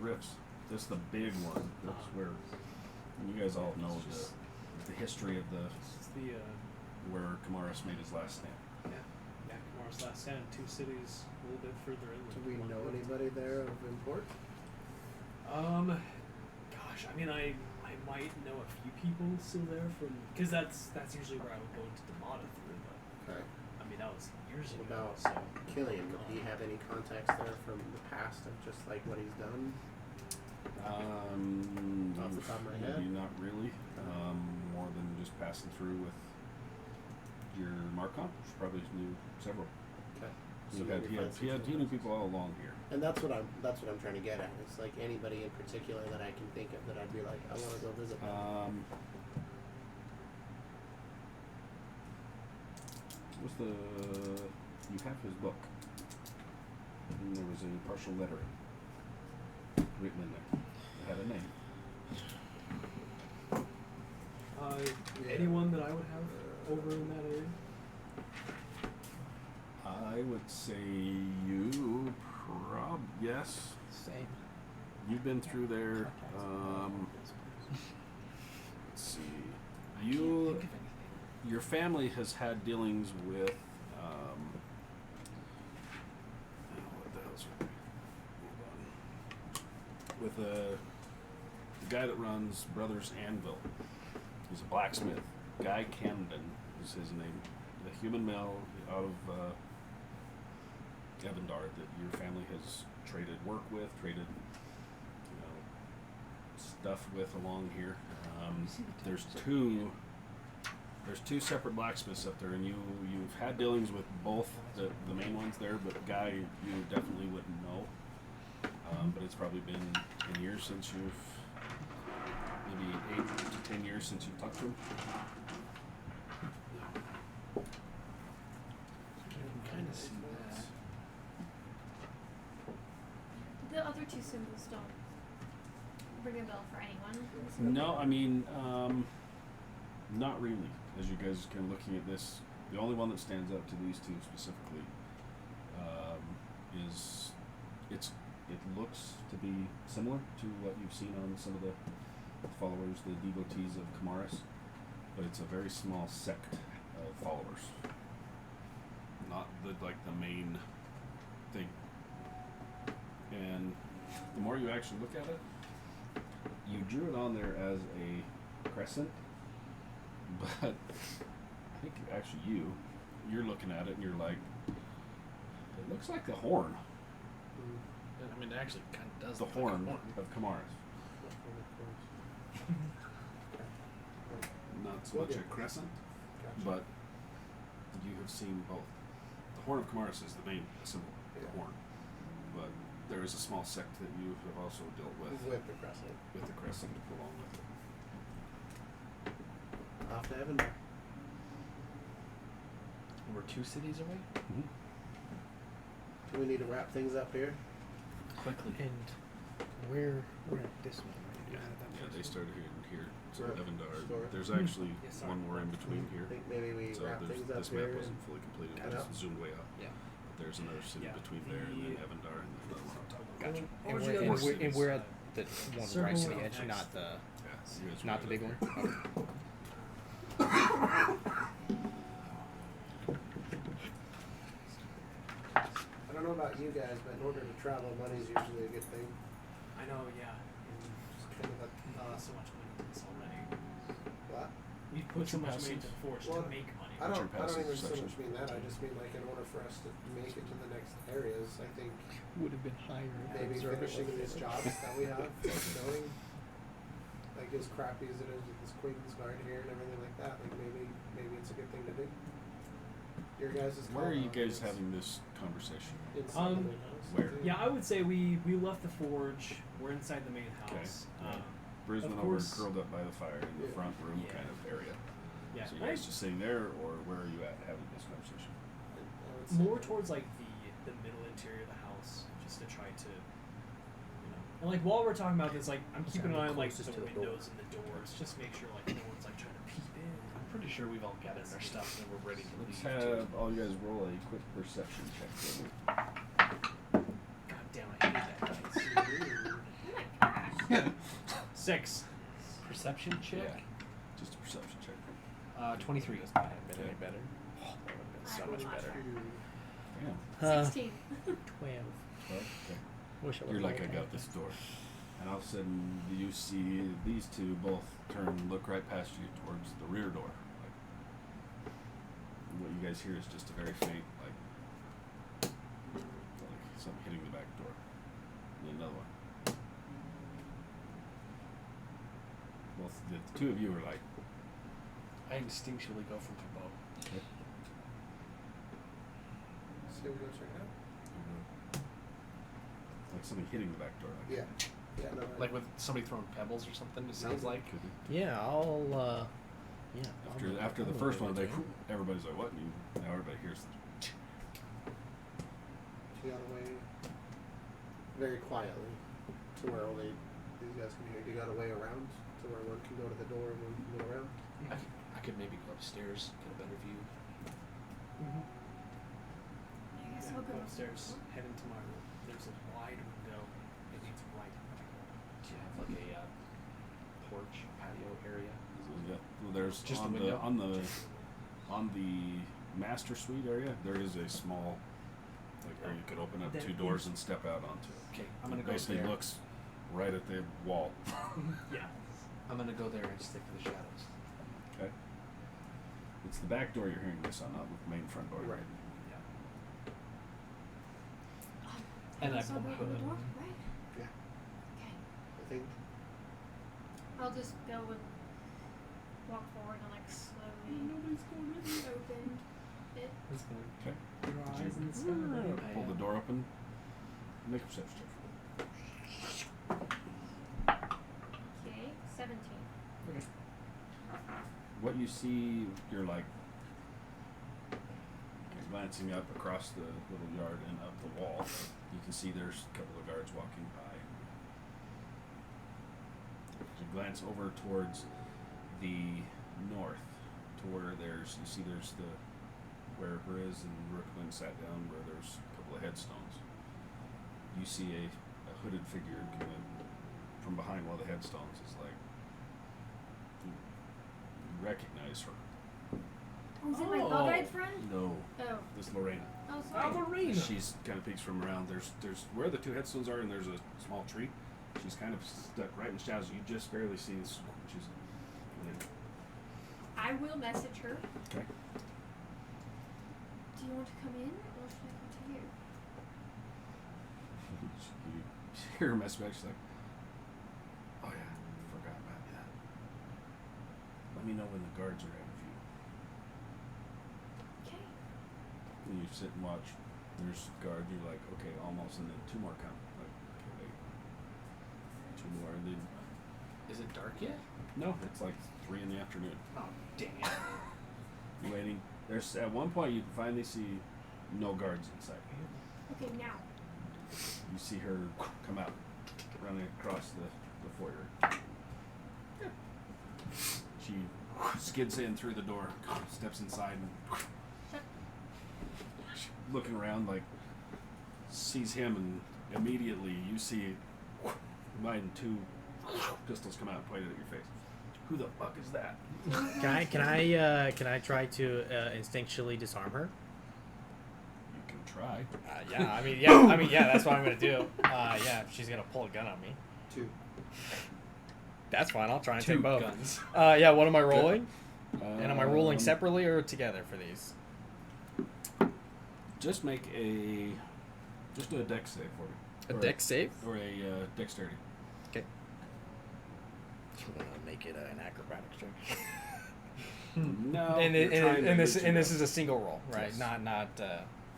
rifts. This is the big one. That's where you guys all know the history of the It's the where Kamaris made his last stand. Yeah, Kamara's last stand, 2 cities a little bit further in. Do we know anybody there of import? Gosh, I mean, I might know a few people still there from, because that's usually where I would go into Demata through, but Okay. I mean, that was years What ago. about So Killian? Would he have any contacts there from the past of just like what he's done? Off the top of my head? Maybe not really. More than just passing through with your Marcon. She probably knew several. Okay. So maybe find some he knew contacts. people all along here. And that's what I'm trying to get at. It's like anybody in particular that I can think of that I'd be like, I want to go visit them. What's the? You have his book. And there was a partial lettering written in there. It had a name. anyone that I would have over in that area? I would say you. Yes. Same. You've been through there. Let's see. You. Your family has had dealings with. What the hell's her name? Hold on. With the guy that runs Brothers Anvil. He's a blacksmith. Guy Camden is his name. The human male out of Evandar that your family has traded work with, traded stuff with along here. There's two separate blacksmiths up there, and you've had dealings with both the main ones there, but Guy you definitely wouldn't know. But it's probably been 10 years since maybe 8 to 10 years since you've talked to him. Kind of see that. The other two symbols don't ring a bell for anyone. No, I mean, not really. As you guys are kind of looking at this, the only one that stands out to these two specifically is it looks to be similar to what you've seen on some of the followers, the devotees of Kamaris, but it's a very small sect of followers, not the main thing. And the more you actually look at it, you drew it on there as a crescent, but I think actually you're looking at it and you're like, it looks like the horn. I mean, it actually kind of does The look horn like a of Kamaris. Not so much a crescent, but you have seen both. The horn of Kamaris is the main symbol, the horn. But there is a small sect that you have also dealt with With the crescent. with the crescent along with it. Off to Evan. We're 2 cities away? Do we need to wrap things up here? Quickly. And we're at this one, right? Yeah, they started here. So Right. Evandar. Sure. There's actually Yes, sorry. one more in between here. I think maybe we So wrap things up this here. map wasn't fully completed. cut It up. just zoomed way up. Yeah. But there's another city Yeah. between there and then Evandar and then another one on top. Gotcha. And Or we're, the and, other we're, and cities, we're at the one circle right to the around edge, next. not the Yeah, you guys not were the big right one. there. Okay. I don't know about you guys, but in order to travel, money's usually a good thing. I know, yeah. It's kind of a, So much money into this already. what? We've put so your much money passive? into Forge Well, to make money. I What's don't your passive even so perception? much mean that. I just mean like in order for us to make it to the next areas, I think Would have been higher. maybe finishing these jobs that we have, like knowing, like as crappy as it is with this Queen's Guard here and everything like that, like maybe it's a good thing to do. Your guys' Where are you call guys is having this conversation? inside the main house, I where? think. Yeah, I would say we left the Forge. We're inside the main house. Okay. Brisbane Of over course. curled up by the fire in the Yeah. front room Yeah. kind of area. Yeah, So you guys just sitting there, or where are you at having this conversation? I would say more towards like the middle interior of the house, just to try to, and like while we're talking about this, like I'm keeping an eye on like the Closest to the door. windows and the doors, just make sure like no one's like trying to peep in. I'm pretty sure we've all gathered our stuff and we're ready to Let's leave. have all you guys roll a quick perception check for me. God damn, I hate that dice. Oh my gosh. 6. Perception check? Yeah. Just a perception check. 23 goes by. Been any better? Oh, that would have been so much better. Damn. 16. 12. 12? Okay. Wish I You're would've like, I rolled got that. this door. And all of a sudden, you see these two both turn, look right past you towards the rear door. Like, what you guys hear is just a very faint, like something hitting the back door. And then another one. Both the two of you are like, I instinctually go for the bow. okay. So we go check it out. Like something hitting the back door. Like, Yeah. Yeah. No. Like with somebody throwing pebbles or something, it sounds like. could be. Yeah, I'll. Yeah. After the first one, everybody's like, what? And now everybody hears it. She got away very quietly to where only these guys can hear. You got a way around to where one can go to the door and one can go around. I could maybe go upstairs, get a better view. I guess Yeah, I'll go go upstairs, head into my room. There's a wide window. It needs light. Do you have like a porch, patio area? So, yeah. Well, there's Just on the the window? on the master suite area. There is a small area you could open up Then 2 doors and step out onto. Okay, I'm gonna It go basically there. looks right at the wall. Yeah. I'm gonna go there and stick to the shadows. Okay. It's the back door you're hearing this on, not the main front door. Right. And I guess I'll pull go my to the hood. door, right? Yeah. Okay. I think. I'll just go and walk forward and like slowly open it. That's good. Okay. Your eyes in the sky. Pull the door open. Make a perception check. Okay, 17. What you see, you're like glancing up across the little yard and up the wall. You can see there's a couple of guards walking by. You glance over towards the north, to where there's where Briz and Brooklyn sat down, where there's a couple of headstones. You see a hooded figure coming from behind one of the headstones. It's like you recognize her. Oh, is it my Oh. bug-eyed friend? No, Oh. this is Lorena. Oh, sorry. Marina. She's kind of peeks from around. There's where the 2 headstones are, and there's a small tree. She's kind of stuck right in the shadows. You just barely see this. She's I will message her. okay. Do you want to come in, or should I come to you? You hear her message back. She's like, "Oh yeah, forgot about that. Let me know when the guards are out of view." Okay. And you sit and watch. There's guards. You're like, okay, almost, and then 2 more come. Like, okay, wait. 2 more, and then Is it dark yet? no, it's like 3 in the afternoon. Oh, dang it. You're waiting. There's at one point you finally see no guards inside. Okay, now. You see her come out, running across the foyer. She skids in through the door, steps inside, and looking around, like, sees him, and immediately you see mine 2 pistols come out and point it at your face. Who the fuck is that? Can I try to instinctually disarm her? You can try. Yeah, that's what I'm gonna do. Yeah, she's gonna pull a gun on me. 2. That's fine. I'll try and 2 take both. guns. Yeah. What am I rolling? And am I rolling Um, separately or together for these? Just do a dex save for me. A Or dex save? Or a dexterity. Okay. I'm gonna make it an acrobatics check. No. and you're trying to this get and you this down. is a single roll, right? Yes. Not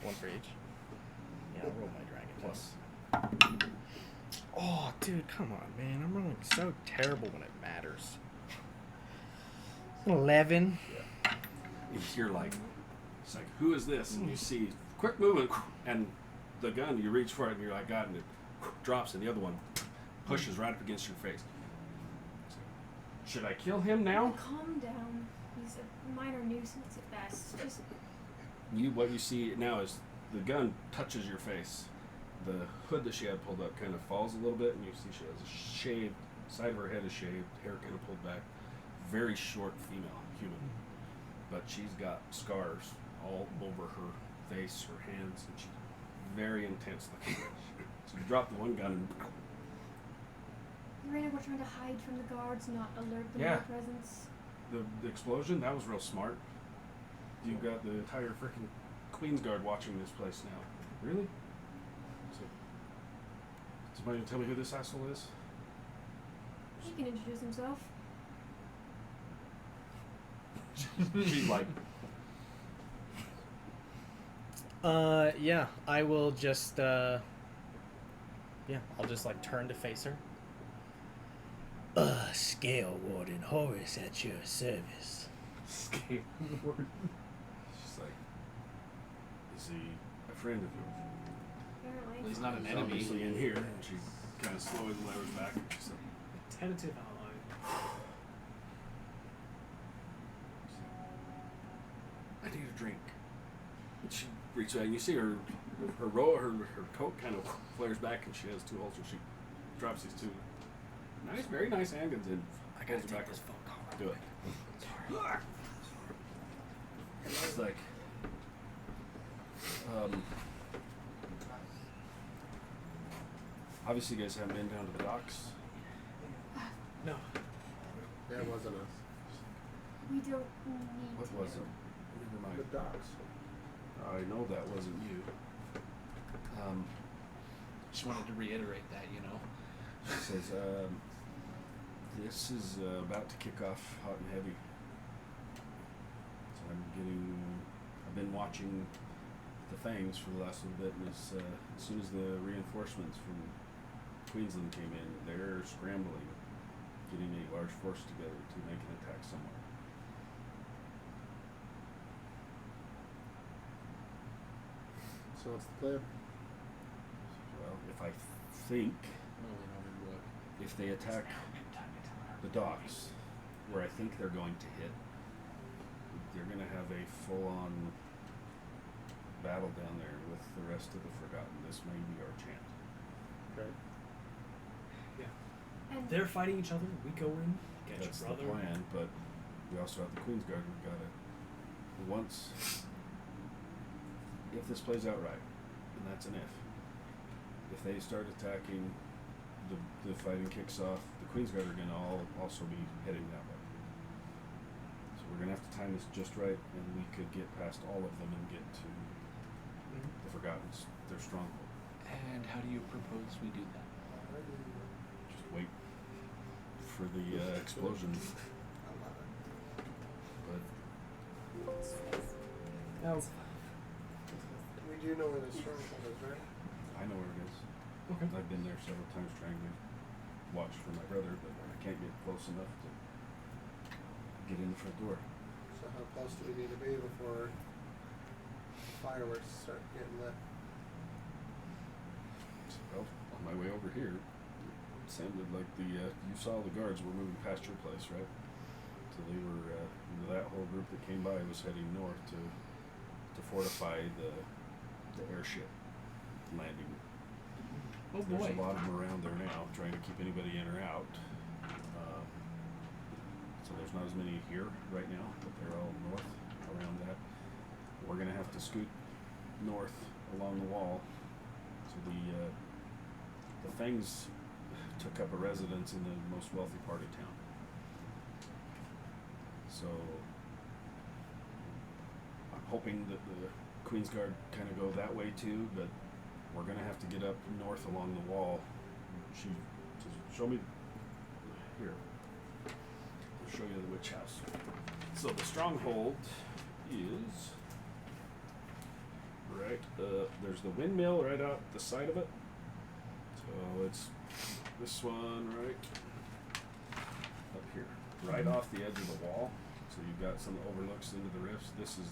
one for each. Yeah, I'll roll my dragon Plus. Oh, dude, come on, man! I'm rolling so terrible when it matters. 11. You're like, it's like, who is this? And you see, quick movement, and the gun, you reach for it, and you're like, God, and it drops, and the other one pushes right up against your face. Should I kill him now? Calm down. He's a minor nuisance at best. Just What you see now is the gun touches your face. The hood that she had pulled up kind of falls a little bit, and you see she has a shaved, side of her head is shaved, hair kind of pulled back. Very short female, human. but she's got scars all over her face, her hands, and she's very intense looking. So you drop the one gun and Miranda, we're trying to hide from the guards, not alert them Yeah. to our presence. the explosion, that was real smart. You've got the entire freaking Queen's Guard watching this place now. Really? So, somebody tell me who this asshole is? He can introduce himself. She's like, Yeah, I will just, yeah, I'll just like turn to face her. Scale Warden Horace at your service. scared. She's like, is he a friend of yours? Apparently. Well, he's not an He's enemy. obviously in here. And she kind of slowly lowers back. And she's like, Tentative ally. I need a drink. And she reaches out, and you see her coat kind of flares back, and she has two holes, and she drops these two nice, very nice handguns in. I gotta Pulls take back. this phone call. Do it. It's like, obviously, you guys haven't been down to the docks. No. That wasn't us. We don't need What to. was it? Never mind. The dogs. I know that wasn't you. Just wanted to reiterate that, you know. She says, this is about to kick off hot and heavy. So I've been watching the Fangs for the last little bit, and as soon as the reinforcements from Queensland came in, they're scrambling, getting a large force together to make an attack somewhere. So what's the plan? Well, if I think Well, if they attack the docks, where I think they're going to hit, they're going to have a full-on battle down there with the rest of the Forgotten. This may be our chance. Okay. And They're fighting each other. We go in, get That's your brother. the plan, but we also have the Queen's Guard. We've got to, once, if this plays out right, and that's an if they start attacking, the fighting kicks off, the Queen's Guard are going to also be heading that way. So we're going to have to time this just right, and we could get past all of them and get to the Forgotten's, their stronghold. And how do you propose we do that? Just wait for the explosion. But That was We do know where the stronghold is, right? I know where it is. okay. I've been there several times trying to watch for my brother, but I can't get close enough to get in the front door. So how close do we need to be before fireworks start getting lit? Well, on my way over here, it sounded like you saw the guards were moving past your place, right? So they were, that whole group that came by was heading north to fortify the airship landing. Oh There's boy. a lot of them around there now, trying to keep anybody in or out. So there's not as many here right now, but they're all north around that. We're gonna have to scoot north along the wall. So the Fangs took up a residence in the most wealthy part of town. So I'm hoping that the Queen's Guard kind of go that way too, but we're gonna have to get up north along the wall. She says, show me here. I'll show you the witch house. So the stronghold is right, there's the windmill right out the side of it. So it's this one right up here, right off the edge of the wall. So you've got some that overlooks into the rifts. This is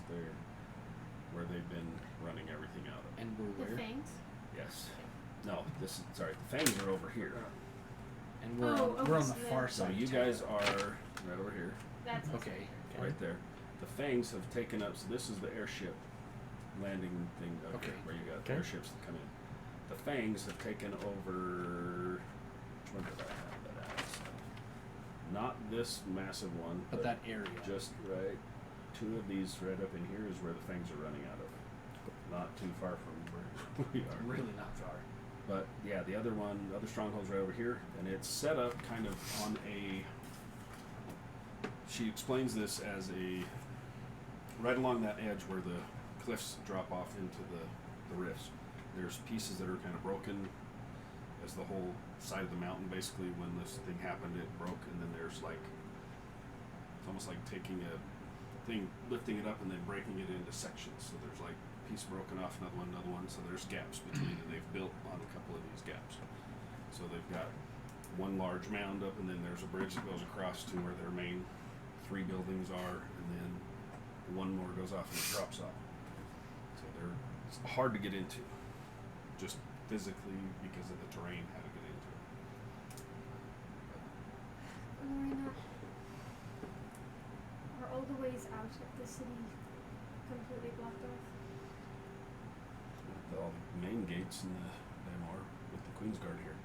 where they've been running everything out of. And we're the where? fangs. Yes. No, this is, sorry, the Fangs are over here. And we're Oh, on, we're on okay, the so far So side. you too. guys are right over here, That's Okay. right there. The Fangs have taken up, so this is the airship landing thing up Okay. here, where you got Okay. airships that come in. The Fangs have taken over, where did I have that at? So, not this massive one, But that area. just right to two of these right up in here is where the fangs are running out of. Not too far from where we are. Really not far. But yeah, the other stronghold's right over here, and it's set up kind of on a. She explains this as a right along that edge where the cliffs drop off into the rifts. There's pieces that are kind of broken, as the whole side of the mountain basically. When this thing happened, it broke, and then there's like it's almost like taking a thing, lifting it up, and then breaking it into sections. So there's like a piece broken off, another one. So there's gaps between, and they've built on a couple of these gaps. So they've got one large mound up, and then there's a bridge that goes across to where their main 3 buildings are, and then one more goes off and it drops off. So it's hard to get into, just physically because of the terrain, how to get into it. Lorena, are all the ways out of the city completely blocked off? With all the main gates and them are with the Queen's Guard here.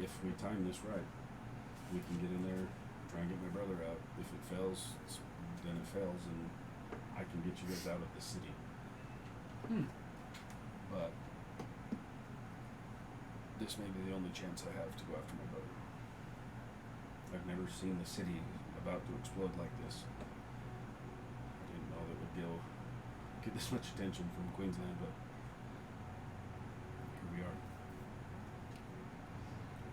If we time this right, we can get in there, try and get my brother out. If it fails, then it fails, and I can get you guys out of the city. But this may be the only chance I have to go after my brother. I've never seen the city about to explode like this. I didn't know that it would get this much attention from Queensland, but here we are.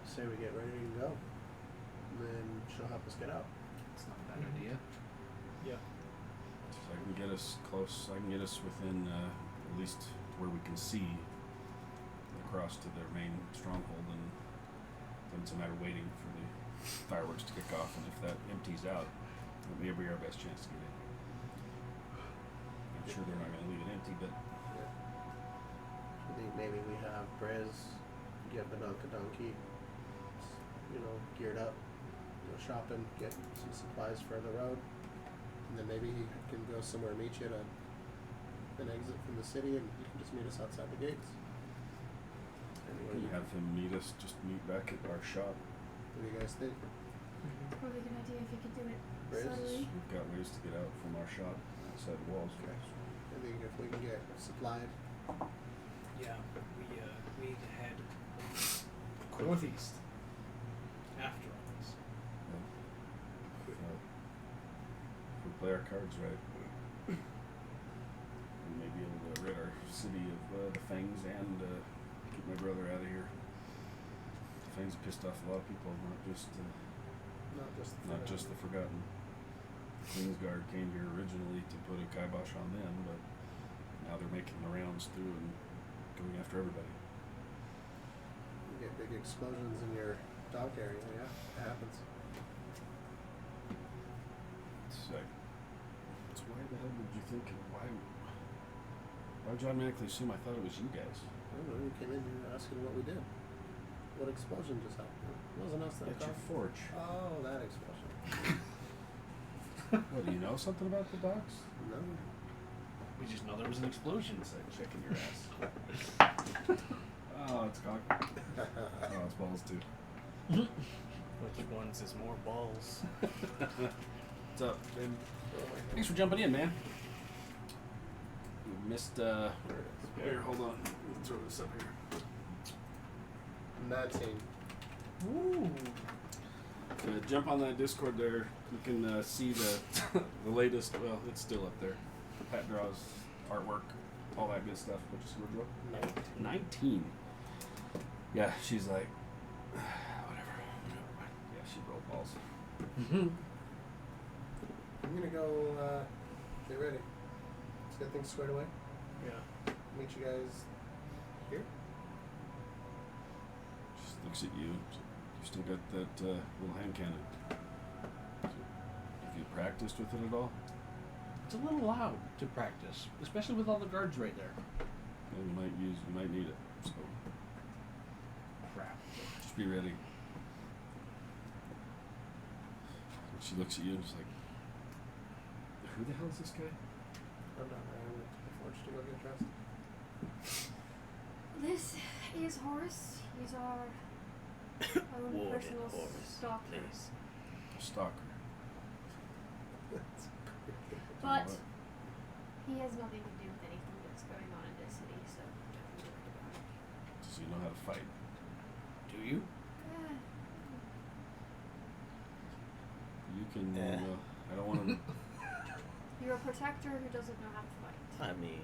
Say we get ready to go. And then she'll help us get out. It's not a bad idea. Yeah. So I can get us close. I can get us within at least where we can see across to their main stronghold, and then it's a matter of waiting for the fireworks to kick off. And if that empties out, it may be our best chance to get in. I'm sure they're not going to leave it empty, but Yeah. I think maybe we have Briz get Badonka Donkey, geared up, go shopping, get some supplies for the road, and then maybe he can go somewhere and meet you at an exit from the city, and you can just meet us outside the gates. Anywhere you have him meet back at our shop. What do you guys think? Probably a good idea if you could do it Briz? subtly. We've got ways to get out from our shop outside the walls. Okay. I think if we can get supplied, Yeah, we need to head northeast after all this. If we play our cards right, we may be able to rid our city of the Fangs and get my brother out of here. The Fangs have pissed off a lot of people, not just the Forgotten. The Queen's Guard came here originally to put a kibosh on them, but now they're making the rounds through and going after everybody. you get big explosions in your dock area. Yeah, it happens. It's like, so why the hell did you think? Why would you automatically assume I thought it was you guys? I don't know. You came in, you were asking what we did. What explosion just happened? It wasn't us that At your caused- forge. Oh, that explosion. What, do you know something about the docks? No. We just know there was an explosion. It's like checking your ass. Oh, it's cock. Oh, it's balls too. Which ones is more balls? What's up, babe? Oh my Thanks for jumping in, man. We missed, God. There it is. here, hold on. Let me throw this up here. 19. Ooh. Jump on that Discord there. You can see the the latest. Well, it's still up there. Pat draws artwork, all that good stuff. What'd you see, Woodrow? 19. Yeah, she's like, whatever. Yeah, she rolled balls. I'm gonna go get ready. Let's get things squared away. Yeah. Meet you guys here. Just looks at you. You still got that little hand cannon. Have you practiced with it at all? It's a little loud to practice, especially with all the guards right there. Yeah, you might need it. So Crap. just be ready. And she looks at you and is like, "Who the hell is this guy?" I'm not. I went to the forge to go get dressed. Horace. He's our own Warden personal Horace, stalker. please. A stalker. But he has nothing to do with anything that's going on in this city, so don't be worried about it. Does he know how to fight? Do you? You can. Yeah. I don't want to. You're a protector who doesn't know how to fight. I mean,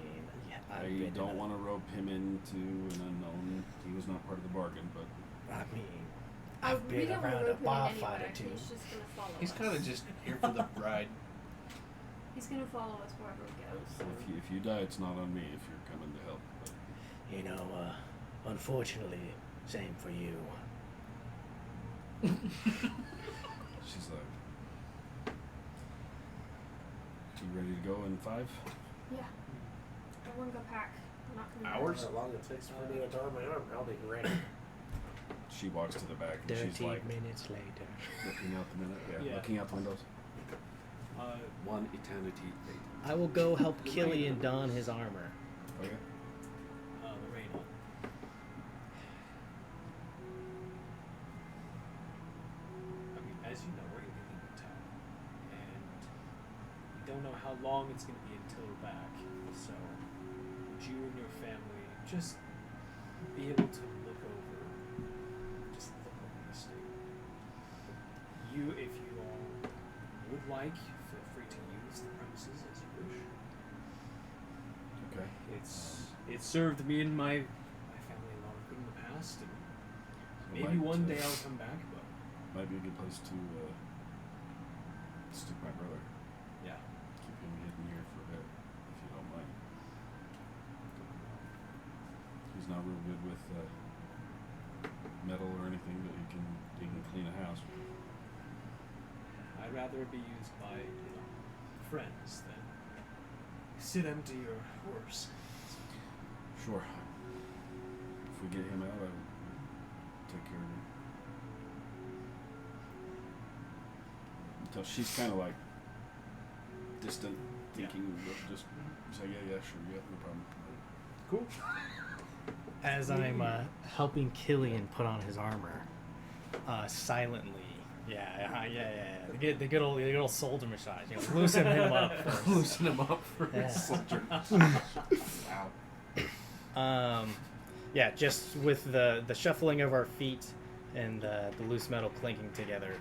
yeah, I don't want to rope him into an unknown. He was not part of the bargain, but I mean, We I've been don't want around to a rope him bar in fight anywhere. or two. He's just gonna follow He's us. kind of just here for the ride. He's gonna follow us wherever we go. So. if you die, it's not on me. If you're coming to help, but You know, unfortunately, same for you. she's like, "You ready to go in 5?" Yeah. Everyone go pack. I'm not coming Hours? How long it takes for me to draw my arm, I'll be ready. She walks to the back and she's 30 like minutes later. looking out the window. Yeah. Looking out the windows. One eternity later. I will go help Killian don his armor. Okay. Lorena. I mean, as you know, we're going to be leaving town. And we don't know how long it's going to be until we're back. So, would you and your family just be able to look over the estate? If you all would like, feel free to use the premises as you wish. Okay. It served me and my family a lot of good in the past, and maybe one day I'll come back. But Might be a good place to stick my brother. yeah, Keep him hidden here for a bit, if you don't mind. He's not real good with metal or anything, but he can clean a house. I'd rather it be used by friends than sit empty or worse. Sure. If we get him out, I will take care of him. Until she's kind of like distant, thinking, just say, yeah, sure, yeah, no problem. Cool. As I'm helping Killian put on his armor, silently, the good old soldier massage, loosen him up. First. Loosen him up for Yeah. his soldier. Wow. Just with the shuffling of our feet and the loose metal clinking together,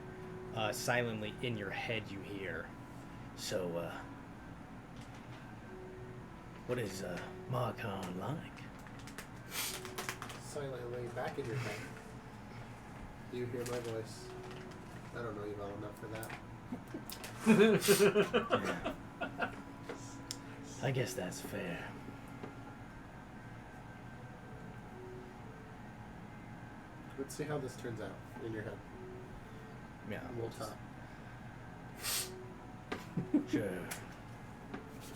silently in your head you hear. So, what is Marcon like? Silently back in your head. You hear my voice. I don't know you well enough for that. I guess that's fair. Let's see how this turns out in your head. Yeah. We'll talk. Sure.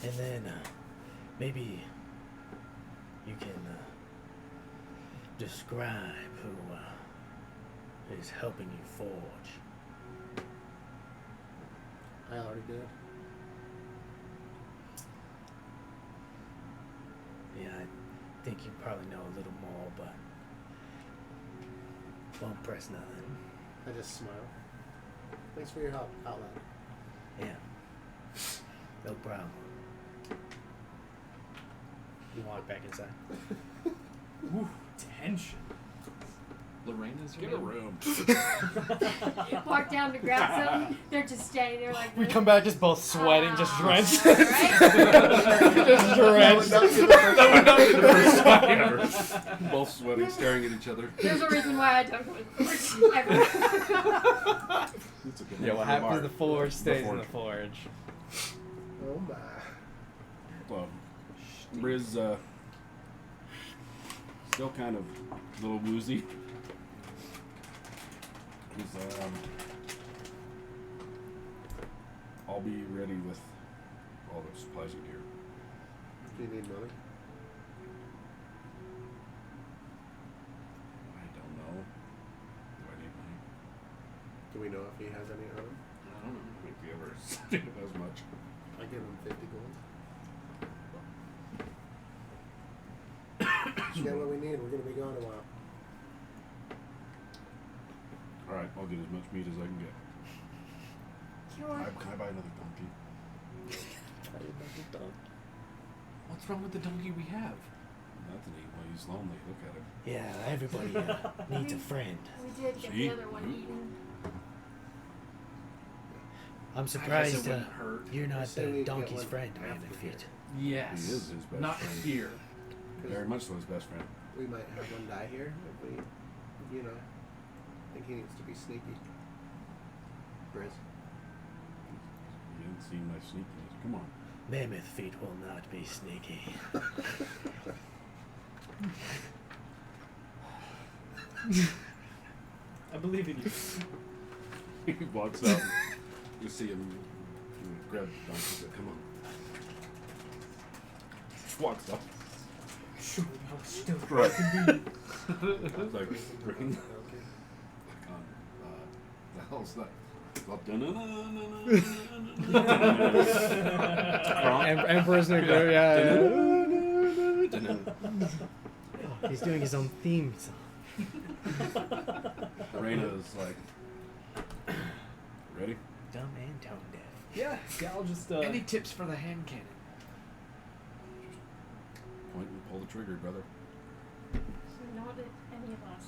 And then maybe you can describe who is helping you forge. I already did. Yeah, I think you probably know a little more, but won't press nothing. I just smile. Thanks for your help, out loud. Yeah. No problem. You walk back inside. Ooh, tension. Lorena's Get a room. Walk down to grab some. They're just standing there like We this. come back just both sweating, just drenched. Right? Just drenched. Both sweating, staring at each other. There's a reason why I don't go to the forge ever. It's a good Yeah, one what for happens in Mark. the forge stays in forge. the forge. Oh my. Well, Briz, still kind of a little woozy. He's, I'll be ready with all the supplies and gear. Do you need money? I don't know. Do I need money? Do we know if he has any on him? I don't know. I think he ever said as much. I give him 50 gold. Get what we need. We're gonna be gone a while. Alright, I'll get as much meat as I can get. Sure. Can I buy another donkey? What's wrong with the donkey we have? Nothing. Well, he's lonely. Look at him. Yeah, everybody needs a friend. We did get See? the other one eaten. I'm I guess surprised it wouldn't hurt. you're not Say we the get donkey's one friend, after man. here. Feet. Yes. He is his best Not friend. here. Very much so his best friend. We might have one die here if we, you know, think he needs to be sneaky. Briz. He didn't seem like sneakiness. Come on. Mammoth feet will not be sneaky. I believe in you. He walks out. You see him grab the donkey. Said, come on. Just walks up. Show me how still Right. I can be. Like freaking. Like on. The hell's that? Emperor's Nuclear, yeah. He's doing his own theme song. Reina's like, ready? Dumb and tone deaf. Yeah, I'll just. Any tips for the hand cannon? Point and pull the trigger, brother. So not at any of us.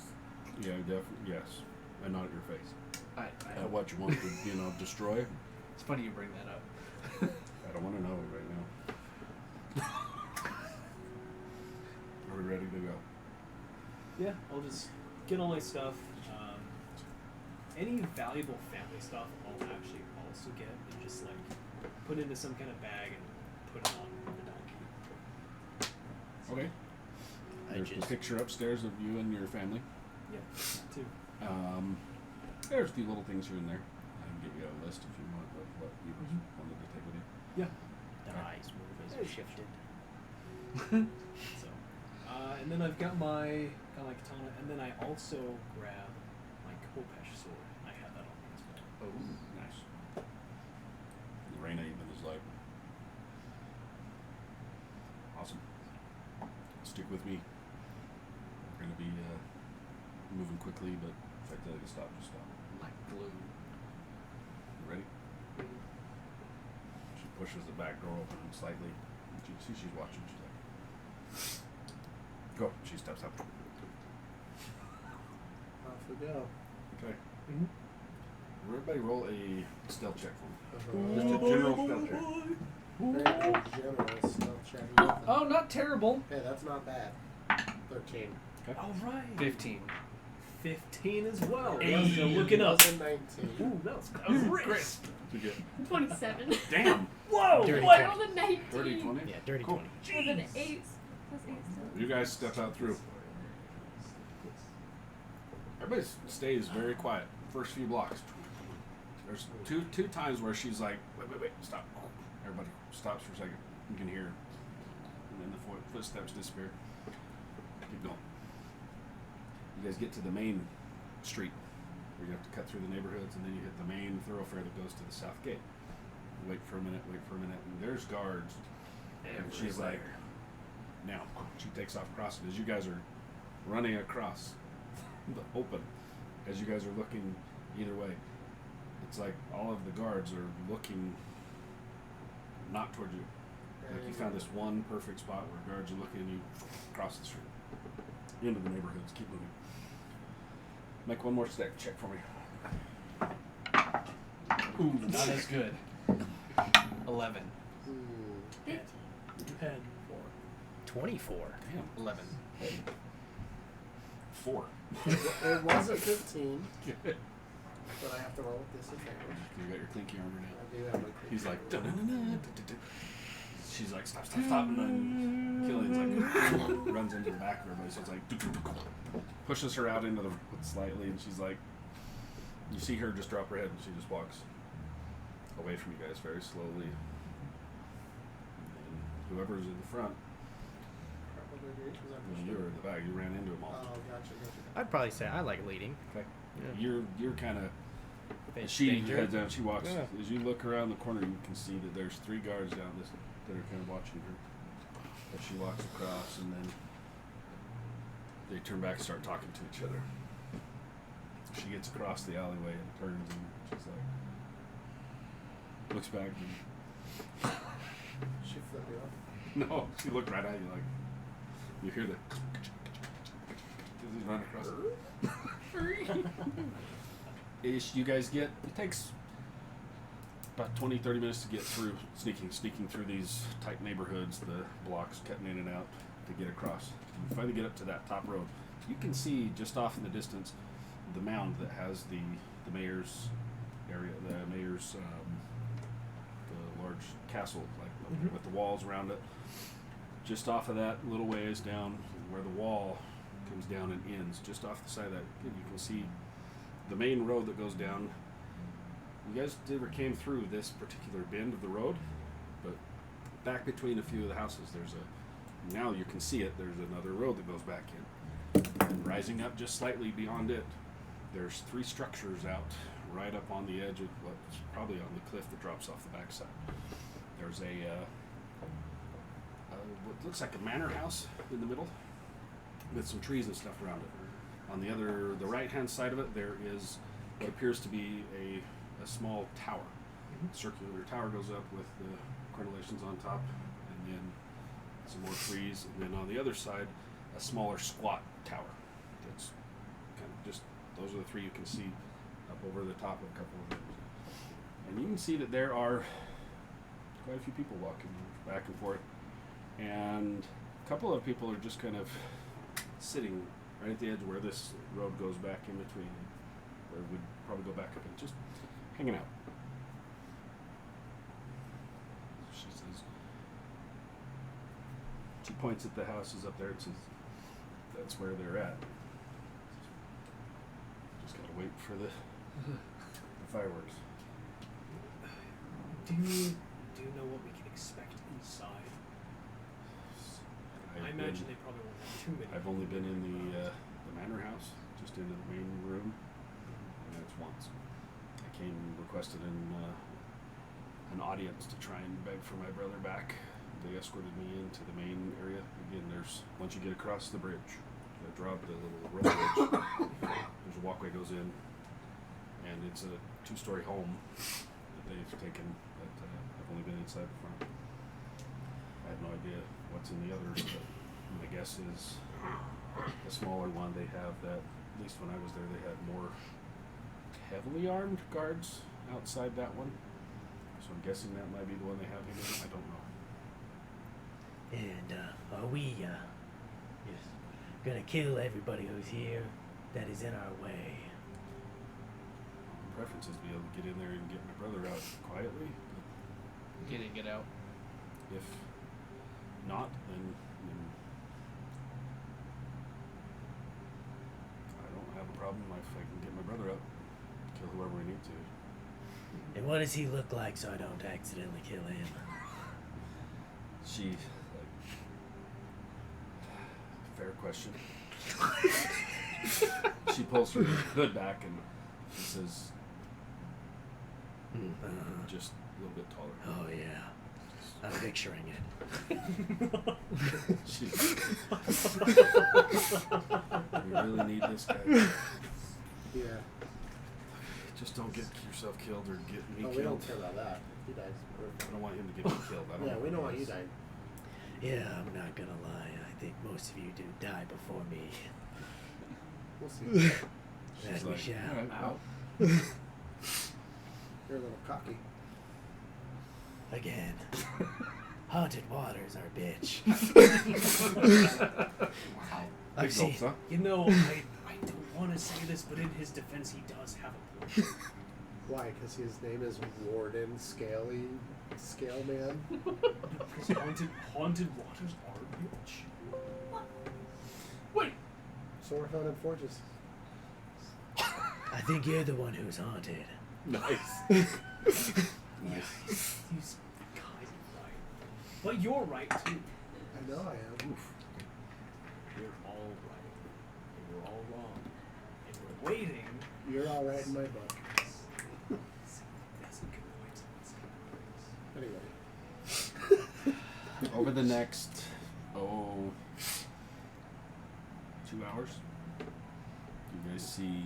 Yeah, definitely. Yes, and not at your face. What you want to, destroy? It's funny you bring that up. I don't want to know right now. Are we ready to go? Yeah, I'll just get all my stuff. Any valuable family stuff I'll actually also get and just like put into some kind of bag and put it on the donkey. Okay. There's the picture upstairs of you and your family. Yeah, too. There's a few little things here and there. I can give you a list if you want of what you wanted to take with you. Yeah. The eyes move as we shifted. So, and then I've got my katana, and then I also grab my Kopesh sword. I have that on me as well. Oh, nice. Reina even is like, awesome. Stick with me. We're gonna be moving quickly, but if I tell you to stop, just stop. Like glue. You ready? She pushes the back door open slightly. She see she's watching. She's like, go. She steps up. Off we go. Okay. Mm-hmm. Everybody roll a stealth check for me. Uh-huh. Just a general stealth check. Very generous stealth check. Oh, not terrible. Hey, that's not bad. 13. All right. 15. 15 as well. Hey. So looking up. 19. Ooh, that was crisp. What'd you get? 27. Damn. Whoa! Dirty What? I rolled a 19. 30, 20? Yeah, dirty Cool. 20. With an 8. Plus 8 still. You guys step out through. Everybody stays very quiet. First few blocks. There's two times where she's like, wait, stop. Everybody stops for a second. You can hear. And then the footsteps disappear. Keep going. You guys get to the main street where you have to cut through the neighborhoods, and then you hit the main thoroughfare that goes to the south gate. Wait for a minute, and there's guards. And she's like, now. She takes off crossing as you guys are running across the open. As you guys are looking either way, it's like all of the guards are looking not toward you. Like you found this one perfect spot where guards are looking and you cross the street into the neighborhoods. Keep moving. Make one more stack check for me. Ooh, not as good. 11. 15. And 24. Damn. 11. 4. It wasn't 15, but I have to roll with disadvantage. You got your clinky armor now. I do have my He's like, "Dun-dun-dun-dun-dun-dun." She's like, stop, and then Killian's like, runs into the back of everybody, so it's like, pushes her out into the road slightly, and she's like, you see her just drop her head, and she just walks away from you guys very slowly. And whoever's in the front, you were in the back, you ran into them all. Oh, gotcha. I'd probably say I like leading. Okay. Yeah. You're kind of. Face She danger. heads down. She walks. Yeah. As you look around the corner, you can see that there's 3 guards down this that are kind of watching her. As she walks across, and then they turn back and start talking to each other. she gets across the alleyway and turns and she's like, looks back and She flipped me off. no, she looked right at you like, you hear the as he's running across. Ish, you guys get, it takes about 20-30 minutes to get through, sneaking through these tight neighborhoods, the blocks cutting in and out to get across. You finally get up to that top road. You can see just off in the distance the mound that has the mayor's area, the mayor's the large castle, like with the walls around it. Just off of that little ways down where the wall comes down and ends, just off the side of that, you can see the main road that goes down. You guys never came through this particular bend of the road, but back between a few of the houses, now you can see it, there's another road that goes back in. And rising up just slightly beyond it, there's 3 structures out right up on the edge of what's probably on the cliff that drops off the backside. There's what looks like a manor house in the middle with some trees and stuff around it. On the right-hand side of it, there is what appears to be a small tower. Circular tower goes up with the crenellations on top, and then some more trees, and then on the other side, a smaller squat tower. That's kind of just, those are the 3 you can see up over the top of a couple of them. And you can see that there are quite a few people walking back and forth, and a couple of people are just kind of sitting right at the edge where this road goes back in between, where we'd probably go back up and just hanging out. She says, she points at the houses up there and says, that's where they're at. Just gotta wait for the fireworks. Do you know what we can expect inside? I imagine they probably won't have too many. I've only been in the manor house, just into the main room, and that's once. I came requested an audience to try and beg for my brother back. They escorted me into the main area. Again, once you get across the bridge, the little road bridge, there's a walkway goes in, and it's a 2-story home that they've taken, but I've only been inside the front. I have no idea what's in the others, but my guess is the smaller one they have that, at least when I was there, they had more heavily armed guards outside that one. So I'm guessing that might be the one they have here. I don't know. And are we just gonna kill everybody who's here that is in our way? My preference is to be able to get in there and get my brother out quietly. Get in, get out. If not, then I don't have a problem if I can get my brother out, kill whoever we need to. And what does he look like so I don't accidentally kill him? She, fair question. She pulls her hood back and she says, just a little bit taller. Oh yeah, I'm picturing it. She, we really need this guy. Yeah. Just don't get yourself killed or get me Oh, killed. we don't care about that. He dies. I don't want him to get me killed. Yeah, we don't want you dying. Yeah, I'm not gonna lie. I think most of you do die before me. We'll see. That She's we like, shall. all right, well, You're a little cocky. Again. Haunted waters are bitch. wow. I've Big seen. gulps, huh? You know, I don't want to say this, but in his defense, he does have a point. Why? Because his name is Warden Scale Man. Because haunted waters are bitch. Wait, Sword Haunted Forges. I think you're the one who's haunted. Nice. Nice. he's kind of right. But you're right, too. I know I am. Oof. You're all right. And we're all wrong. And we're waiting. You're all right in my book. That's a good point. Anyway. Over the next 2 hours, you guys see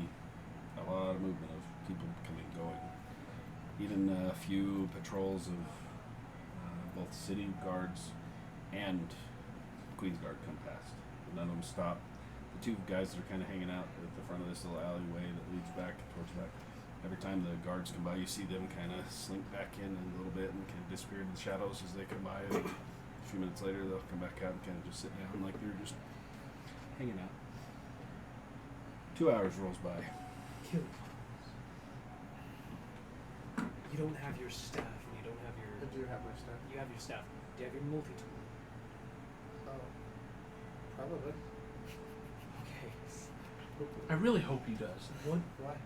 a lot of movement of people coming and going. Even a few patrols of both city guards and Queen's Guard come past. None of them stop. The two guys that are kind of hanging out at the front of this little alleyway that leads back towards back. Every time the guards come by, you see them kind of slink back in a little bit and kind of disappear in the shadows as they come by. And a few minutes later, they'll come back out and kind of just sit down like they're just hanging out. 2 hours rolls by. Kill. You don't have your staff, and you don't have your. I do have my stuff. You have your staff. Do you have your multi-tool? Oh, probably. Okay. I really hope he does. What? Why?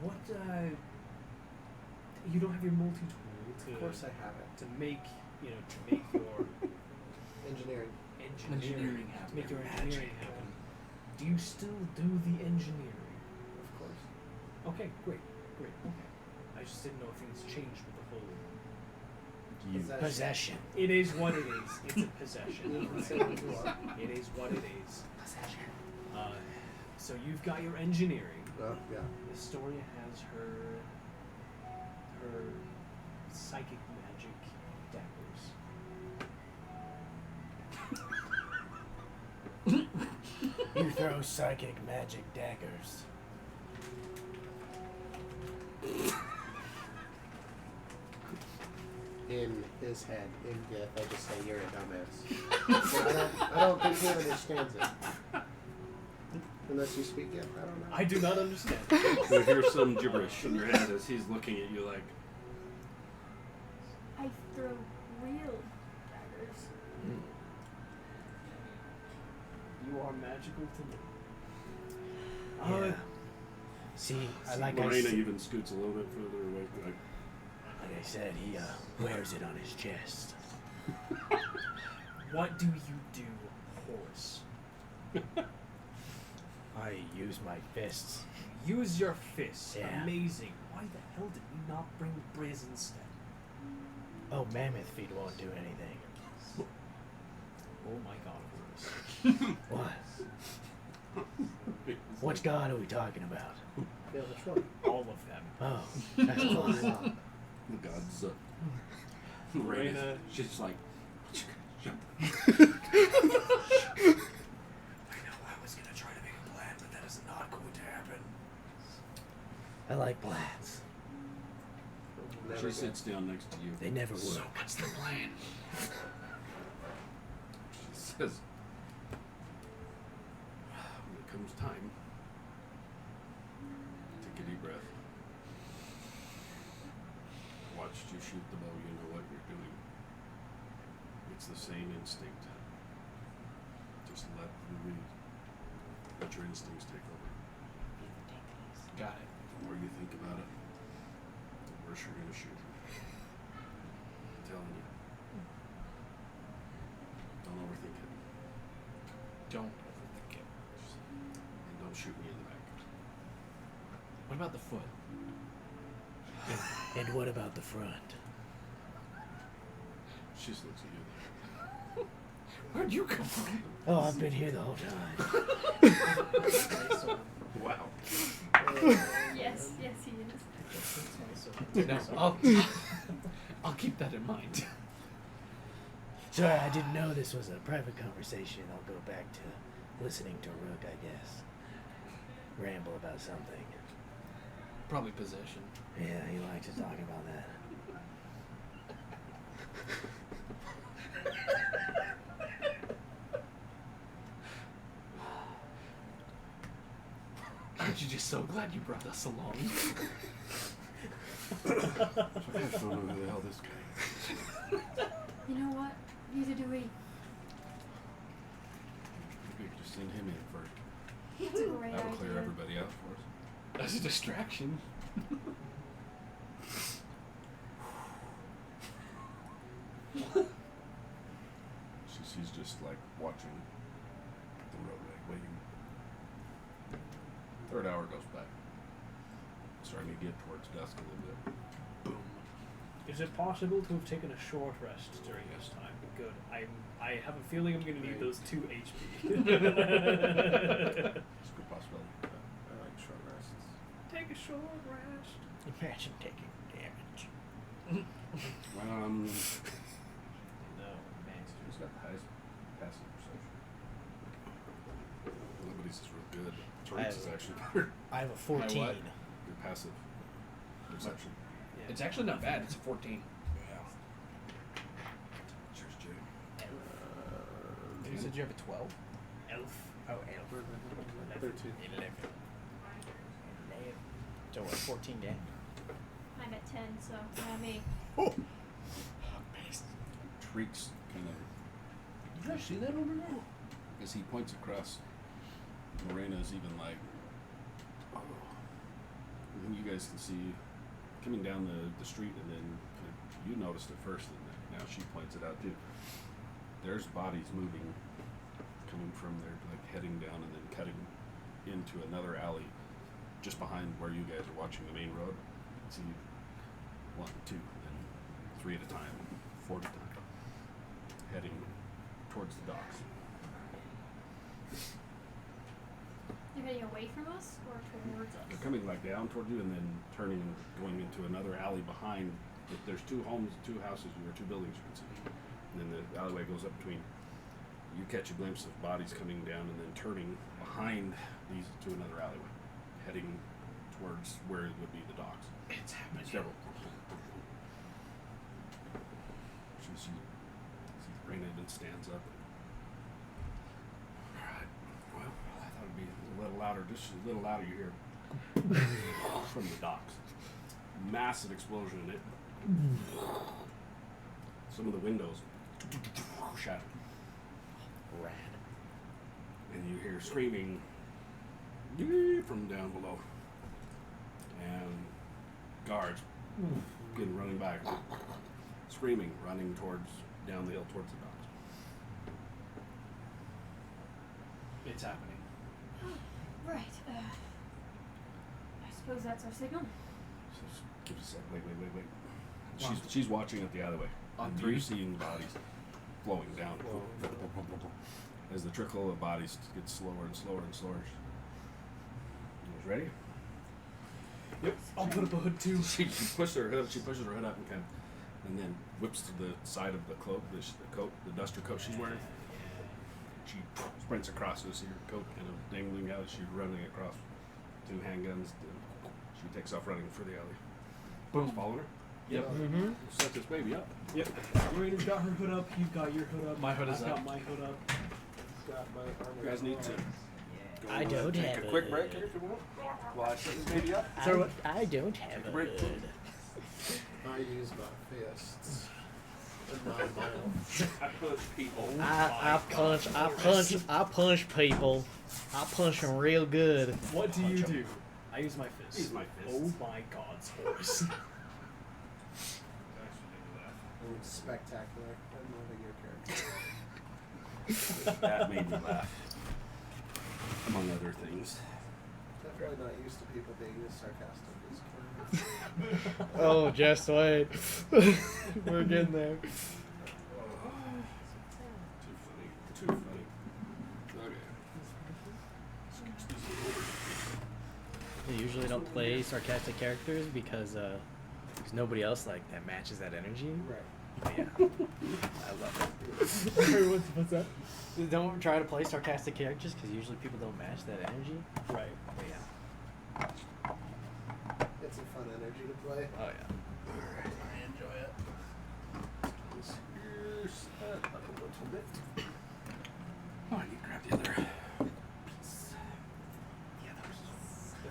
What? You don't have your multi-tool to. Of course I have it. To make to make your Engineering. Engineering happen. Make your engineering happen. Do you still do the engineering? Of course. Okay, great. Okay. I just didn't know if things changed with the whole. Possession. It is what it is. It's a possession. You can say Right? what you want. It is what it is. Possession. So you've got your engineering. Yeah. Astoria has her psychic magic daggers. You throw psychic magic daggers. In his head, in death, I just say you're a dumbass. I don't think he understands it. Unless you speak it, I don't know. I do not understand. You hear some gibberish in your head as he's looking at you like, I throw real daggers. You are magical to me. Yeah. See, like I Morena said, even scoots a little bit further away. Like, he wears it on his chest. What do you do, Horus? I use my fists. Use your fists. Yeah. Amazing. Why the hell did we not bring Briz instead? Oh, mammoth feet won't do anything. Oh my god, Horus. What? Which god are we talking about? Yeah, which one? All of them. Oh, that's close. the gods. Morena. She's like, shut I know I was gonna try to make a plan, but that is not going to happen. I like plans. Never She get- sits down next to you. They never work. So what's the plan? She says, when it comes time, take a deep breath. Watched you shoot the bow, you know what you're doing. It's the same instinct. Just let your instincts take over. Got it. The more you think about it, the worse you're gonna shoot. I'm telling you. Don't overthink it. Don't overthink it. And don't shoot me in the back. What about the foot? And what about the front? She just looks at you. Where'd you come from? Oh, I've been here the whole time. Wow. Yes, he is. No, I'll keep that in mind. Sorry, I didn't know this was a private conversation. I'll go back to listening to Rook, I guess. Ramble about something. Probably possession. Yeah, he likes to talk about that. Aren't you just so glad you brought us along? I just don't know who the hell this guy is. You know what? Neither do we. Maybe we could just send him in first. It's a great That'll clear idea. everybody out for us. As a distraction. She's just like watching the roadway, waiting. Third hour goes by. Starting to get towards dusk a little bit. Boom. Is it possible to have taken a short rest during this time? Good. I have a feeling I'm going to need those 2 HP. It's a good possibility. I like short rests. short rest. Imagine taking damage. No, Max. who's got the highest passive perception? Nobody's is real good. Torrance is actually better. I have a 14. what? Your passive perception. It's actually not bad. It's a 14. Cheers, Jay. You said you have a 12? Elf. Oh, elf. 13. 11. So what, 14 damage? I'm at 10, so yeah, me. Oh! Treeks kind of, You guys see that over there? as he points across, Morena's even like, oh. And you guys can see coming down the street, and then you noticed it first, and now she points it out too. There's bodies moving, coming from there, like heading down and then cutting into another alley just behind where you guys are watching the main road. See 1, 2, then 3 at a time, 4 at a time, heading towards the docks. They're heading away from us or towards us? They're coming like down toward you and then turning and going into another alley behind. There's 2 homes, 2 houses, or 2 buildings you can see. And then the alleyway goes up between. You catch a glimpse of bodies coming down and then turning behind these to another alleyway, heading towards where it would be the docks. It's happening. Several. She Raina then stands up. Alright, well, I thought it'd be a little louder, just a little louder you hear from the docks. Massive explosion in it. Some of the windows shattered. Rad. And you hear screaming from down below. And guards getting running back. Screaming, running down the hill towards the docks. It's happening. Right. I suppose that's our signal. So give us a sec. Wait. She's watching at the alleyway. On And 3? you're seeing bodies flowing down. As the trickle of bodies gets slower and slower and slower. You guys ready? Yep. I'll put up a hood too. She pushes her hood up and then whips to the side of the cloak, the coat, the duster coat she's wearing. She sprints across to see her coat kind of dangling out as she's running across 2 handguns. She takes off running for the alley. Boom. Following her. Yep. Mm-hmm. Set this baby up. Yep. Raina's got her hood up. You've got your hood up. My hood is I've got up. my hood up. Got my armor. You guys need to go I don't take have a a quick break hood. here if you want. While I set this baby up. I don't have a break. hood. I use my fists. And not my own. I push people. I punch people. I punch them real good. What do you do? I use my fist. Use my fist. Oh my God's horse. And it's spectacular. I'm moving your character. That made me laugh. Among other things. Definitely not used to people being this sarcastic as characters. Oh, just wait. We're getting there. Too funny. Okay. I usually don't play sarcastic characters because there's nobody else like that matches that energy. Right. But yeah, I love it. What's that? Don't try to play sarcastic characters because usually people don't match that energy. Right. But yeah. It's a fun energy to play. Oh yeah. Alright, I enjoy it. This here's set up a little bit. Oh, I need to grab the other piece. I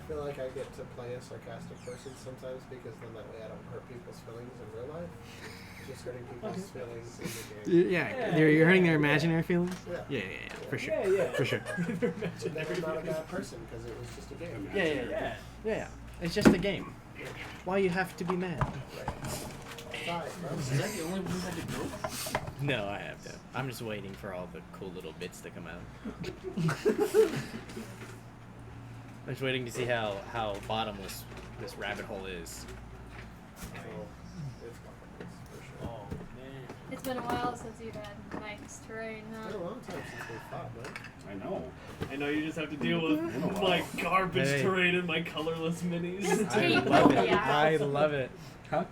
feel like I get to play a sarcastic person sometimes because then that way I don't hurt people's feelings in real life. Just hurting people's feelings in the game. Yeah, you're hurting their imaginary feelings. Yeah. Yeah, for sure. Yeah. For sure. Then I'm not a bad person because it was just a game. Yeah. Yeah, it's just a game. Why you have to be mad? Fine, bro. Is that the only one who had to go? No, I have to. I'm just waiting for all the cool little bits to come out. I'm just waiting to see how bottomless this rabbit hole is. So, it's bottomless, for sure. Oh man. It's been a while since you've had nice terrain, It's huh? been a long time since we fought, man. I know. I know you just have to deal with my garbage Hey. terrain and my colorless minis. Just I tape love over it. the I ass. love it. Huh?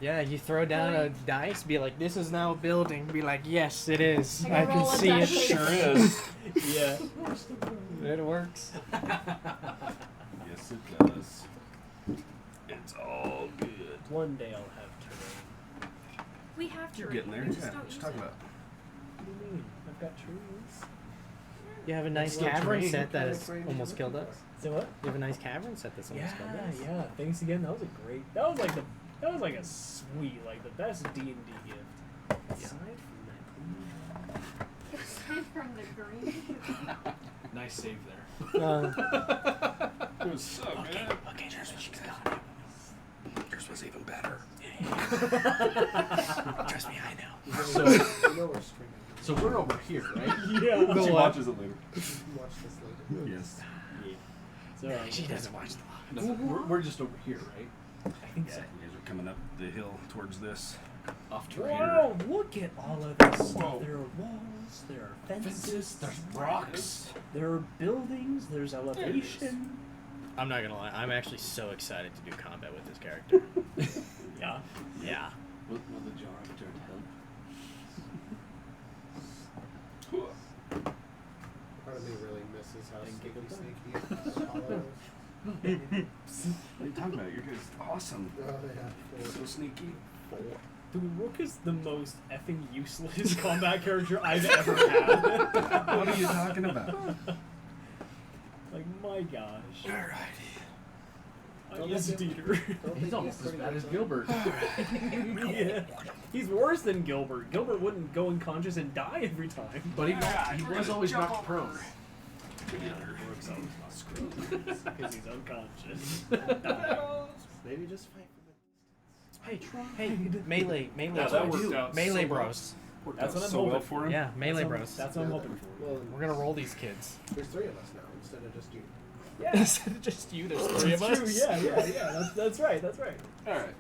Yeah, you throw down a dice, be like, "This is now a building." Be like, "Yes, it is. Like a I can roll of see duct it." tape. Sure is. Yeah. It works. Yes, it does. It's all good. One day I'll have terrain. We have You're terrain. getting there. We just Yeah, don't what you use talking it. about? What do you mean? I've got trees. You have a nice Still cavern terrain. set that What has kind of terrain almost you killed looking us. So what? You have a nice cavern set that's almost killed us. Yeah. Thanks again. That was like a sweet, like the best D&D gift. Aside from that, Aside from the green. Nice save there. What's up, man? Okay, here's what she's got. Yours was even better. Trust me, I know. So, You know we're streaming. so we're over here, right? yeah. She what? watches it later. Watch this later. Yes. So She doesn't watch the vlog. No, we're just over here, right? I think Yeah, so. you guys are coming up the hill towards this. Off to here. Wow, look at all of this stuff. Whoa. There are walls, there are fences, Fences, there's rocks. there are buildings, there's elevation. I'm not gonna lie. I'm actually so excited to do combat with this character. Yeah. Yeah. Will the jar return to help? Part of me really misses how And sneaky giggle sneaky What are you talking about? You're guys awesome. Oh yeah. So sneaky. Dude, Rook is the most effing useless combat character I've ever had. What are you talking about? Like, my gosh. Alrighty. Yes, Dieter. He's almost as bad as Gilbert. Yeah. He's worse than Gilbert. Gilbert wouldn't go unconscious and die every time. But he was always knocked prone. Rook's always not screwed because he's unconscious. Maybe just fight for Hey, melee Yeah, that worked out. melee so bros. Worked That's out what I'm so well hoping. for him. Yeah, melee bros. That's what I'm hoping for. Well, We're gonna roll these kids. there's 3 of us now instead of just you. Yeah. Instead of just you, there's 3 of That's us. true. Yeah. That's right. That's right. All right.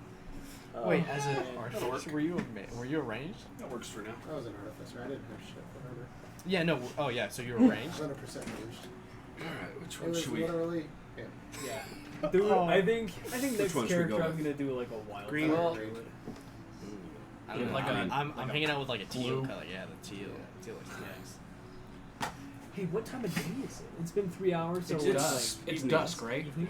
Wait, Oh, as man. an archer, were you ranged? That works for now. I was an artificer. I didn't have shit. Whatever. Yeah, no. Oh, yeah. So you were ranged. 100% ranged. All right. Which It one was should we? literally him. Yeah. Dude, I think next one should we go character I'm with? gonna do like a wild Green. card Well, druid. I don't know, Like I'm hanging out with like a teal blue. color. Yeah, the teal. Teal looks nice. Hey, what time of day is it? It's been 3 hours, so It's it's dusk. like It's evening. dusk, right? Evening?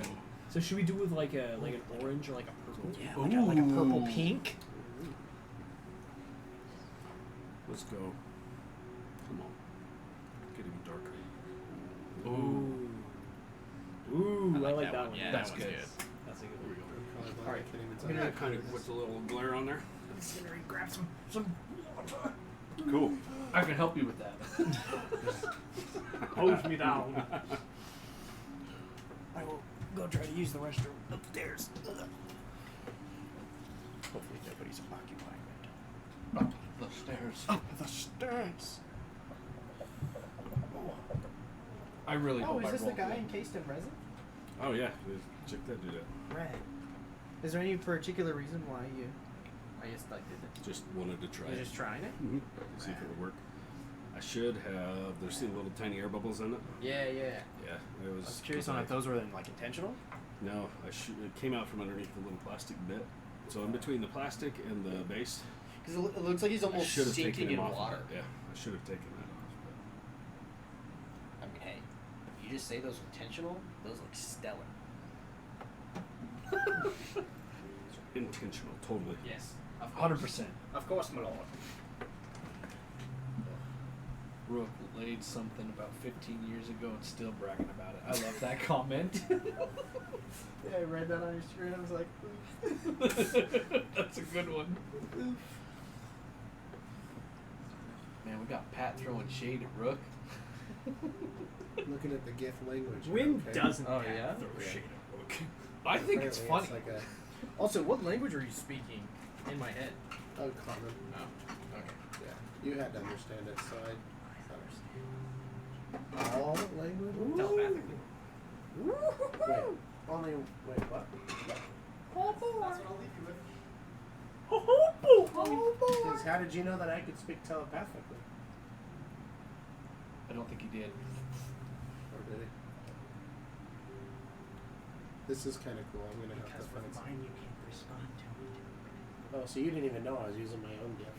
So should we do with like an orange or like a purple? Yeah, like a purple Ooh. pink. Let's go. Come on. Getting darker. Ooh. Ooh, I like that one. Yeah, That's that one's good. good. That's a good one. Alright. Yeah, kind of with the little glare on there. Grab some. Cool. I can help you with that. Hose me down. I will go try to use the restroom upstairs. Hopefully nobody's occupying it. Up the stairs. Up the stairs. I really hope I rolled good. encased in resin? Oh yeah. Check that dude out. Right. Is there any particular reason why you? I guess like did it. Just wanted to try You're it. just trying it. Mm-hmm. See if it would work. I should have. There's still little tiny air bubbles in it. Yeah. Yeah, it was. I was curious on if those were like intentional. No, it came out from underneath the little plastic bit. So in between the plastic and the base, Because it looks like he's I almost should have taken sinking him in off. water. Of it. Yeah, I should have taken that off. I mean, hey, if you just say those intentional, those look stellar. But intentional, totally. Yes. 100%. Of course, my lord. Rook laid something about 15 years ago and still bragging about it. I love that comment. Yeah, I read that on your screen. I was like, That's a good one. Man, we got Pat throwing shade at Rook. Looking at the GIF language. Wind okay. doesn't Oh, have yeah? throw Yeah. shade at Rook. I think it's funny. Apparently it's also, what language are you speaking in my head? like a common. Oh, okay. Yeah, you had to understand it, so I understand. All language. Telepathically. Wait. Only. Wait. What? That's what I'll leave you with. Ho-ho-po! Oh boy! Because how did you know that I could speak telepathically? I don't think he did. Or did he? This is kind of cool. I'm gonna have Because to with find some. mine, you can't respond to it. Oh, so you didn't even know I was using my own gift.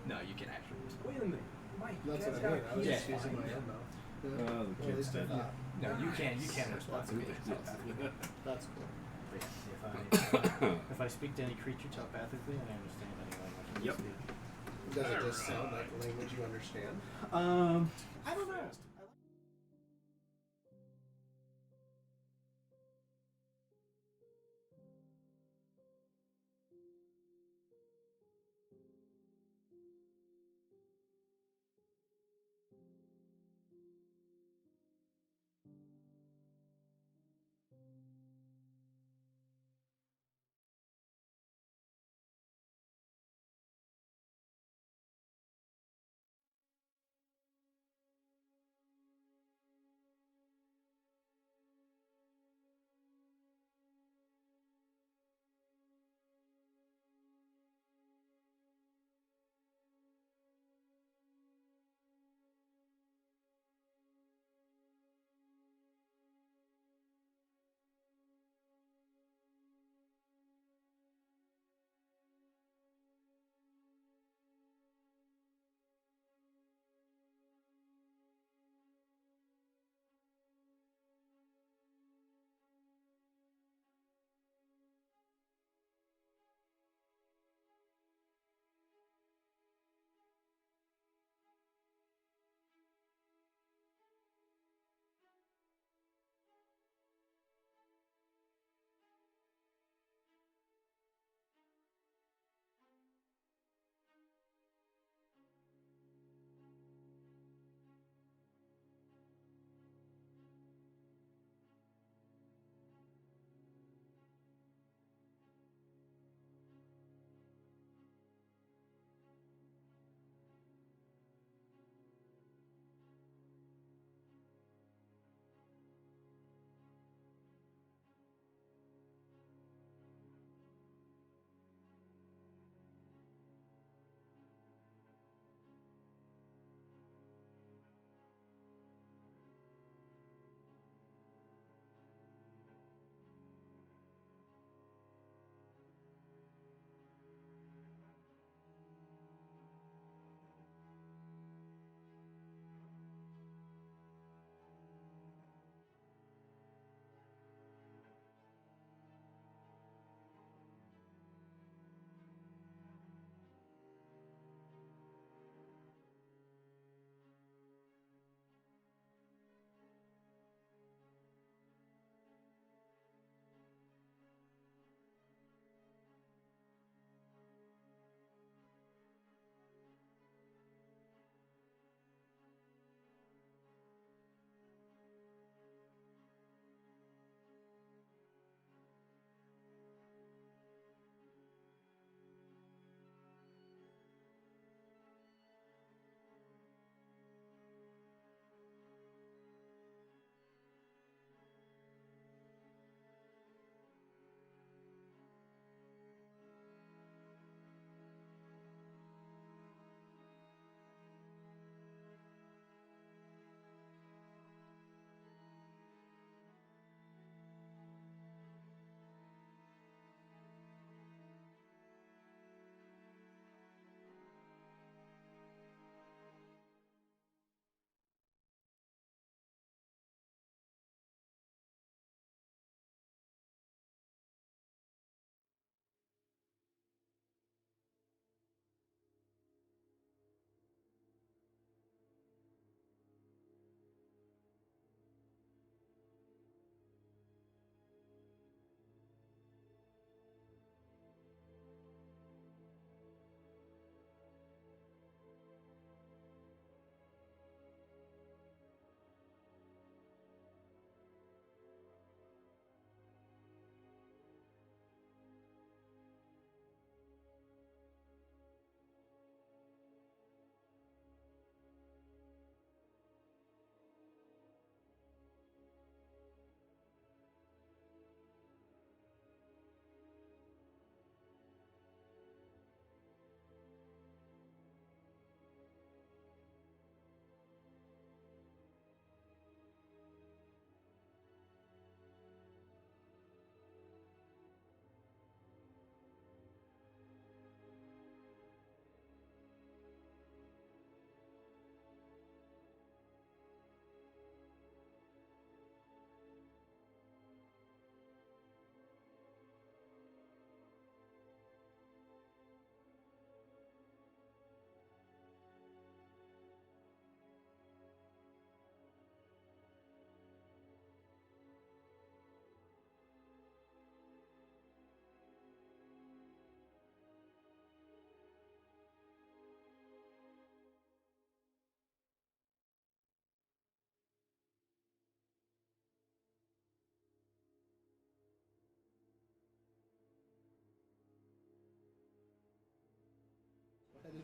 No, you can actually. Wait a minute, Mike. you That's guys what I got mean. I was a just PS5 using my now? own mouth. Yeah. The Well, at kids least I did. thought. No, you can't respond to me That's telepathically. That's cool. But if I speak to any creature telepathically, I understand any language they Yep. speak. Does it just sound like a language you understand? I don't know.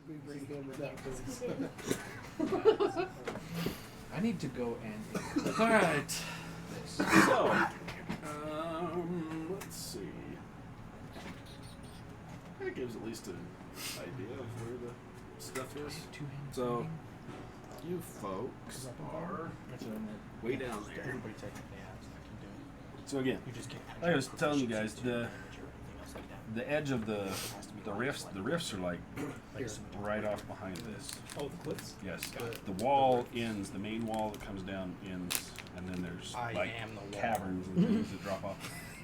we bring him enough? I need to go and. All right. So, let's see. That gives at least an idea of where the stuff is. So, you folks are way down there. Everybody technically has. I can do it. So again, You just can't. like I was telling you guys, the edge of the rifts are like right off behind this. Oh, the cliffs? Yes, the wall ends. The main wall that comes down ends, and then there's I like am the wall. caverns and things that drop off.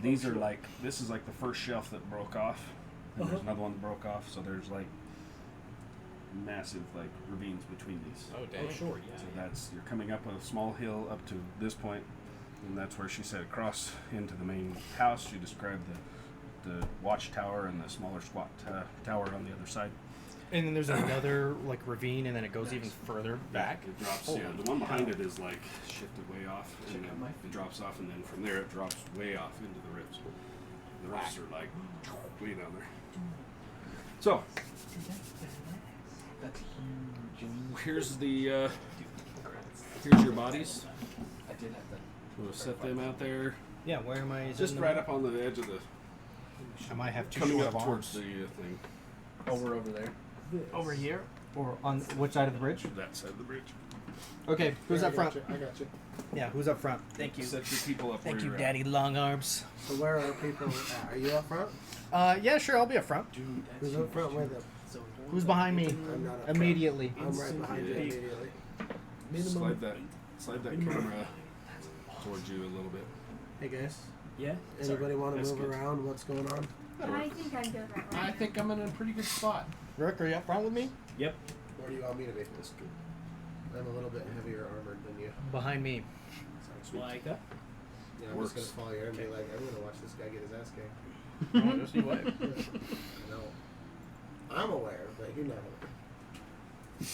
These are like, this is like the first shelf that broke off, and there's another one that broke off. So there's like massive like ravines between these. Oh, Oh, sure, yeah. So that's, you're coming up a small hill up to this point, and that's where she said across into the main house. She described the watchtower and the smaller squat tower on the other side. And then there's another like ravine, and then it goes even further back. It drops. Holy Yeah, the one behind cow. it is like shifted way off, and Check then out my it feet. drops off, and then from there it drops way off into the rifts. The rifts are like way down there. So That's huge. here's the here's your bodies. I did have that. We'll set them out there, Yeah, where am I? just right up on the edge of the I might have too coming short up of towards arms. the thing. Oh, we're over there. Over here, or on which side of the bridge? That side of the bridge. Okay, who's Yeah, up front? I got you. Yeah, who's up front? Thank you. Set your people up. Thank where you, you're at. Daddy Long Arms. So where are people at? Are you up front? Yeah, sure, I'll be up front. Dude, that's Who's huge. up front with them? Who's behind me? I'm not up front. Immediately. I'm right behind you immediately. Slide that camera towards you a little bit. Hey guys, Yeah? anybody want to That's move good. around? What's going on? I think I'm good right now. I think I'm in a pretty good spot. Rick, are you up front with me? Yep. Where do you want me to be? That's good. I'm a little bit heavier armored than you. Behind me. Like that? Yeah, I'm Works. just gonna follow you and be like, I'm gonna watch this guy get his ass kicked. Oh, just you wait. I know. I'm aware, but you're not aware.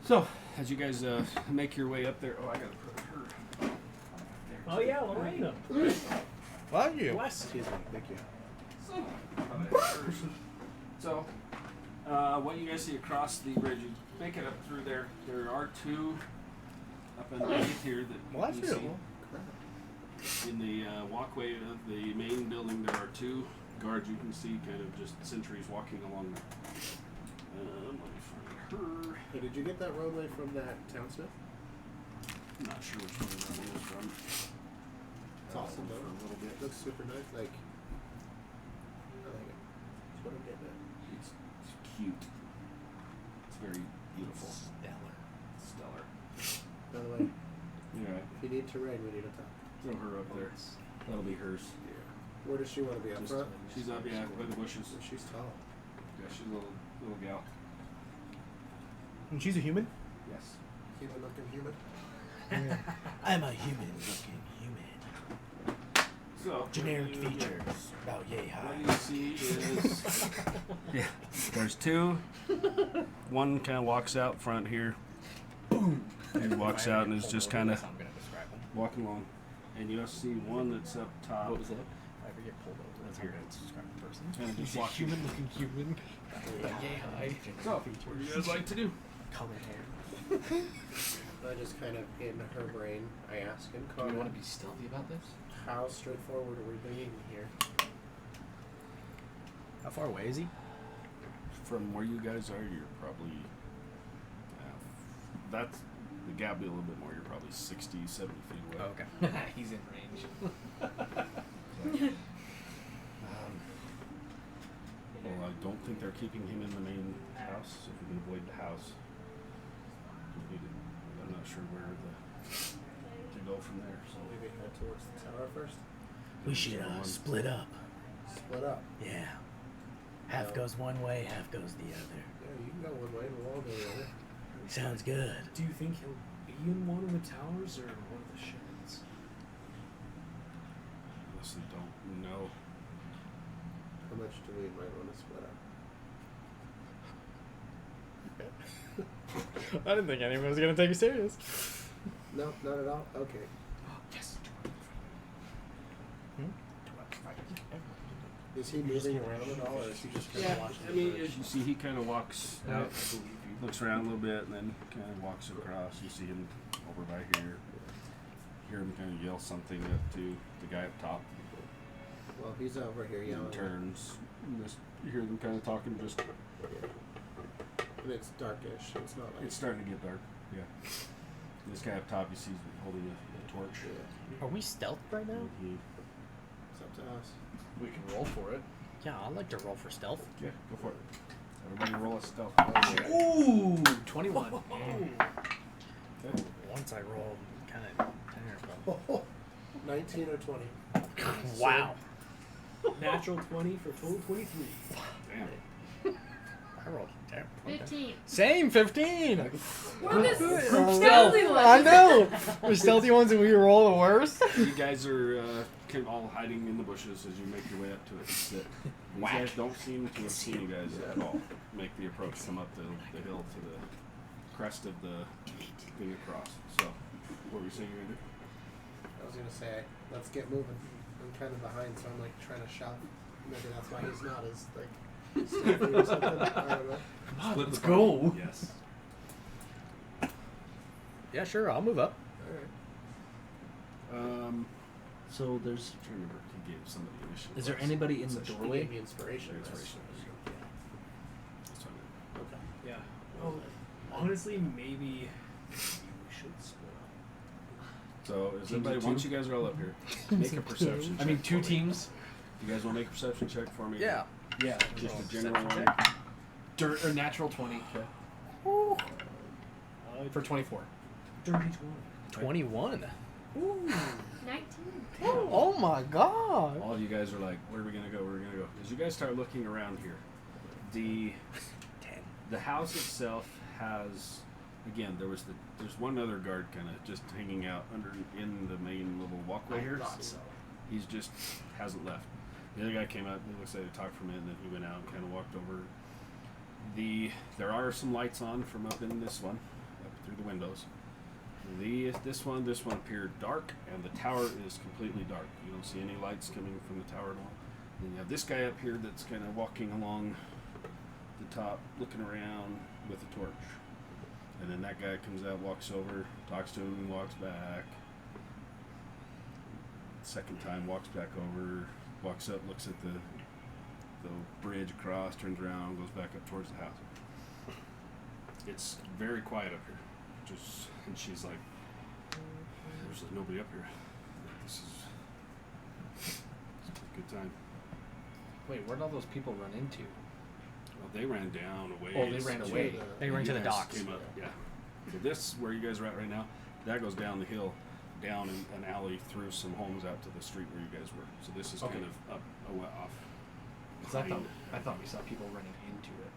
So, as you guys make your way up there, oh, I gotta put her. Oh, yeah, Lorena. Love you. Bless. Excuse me. Thank you. So, what you guys see across the bridge, you make it up through there. There are two up underneath here that Well, that's you can see. beautiful. In the walkway of the main building, there are two guards you can see, kind of just sentries walking along there. Let me find her. Hey, did you get that roadway from that townsmith? I'm not sure which one that one was from. It's awesome For though. a little bit. It looks super nice. Like, I like it. That's what I'm getting at. It's cute. It's very beautiful. Stellar. By the way, Yeah, if you need terrain, we need to talk. throw her up there. That'll be hers. Yeah. Where does she want to be? Up Just- front? she's up, yeah, by the bushes. She's tall. Yeah, she's a little gal. And she's a human? Yes. Human looking human. I'm a human looking human. So Generic what you- features about yay What high. you see is yeah. There's two. One kind of walks out front here. He walks out and is just kind of I'm gonna describe him. walking along, and you'll see one that's up top. What was that? If I ever get pulled over, that's how I'm gonna describe the person. Kind of just He's a walking. human looking human. Yay high. So, what do you guys like to do? Color hair. I just kind of in her brain, I ask him, Do we Connor, want to be stealthy about this? how straightforward are we bringing here? How far away is he? From where you guys are, you're probably that's the gap be a little bit more. You're probably 60, 70 feet away. Okay. He's in range. Well, I don't think they're keeping him in the main house, so if we can avoid the house, we need to, I'm not sure where to go from there. So Maybe head towards the tower first? We should split up. Split up. Yeah. Half goes one way, half goes the other. Yeah, you can go one way and we'll all go the other. Sounds good. Do you think he'll be in one of the towers or one of the sheds? honestly don't know. How much do we might want to split up? I didn't think anyone was gonna take you serious. No, not at all? Okay. Yes. Yeah, Is he moving around at all, or is he just kind Yeah, of watching? I mean, as you see, he kind of walks out, looks around a little bit, and then kind of walks across. You see him over by here. Hear him kind of yell something up to the guy up top. Well, he's over here He yelling. turns. And just, you hear them kind of talking. Just And it's darkish. It's not like. it's starting to get dark. Yeah. This guy up top, you see, he's holding a torch. Yeah. Are we stealth right now? And he, It's up to us. We can roll for it. Yeah, I'd like to roll for stealth. yeah, go for it. Everybody roll a stealth. Ooh, 21. Okay. Once I rolled kind of terrible. 19 or 20. Wow. Natural 20 for total 23. Damn. I rolled terrible. 15. Same, 15. We're the Stealth. stealthy ones. I know. We're stealthy ones and we roll the worst. You guys are kind of all hiding in the bushes as you make your way up to it and sit. These Whack. guys don't seem to have seen you guys at all. Make the approach, come up the hill to the crest of the thing across. So, what were you saying you're going to do? I was gonna say, let's get moving. I'm kind of behind, so I'm like trying to shove. Maybe that's why he's not as like stealthy or something. I don't know. Split let's the party. go. Yes. Yeah, sure. I'll move up. All right. So there's. I'm trying to remember if he gave somebody initial. Is there advice. anybody in the That's He doorway? gave me inspiration. Inspiration. That's what I meant. Okay. Yeah. Well, honestly, maybe you should split up. So, is Teams of everybody, two? once you guys are all up here, make a perception check. I mean, two for me. teams. You guys want to make a perception check for me? Yeah. Yeah. Just Roll a general perception one. check. Dirt or natural 20 for 24. Dirty 21. 19. Oh my god. All of you guys are like, where are we gonna go? Where are we gonna go? As you guys start looking around here, the house itself has, again, there's one other guard kind of just hanging out in the main little walkway here. He's just hasn't left. The other guy came out. It looks like they talked for a minute, and then he went out and kind of walked over. There are some lights on from up in this one, up through the windows. This one appeared dark, and the tower is completely dark. You don't see any lights coming from the tower at all. Then you have this guy up here that's kind of walking along the top, looking around with a torch. And then that guy comes out, walks over, talks to him, and walks back. Second time, walks back over, walks up, looks at the bridge across, turns around, goes back up towards the house. It's very quiet up here. And she's like, there's nobody up here. This is a good time. Wait, where'd all those people run into? Well, they ran down away. Oh, they ran away. They ran to the You guys docks. Came up, yeah. So this, where you guys are at right now, that goes down the hill, down an alley through some homes out to the street where you guys were. So this is Okay. kind of up, off. 'Cause I behind. thought we saw people running into it.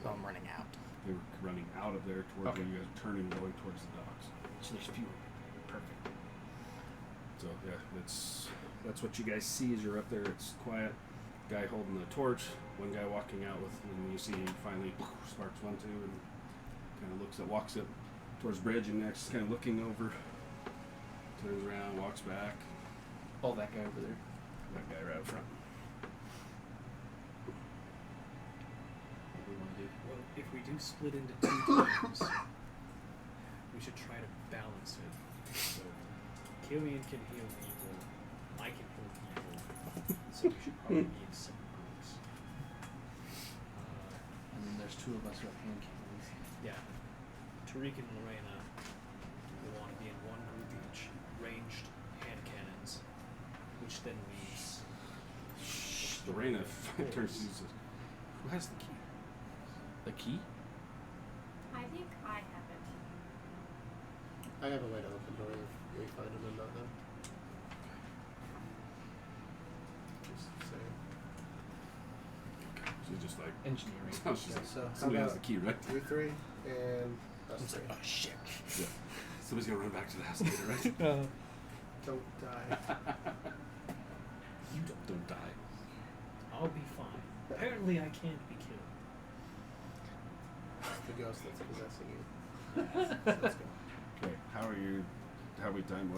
So I'm running out. They were running out of there towards Okay. where you guys are turning, going towards the docks. So there's fewer. Perfect. So yeah, that's what you guys see as you're up there. It's quiet. Guy holding the torch. One guy walking out with, and you see him finally sparks one, two, and kind of walks up towards the bridge, and next kind of looking over, turns around, walks back. Oh, that guy over there. That guy right up front. What do we want to do? Well, if we do split into two teams, we should try to balance it. So, Killian can heal evil, I can heal evil. So we should probably be in separate groups. And then there's two of us with hand cannons. Yeah. Tariq and Lorena will want to be in one group each, ranged hand cannons, which then leaves. Lorena turns to you and says, "Who has the key?" The key? I think I have it. I have a way to open the door if we find him and not them. Just saying. She's just like, Engineering. oh, she's like, So how somebody has about the key, right? you three and us three? Oh shit. Yeah. Somebody's gonna run back to the house later, right? Don't die. You don't die. I'll be fine. Apparently, I can't be killed. It's the ghost that's possessing you. So let's go. Okay. How are you? How we time?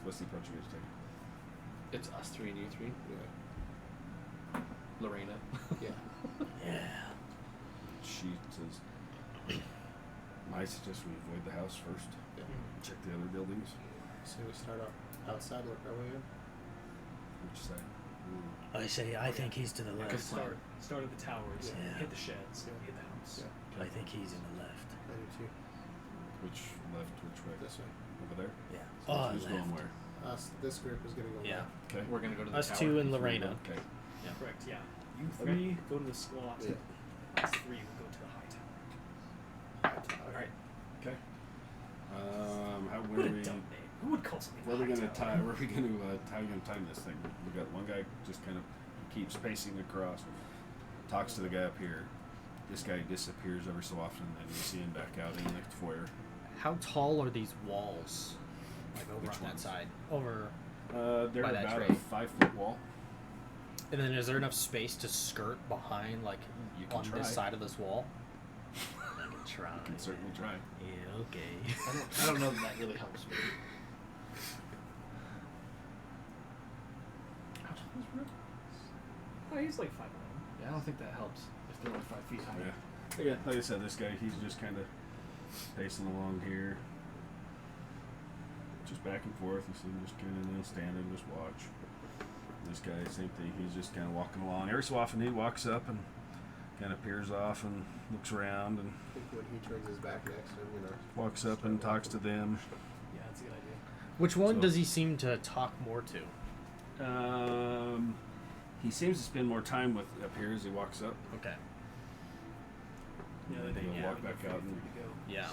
What's the approach you guys take? It's us three and you three. Yeah. Lorena. Yeah. Yeah. She says, I suggest we avoid the house first. Yeah. Check the other buildings. So we start out outside, work our way in. Which side? I say, I think he's to the Good left. plan. Start at the towers, Yeah. hit the sheds, hit the house. Yeah. I think he's in the left. I do too. Which left? Which way? This way. Over there. Yeah. So Oh, who's left. going where? This group is gonna go. Yeah. left. Okay. We're gonna go to the Us tower. two and Lorena. Okay. Correct, yeah. You three go to the squat. Yeah. Us three will go to the high tower. Alright. Okay. How What where a we? dumb name. Who would call something Where are we high gonna tower? tie? Where are we gonna time this thing? We got one guy just kind of keeps pacing across, talks to the guy up here. This guy disappears every so often, and you see him back out in the foyer. How tall are these walls? Like over Which on that ones? side. Over. They're By that about a tray. 5-foot wall. And then is there enough space to skirt behind, like, You can on try. this side of this wall? I can try. You can certainly try. Yeah, okay. I don't know that really helps me. How tall is Rook? Oh, he's like 5'11". Yeah, I don't think that helps if they're only 5 feet high. Yeah. Again, like I said, this guy, he's just kind of pacing along here. Just back and forth. You see him just kind of standing, just watch. This guy, same thing. He's just kind of walking along. Every so often, he walks up and kind of peers off and looks around and I think when he turns his back next to him, walks up and talks to them. Yeah, that's a good idea. Which one So- does he seem to talk more to? He seems to spend more time with up here as he walks up. Okay. Yeah, And then he'll walk we got back out and 43 to go. Yeah.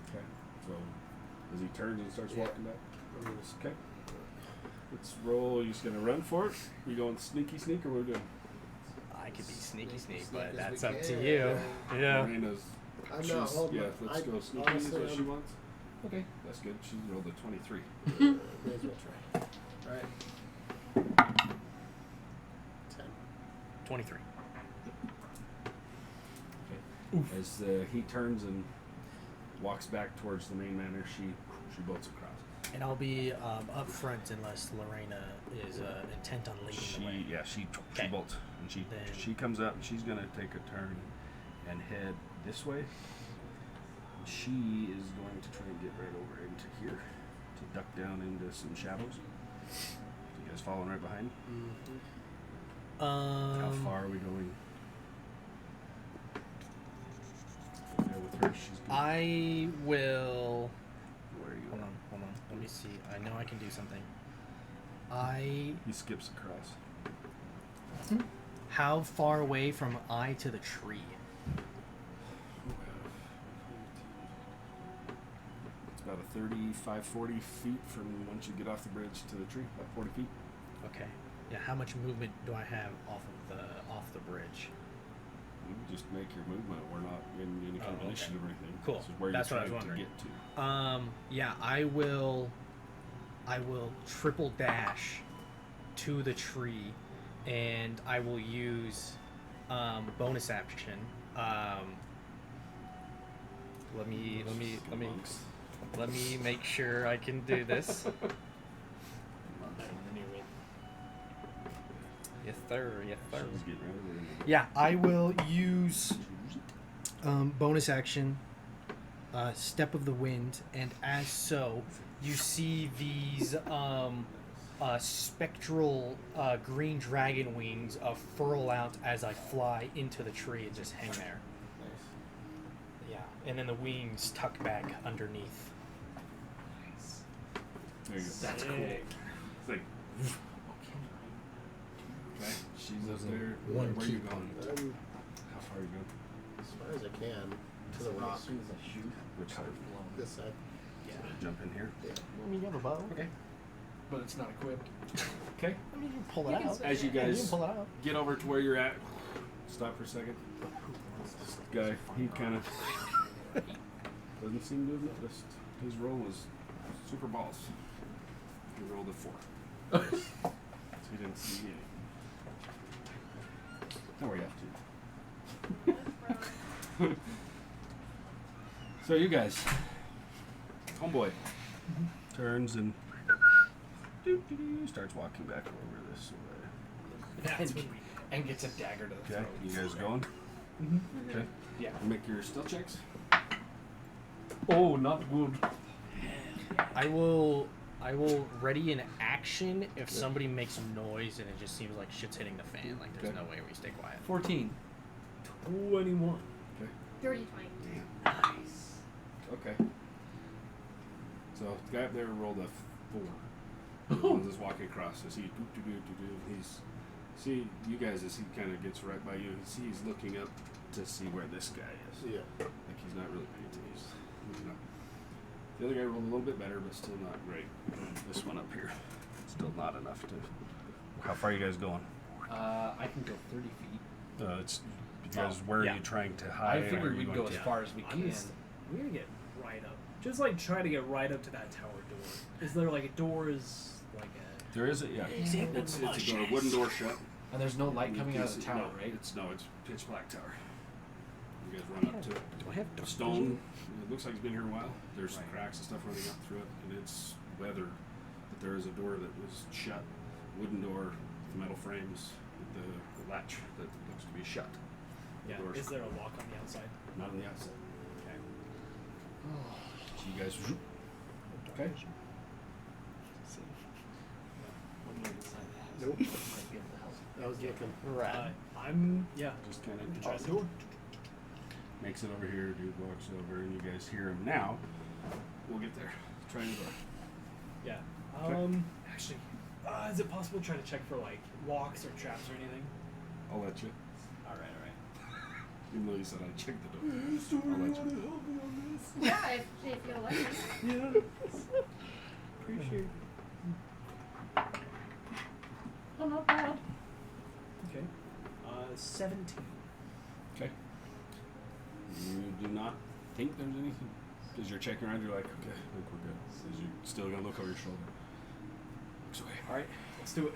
okay. So as he turns and starts Yeah. walking back. Okay. Let's roll. You just gonna run for it? You going sneaky sneak or what are we doing? I could be sneaky Sneak sneak, but as that's we up to can. you. Yeah. Marina's. I'm not she's- holding yeah, it. let's I- go sneaky is honestly, what she I'm- wants. Okay, that's good. She rolled a 23. May as well try. Alright. 10. 23. As he turns and walks back towards the main manor, she bolts across. And I'll be up front unless Lorena is intent on leading the way. She Okay. bolts and Then- she comes up and she's gonna take a turn and head this way. She is going to try and get right over into here to duck down into some shadows. You guys following right behind? How far are we going? Yeah, with her, she's good. I will. Where are you? Hold on. Let me see. I know I can do something. He skips across. How far away from I to the tree? It's about a 35, 40 feet from once you get off the bridge to the tree. About 40 feet. Okay. Yeah. How much movement do I have off the bridge? You just make your movement. We're not in any kind of okay. initiative or anything. Cool. This is where That's you're what I was trying to wondering. get to. Yeah. I will triple dash to the tree, and I will use bonus action. Let me make sure I can do this. Yes, sir. Yes, sir. She's getting ready. We're gonna Yeah, I will use bonus action, Step of the Wind, and as so, you see these spectral green dragon wings furl out as I fly into the tree and just hang there. Nice. Yeah, and then the wings tuck back underneath. There you go. That's cool. It's like, okay, she's up there. One Where are you key going? I'm How far are you going? as far as I can to the rock. Which side? This side. Jump in here. Yeah. I mean, you have a bow. Okay. But it's not equipped. Okay. I mean, you can pull it You can out. switch As you it. Yeah, you guys can pull it out. get over to where you're at, stop for a second. This guy, he kind of doesn't seem to have noticed. His roll was super balls. He rolled a 4. So he didn't see anything. Don't worry, you have to. So you guys, homeboy turns and starts walking back over this way. That's when we And gets a dagger to the Okay, throat. you guys going? Mm-hmm. Okay. Yeah. Make your stealth checks. Oh, not good. I will ready an action if somebody makes noise and it just seems like shit's hitting the fan. Like there's Okay. no way we stay quiet. 14. 21. Okay. Dirty 20. Nice. Okay. So the guy up there rolled a 4. The one that's walking across. As he he's see you guys as he kind of gets right by you. He's looking up to see where this guy is. Yeah. Like he's not really paying attention. He's not. The other guy rolled a little bit better, but still not great. This one up here, still not enough to. How far are you guys going? I can go 30 feet. It's you guys. Where yeah. are you trying to hide? I or figured are you we'd going go to- as far as we I'm can. we're gonna get right up. Just like try to get right up to that tower door. Is there like a door? Is like a There is a yeah. Examine It's the a door, wooden door shut. And there's no light coming out of the No, tower, right? It's pitch black tower. You guys run up to it. Do I have dark Stone. vision? It looks like it's been here a while. There's some Right. cracks and stuff running up through it, and it's weathered. But there is a door that was shut, wooden door with metal frames, with the latch that looks to be shut. The yeah. door's Is there a lock on the outside? not on the outside. Okay. So you guys, okay? Nope. Might be able to help. I was looking. Right. I'm Just kind of interested. makes it over here. Dude walks over, and you guys hear him now. We'll get there. Try the door. Yeah. Okay. Actually, is it possible to try to check for like locks or traps or anything? I'll let you. All right. Even though you said I checked the door. I'll let you. Yeah, if you'll let me. Yeah. Appreciate it. Oh, not bad. Okay. 17. Okay. You do not think there's anything? Because you're checking around, you're like, okay, I think we're good. Because you're still going to look over your shoulder. Looks okay. All right. Let's do it.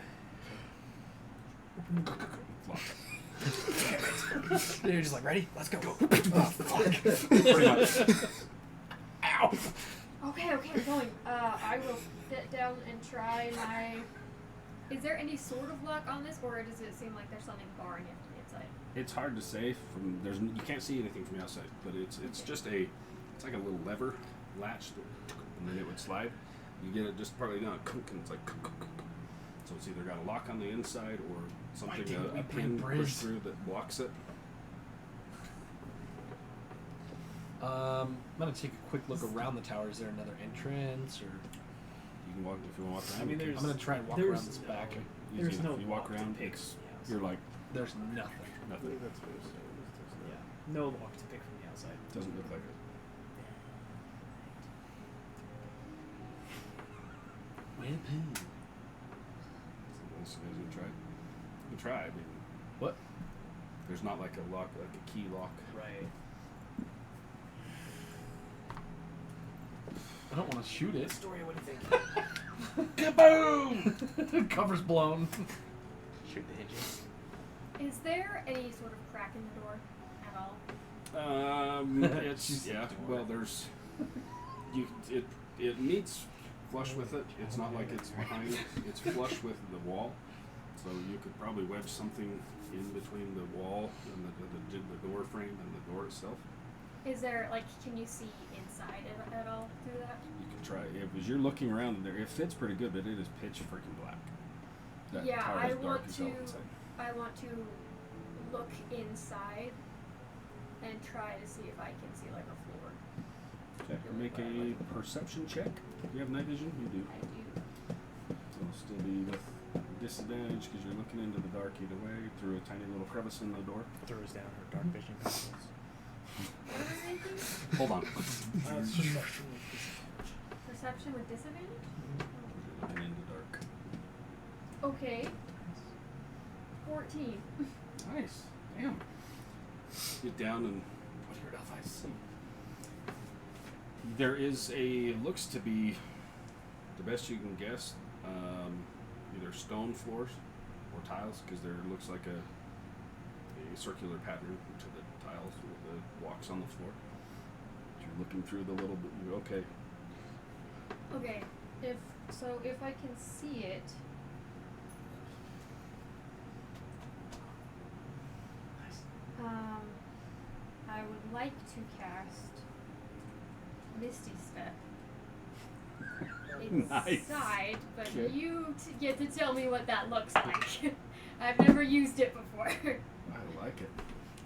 Locked. You're just like, ready? Let's go. Pretty much. Ow! Okay, I'm going. I will sit down and try my. Is there any sort of lock on this, or does it seem like there's something barring it from the inside? It's hard to say from you can't see anything from the outside, but it's just it's like a little lever latch, and then it would slide. You get it just partly down, and it's like. So it's either got a lock on the inside or something didn't we a bring pin Briz? pushed through that blocks it. I'm gonna take a quick look around the tower. Is there another entrance, or You can walk if you want to walk around. I mean, you there's. I'm gonna try and walk there's around this no- back. Easy There's enough. no You walk lock to around, pick it's from the outside. you're like There's nothing. I nothing. think that's what you're saying. Yeah. No lock to pick from the outside. Doesn't look like it. Well, poo. So you guys gonna try? You can try. I mean, What? there's not like a lock, like a key lock. Right. I don't want to shoot it. Story, what do you think? Kaboom! Cover's blown. Shoot the hinges. Is there any sort of crack in the door at all? It's yeah. Well, there's it meets flush with it. It's not like it's behind it. It's flush with the wall. So you could probably wedge something in between the wall and the door frame and the door itself. Is there can you see inside it at all through that? You can try. If you're looking around there, it fits pretty good, but it is pitch freaking black. That Yeah, tower I is dark want as hell to- inside. I want to look inside and try to see if I can see like a floor. Okay, make a perception check. Do you have night vision? You do. I do. So it'll still be with disadvantage because you're looking into the dark either way through a tiny little crevice in the door. Throws down her dark vision goggles. What am I making? Hold on. Perception with disadvantage? You're looking in the dark. Okay. 14. Nice. Damn. Get down and what here else I see? There is looks to be, the best you can guess, either stone floors or tiles, because there looks like a circular pattern to the tiles with the walks on the floor. You're looking through the little bit. Okay. Okay. If I can see it. I would like to cast Misty Step Nice. inside, but Okay. you get to tell me what that looks like. I've never used it before. I like it.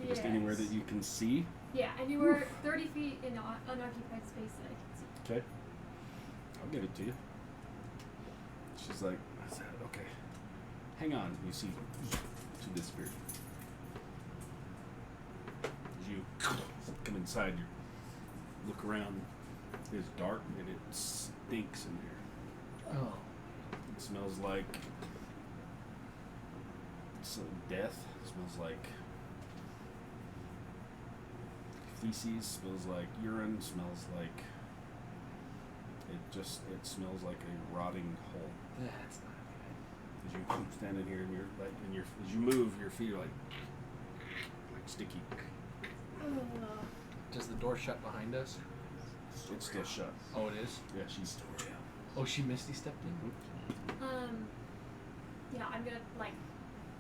Just anywhere that you can see. Yeah, anywhere 30 feet in unoccupied space that I can see. Okay. I'll give it to you. She's like, I said, okay. Hang on. You see, to this spirit. As you come inside, you look around. It's dark and it stinks in here. Oh. It smells like death. It smells like feces. Smells like urine. Smells like it smells like a rotting hole. That's not As you stand in here and you're like, as you move, your feet are like sticky. Ugh. Does the door shut behind us? It's still shut. Oh, it is? Yeah, she's. Oh, she Misty stepped in? Yeah, I'm gonna like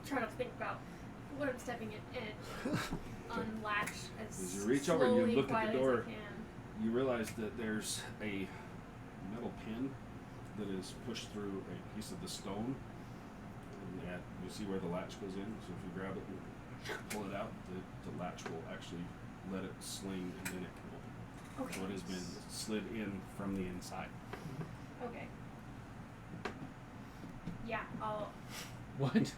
try to think about what I'm stepping in and unlatch As you reach over and you slowly look at the quietly as I door, can. you realize that there's a metal pin that is pushed through a piece of the stone. And you see where the latch goes in. So if you grab it and pull it out, the latch will actually let it sling and then it can open. Okay. So it has been slid in from the inside. Okay. Yeah, I'll What? and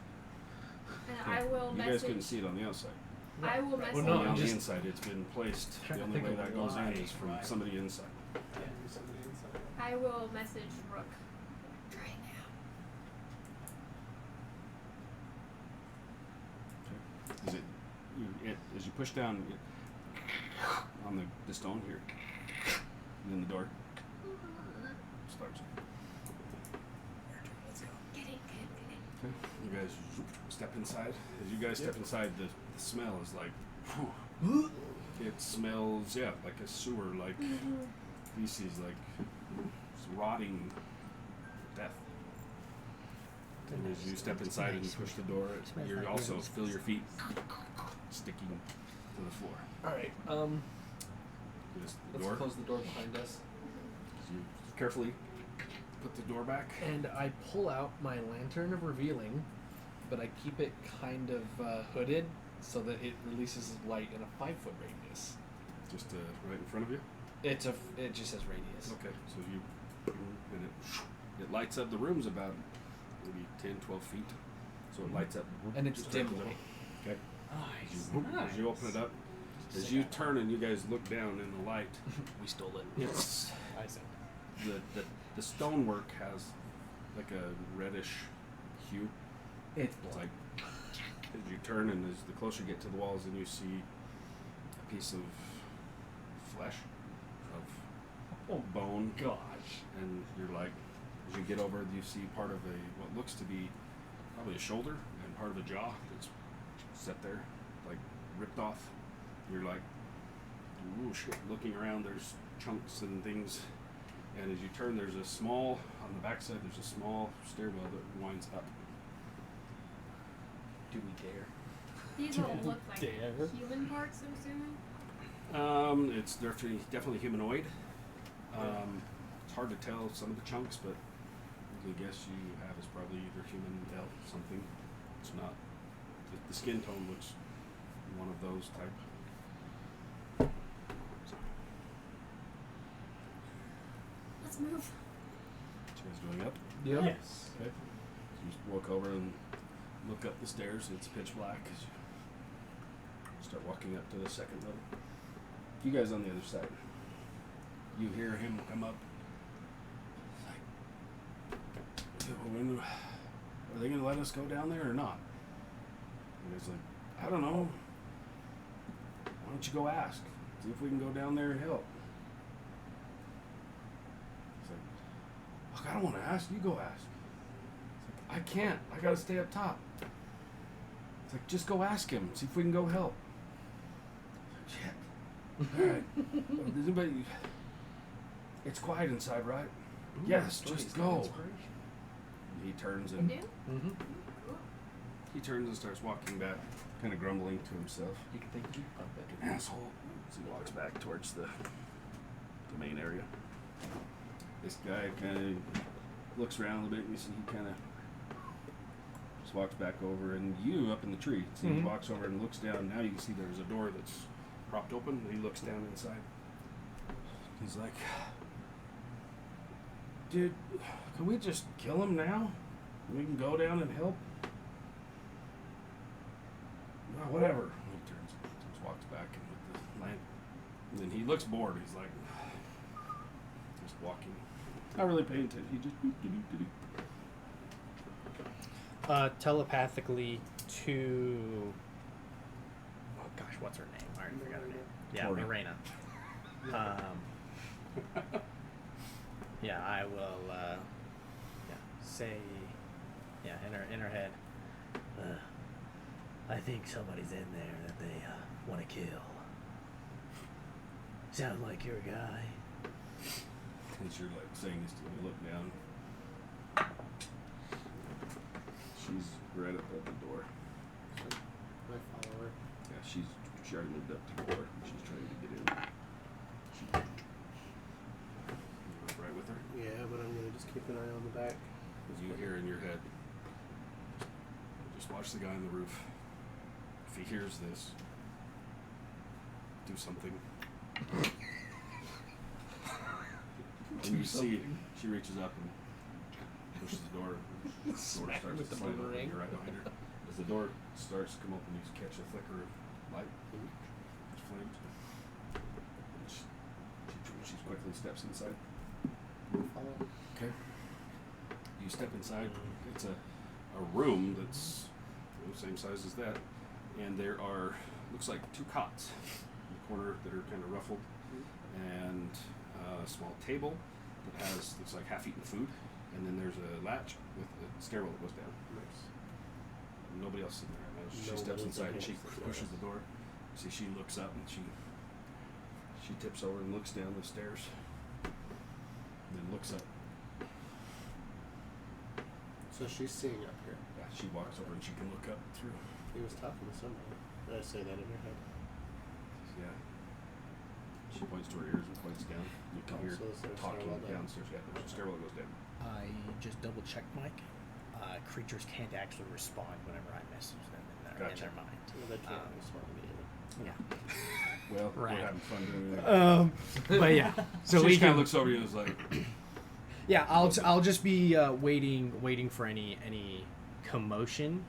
I will You guys couldn't message. see it on the outside. I will message. Well, no, Only on just- the inside, it's been placed. Trying The to only think way of that goes in why, is from right. somebody inside. Somebody inside. I will message Rook right now. Is it, as you push down on the stone here, and then the door starts. Get it. Okay. You guys step inside. As you guys step inside, the smell is like, whew. It smells, like a sewer, like feces, like it's rotting death. And as you step inside and you push the door, Smells you like also roses. feel your feet sticking to the floor. Alright, Just the let's door. close the door behind us. You carefully put the door back. And I pull out my lantern of revealing, but I keep it kind of hooded so that it releases light in a 5-foot radius. Just right in front of you. It just says radius. Okay, so you and it lights up. The room's about maybe 10, 12 feet, so it lights up. And it's just right in the dim middle. light. Okay. As you open it up, as you turn and you guys look down in the light, We stole it. it's I said. the stonework has like a reddish hue. It's It's like as you turn and as the closer you get to the walls, then you see a piece of flesh, of bone, gosh. and you're like, as you get over, you see part of what looks to be probably a shoulder and part of a jaw that's set there, like ripped off. You're like, ooh shit. Looking around, there's chunks and things, and as you turn, there's a small on the backside. There's a small stairwell that winds up. Do we dare? These don't look like Dare. human parts, I'm assuming. It's definitely humanoid. It's hard to tell some of the chunks, but the guess you have is probably either human, elf, something. It's not. The skin tone looks one of those type. Let's move. You guys going up? Yeah. Yes. Okay. So you walk over and look up the stairs. It's pitch black as you start walking up to the second level. You guys on the other side. You hear him come up. When, are they going to let us go down there or not? And he's like, I don't know. Why don't you go ask? See if we can go down there and help. He's like, look, I don't want to ask. You go ask. It's like, I can't. I got to stay up top. It's like, just go ask him. See if we can go help. It's like, shit. All right. Does anybody... It's quiet inside, right? Yes, just go. He turns and Do? Mm-hmm. he turns and starts walking back, kind of grumbling to himself. You can think you puppet. Asshole. As he walks back towards the main area. This guy kind of looks around a little bit, and you see he kind of just walks back over, and you up in the tree. See, he walks over and looks down. Now you can see there's a door that's propped open, and he looks down inside. He's like, dude, can we just kill him now? We can go down and help? Well, whatever. He turns, walks back and with the lamp. And then he looks bored. He's like, just walking. Not really paying attention. He just Telepathically to. Oh gosh, what's her name? I already forgot her name. Yeah, Florida. Mirena. Yeah, I will. Say. Yeah, in her head. I think somebody's in there that they want to kill. Sound like your guy. As you're like saying this to me, look down. She's right up at the door. So, I follow her. Yeah, she already moved up to the door. She's trying to get in. She, you went right with her. Yeah, but I'm gonna just keep an eye on the back. You hear in your head, just watch the guy on the roof. If he hears this, do something. And you see, she reaches up and pushes the door. The door Smack starts with to the slide open. boomerang. You're right behind her. As the door starts to come open, you catch a flicker of light. It's flames. And she quickly steps inside. Follow. Okay. You step inside. It's a room that's same size as that, and there are looks like 2 cots in the corner that are kind of ruffled, and a small table that has looks like half-eaten food, and then there's a latch with a stairwell that goes down. Nice. Nobody else sitting there. She Nobody's steps inside and she against the pushes door. the door. See, she looks up and she tips over and looks down the stairs, and then looks up. So she's seeing up here. Yeah, she walks over and she can look up through. He was talking to somebody. Did I say that in your head? Yeah. She points to her ears and points down. You can hear So is there a talking stairwell down? downstairs. Yeah, there's a stairwell that goes down. I just double checked, Mike. Creatures can't actually respond whenever I message them in their Gotcha. mind. Well, they can't Um, respond to me either. Yeah. Well, Right. we're having fun doing it. But yeah, so she we just kind can. of looks over you and is like, Yeah, I'll just be waiting for any commotion.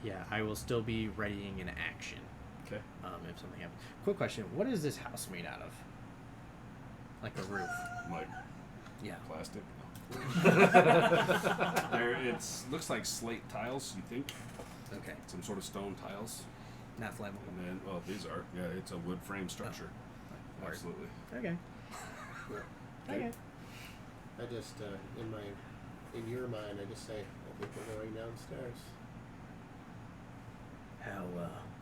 Yeah, I will still be readying an action. okay. If something happens. Quick question: what is this house made out of? Like the roof? Like Yeah. plastic. There, looks like slate tiles. You think Okay. some sort of stone tiles, Not flammable. and then these are it's a wood frame structure. Word. Absolutely. Okay. Yeah. Okay. I just, in your mind, I just say, I think we're going downstairs. How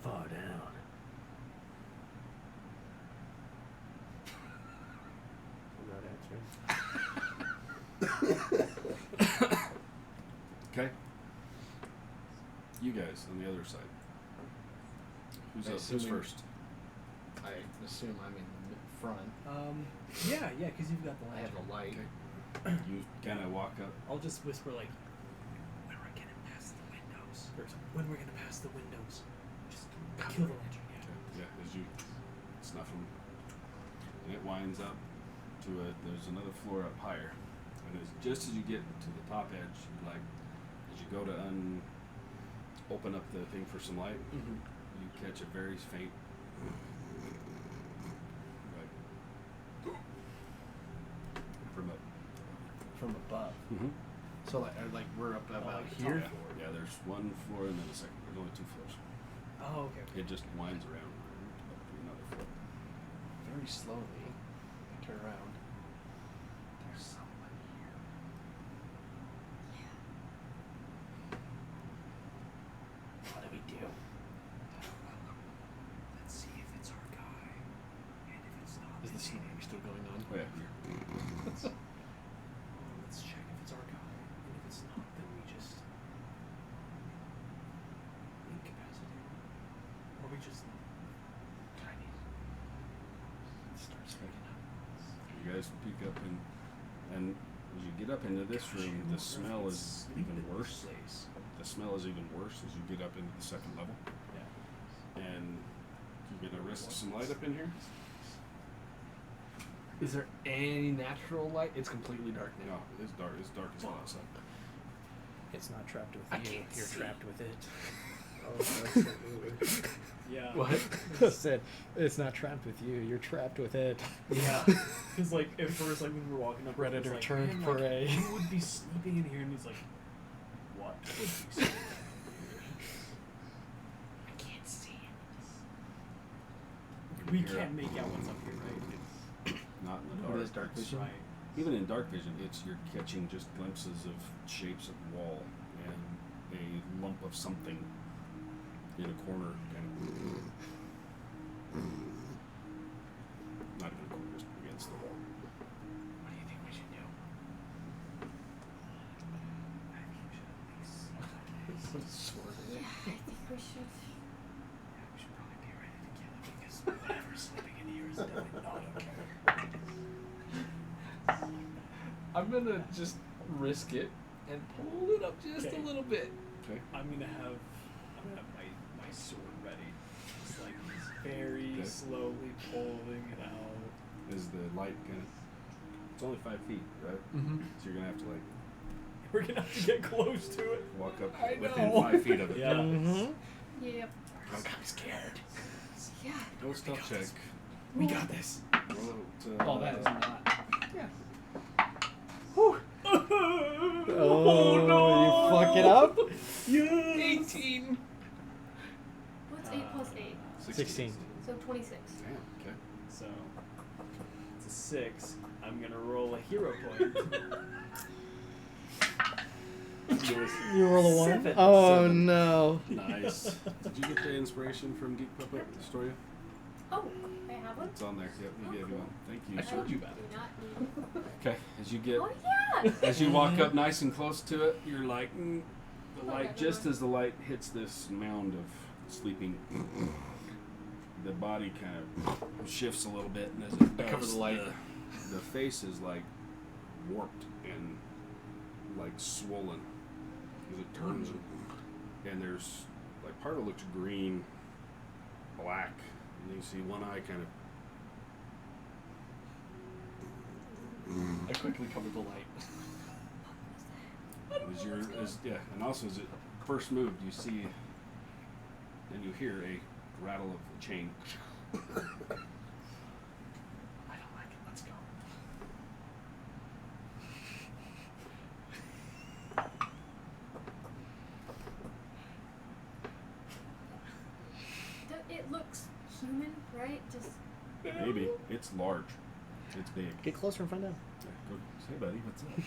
far down? I'm not answering. Okay. You guys on the other side. Who's I up? assume Who's we- first? Mm-hmm. I assume I'm in the front. Yeah, because you've got the I have lantern. the light. You kind of walk up. I'll just whisper like, when we're gonna pass the windows. Or something. When we're gonna pass the windows. Just kill the lantern. Yeah, as you snuff them, and it winds up to there's another floor up higher, and just as you get to the top edge, like as you go to open up the thing for some light, Mm-hmm. you catch a very faint. Right. From up. From above. Mm-hmm. So like we're up about like here. Yeah, there's one floor and then a second. There's only 2 floors. Oh, okay. It just winds around up to another floor. Very slowly. I turn around. There's someone here. What do we do? Let's see if it's our guy. And if it's not, Is the then snoring still going on? Oh yeah, here. let's check if it's our guy. And if it's not, then we just. guys peek up and as you get up into this room, the smell is even worse. The smell is even worse as you get up into the second level. Yeah. And you're gonna risk some light up in here. Is there any natural light? It's completely dark now. No, it's dark. It's dark as hell outside. It's not trapped with I you. can't You're see. trapped with it. Oh, that's so moving. Yeah. What? I said, it's not trapped with you. You're trapped with it. Yeah. Because like at first, like when we were walking up, Predator it was like, turned "Man, prey." Like, who would be sleeping in here? And he's like, "What would be sleeping in here?" I can't see. We You're- can't make out what's up here, right? Not in the What dark. is dark It's- vision? Right. Even in dark vision, you're catching just glimpses of shapes of wall and a lump of something in a corner, kind of. Not in a corner, just against the wall. What do you think we should do? I think we should at least put a sword in it. Yeah, I think we should. Yeah, we should probably be ready to kill it because whatever's sleeping in here is definitely not okay. I'm gonna just risk it and pull it up just Okay. a little bit. Okay. I'm gonna have my sword ready. Just like very Okay. slowly pulling it out. Is the light kind of? It's only 5 feet, right? Mm-hmm. So you're gonna have to like We're gonna have to get close to it. walk up I within know. 5 feet of it. Yeah. Mm-hmm. Yep. I'm scared. Yeah. Go stealth check. We got this. Roll Oh, that is not. Yeah. Oh, no! you fuck it up? Yes. 18. What's 8 plus 8? 16. So 26. Damn. Okay. So it's a 6. I'm gonna roll a hero point. You roll a 1? 7. Oh, 7. no. Nice. Did you get the inspiration from Geek Puppet Story? Oh, I have one? It's on there. Yep, we gave you one. Thank you, I sir. told you about Do it. not need. Okay, as you get Oh, yeah! as you walk up nice and close to it, you're like the light. Okay, Just never as the light hits this mound of sleeping, the body kind of shifts a little bit, and as it does, cover the light. the face is like warped and like swollen as it turns, and there's like part of it looks green, black, and then you see one eye kind of. I quickly covered the light. And also as it first moved, you see and you hear a rattle of the chain. I don't like it. Let's go. It looks human, right? Just. Maybe it's large, it's big. Get closer and find out. Yeah, go, hey buddy, what's up? He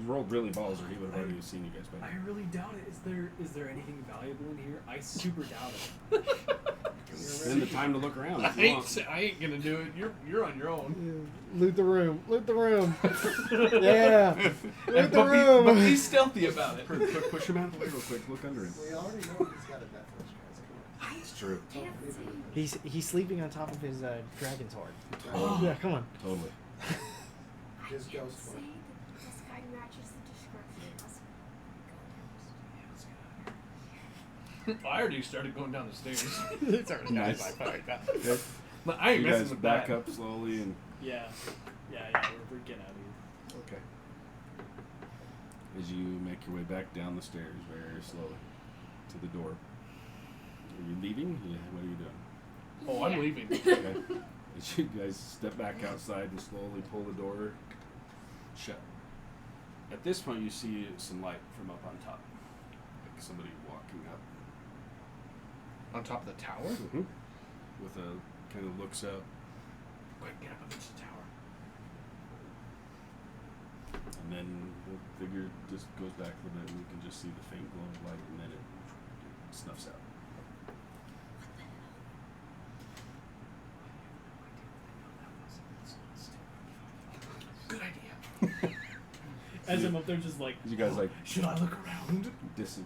rolled really balls, or he would have already seen you guys by I now. really doubt it. Is there anything valuable in here? I super doubt it. Spend the time to look around. I If you want. ain't gonna do it. You're on your own. Loot the room. Loot the room. Yeah. Loot the But room. be stealthy about it. Quick, push him out of the way real quick. Look under him. We already know he's got a death wish, guys. Come on. It's true. Can't see. He's sleeping on top of his dragon's heart. Totally. Yeah, come on. Totally. I His can't ghost say one. that this guy matches the description. Let's go downstairs. I already started going down the stairs. It's already Nice. Okay. But I ain't You messing guys with back that. up slowly and Yeah. We're getting out of here. okay. As you make your way back down the stairs very slowly to the door. Are you leaving? Yeah, what are you doing? Oh, I'm Yeah. leaving. Okay. As you guys step back outside and slowly pull the door shut. At this point, you see some light from up on top, like somebody walking up. On top of the tower? Mm-hmm. With a kind of looks up, Quick, get up against the tower. and then the figure just goes back a little bit, and you can just see the faint glow of light, and then it snuffs out. Good idea. As I'm up there, just like, You guys like Should I look around?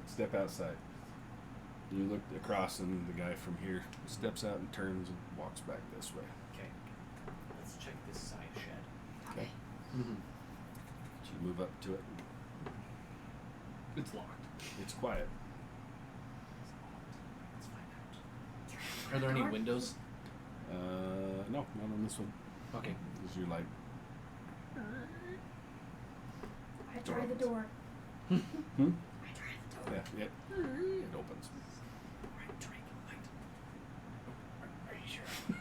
step outside. You look across, and the guy from here steps out and turns and walks back this way. okay, let's check this side Mm-hmm. So you move up to it. It's locked. It's quiet. Let's find out. Are there any windows? No, not on this one. Okay. Because you're like, I try the door. hmm? I try the door. Yeah, it opens. Alright, drink. Light. Are you sure?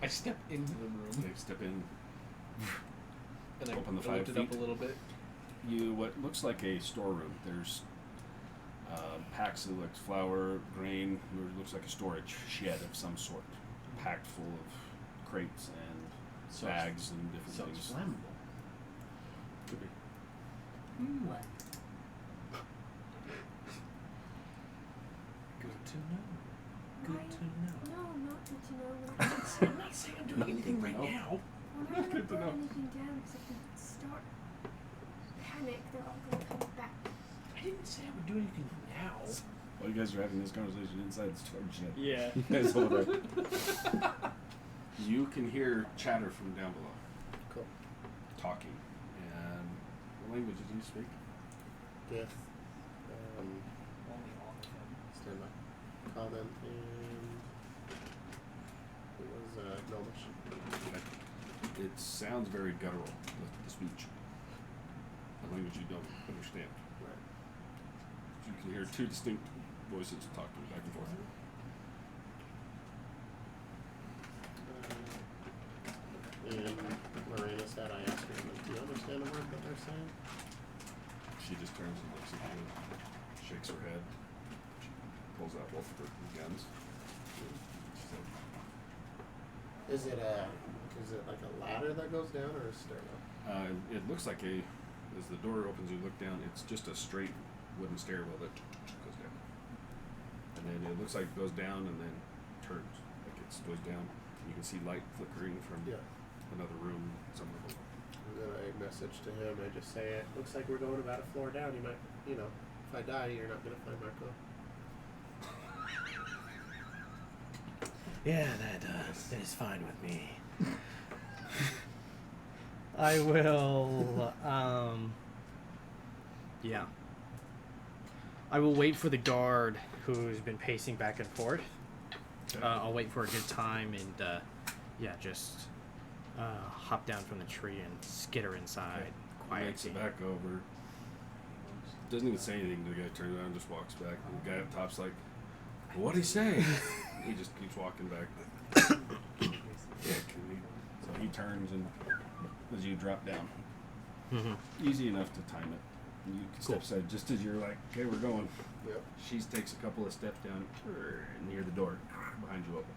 I step into the room They step in. and I Open the lift 5 it up feet. a little bit. You what looks like a storeroom. There's packs of like flour, grain. It looks like a storage shed of some sort, packed full of crates and So bags and different So it's things. flammable. Could be. What? Good to know. Good to know. No, not good to know. I'm not saying I'm doing anything right No. now. We're not Good to gonna know. burn anything down because if we start panic, they're all gonna come back. I didn't say I would do anything now. Well, you guys are having this conversation inside the storage shed. Yeah. You guys over there. You can hear chatter from down below, Cool. talking. And what language do you speak? Gith. Only all of them. Stand by. Common and it was Gnomish. Okay. It sounds very guttural, the speech. A language you don't understand. Right. You can hear two distinct voices talking back and forth. And Marina said, I asked her, like, do you understand the word that they're saying? She just turns and looks at you, shakes her head. She pulls out both of her guns. She said, Is it like a ladder that goes down or a stairwell? it looks like as the door opens, you look down, it's just a straight wooden stairwell that goes down. And then it looks like it goes down and then turns, like it goes down. You can see light flickering from Yeah. another room somewhere below. And then I message to him, I just say, it looks like we're going about a floor down. You might, if I die, you're not going to find Marco. Yeah, that is fine with me. I will, yeah. I will wait for the guard who's been pacing back and forth. Okay. I'll wait for a good time and, yeah, just hop down from the tree and skitter inside He makes quietly. it back over. Doesn't even say anything. The guy turns around and just walks back. And the guy up top's like, what'd he say? He just keeps walking back. Yeah, so he turns and as you drop down. Mhm. Easy enough to time it. And you can Cool. step aside just as you're like, okay, we're going. Yep. She takes a couple of steps down and near the door behind you open.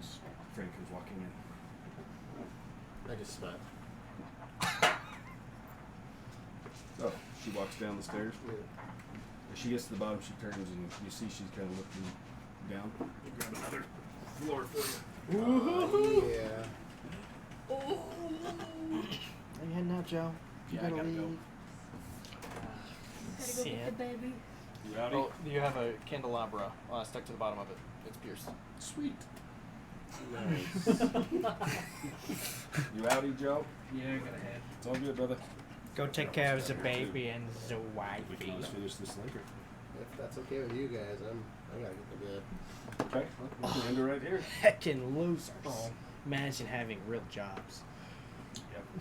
As Frank is walking in. I just smile. So she walks down the stairs. Yeah. As she gets to the bottom, she turns and you see she's kind of looking down. You grab another floor for you. Yeah. Are you heading out, Joe? Yeah, I gotta go. Gotta go get the baby. You rowdy? Oh, you have a candelabra stuck to the bottom of it. It's pierced. Sweet. Nice. You rowdy, Joe? Yeah, I got a head. It's all good, brother. Go take care of the baby and the We wifey. can always finish this later. If that's okay with you guys, I gotta get to bed. Okay, well, we can end it right here. Heckin' losers. Imagine having real jobs.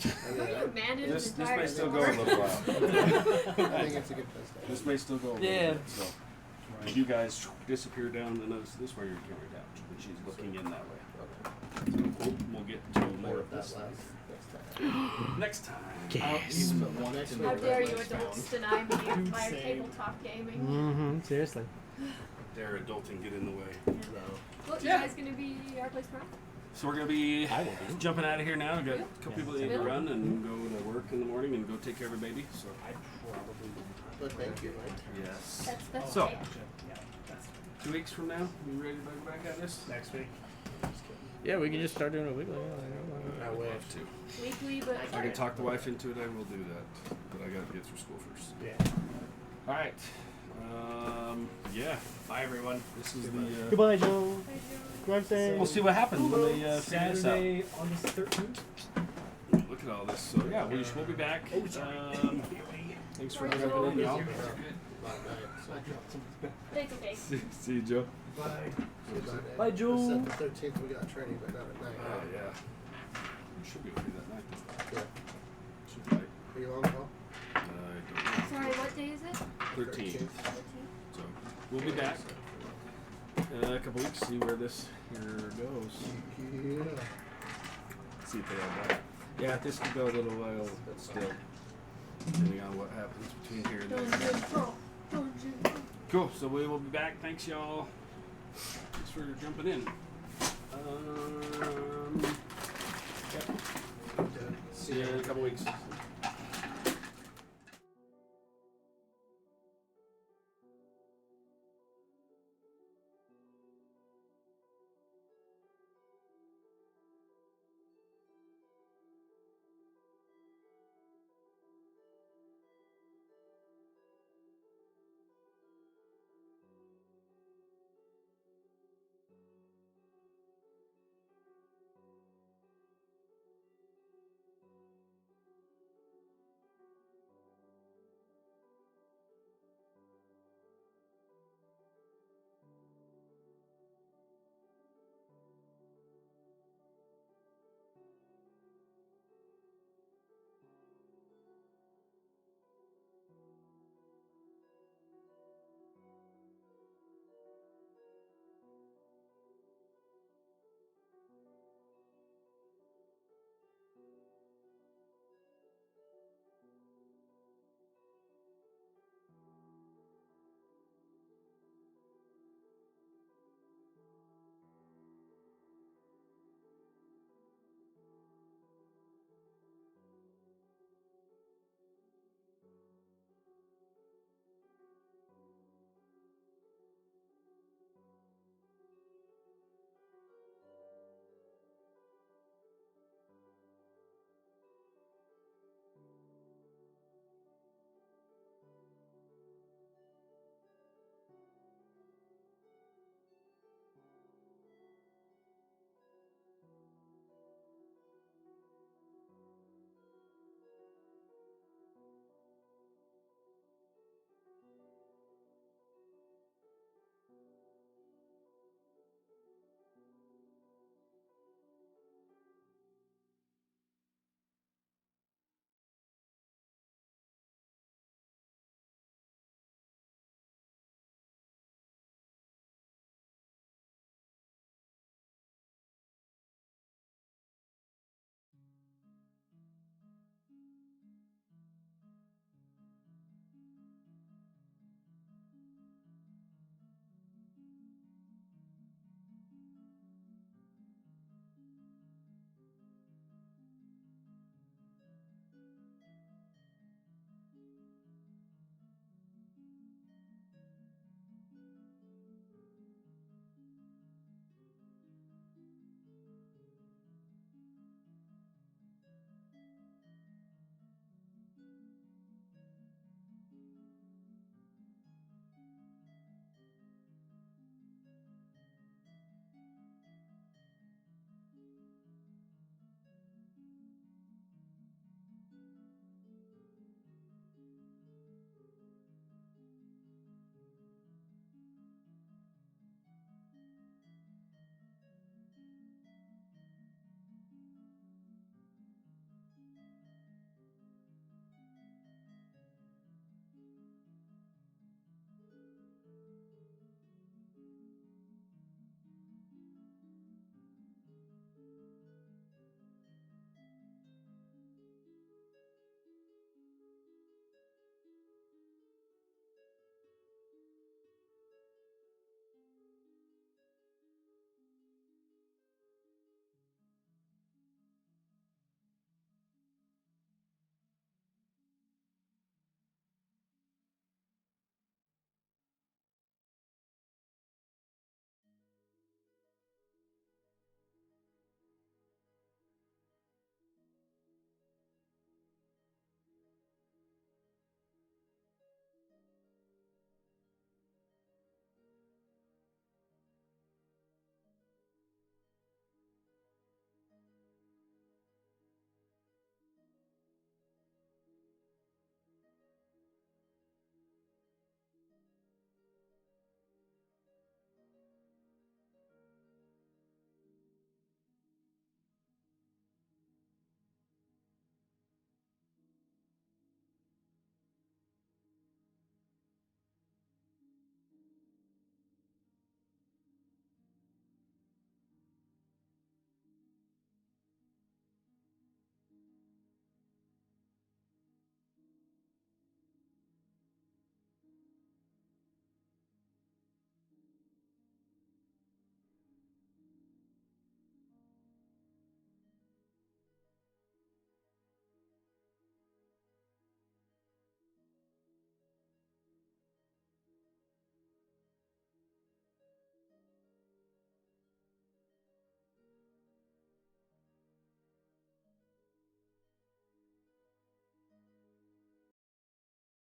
I mean, How do you manage This the may entire still go a store? little while. I think it's a good place to This may still go a little Yeah. bit. So, you guys disappear down and notice this way you're going down. And she's looking in that way. So we'll get to play more with of that this last next time. next time. Yes. Next How week, dare right? you adults deny me of my Same. tabletop gaming? Mm-hmm. Seriously. Dare adulting get in the way. No. Well, you Yeah. guys gonna be our place tomorrow? So we're gonna be I will be. jumping out of here now. We've got a Yeah. couple people that need to Really? run and go to work in the morning and go take care of a baby. So I probably But thank you, right? yes. That's So- okay. Yeah, that's 2 weeks from now, you ready to go back at this? next week. Yeah, we can just start doing it weekly. I would wish. love to. Weekly, but If I can talk the wife into it, I will do that. But I gotta get through school first. Yeah. All right. Yeah. Bye, everyone. This is the. Goodbye, Joe. Drive safe. We'll see what happens when they figure this out. Saturday, August 13th. Look at all this. So yeah, we'll be back. Thanks for jumping in, y'all. It's okay. See you, Joe. Bye, Joe. It's at the 13th. We got training, but not at night. Yeah. We should be okay that night. Yeah. Should be light. Are you on call? I don't know. Sorry, what day is it? 13th. 13th. So we'll be back in a couple weeks. See where this here goes. Yeah. See if they all back. Yeah, this could go a little while, but still, depending on what happens between here and there. Cool. So we will be back. Thanks, y'all. Thanks for jumping in. Yep. See you in a couple weeks.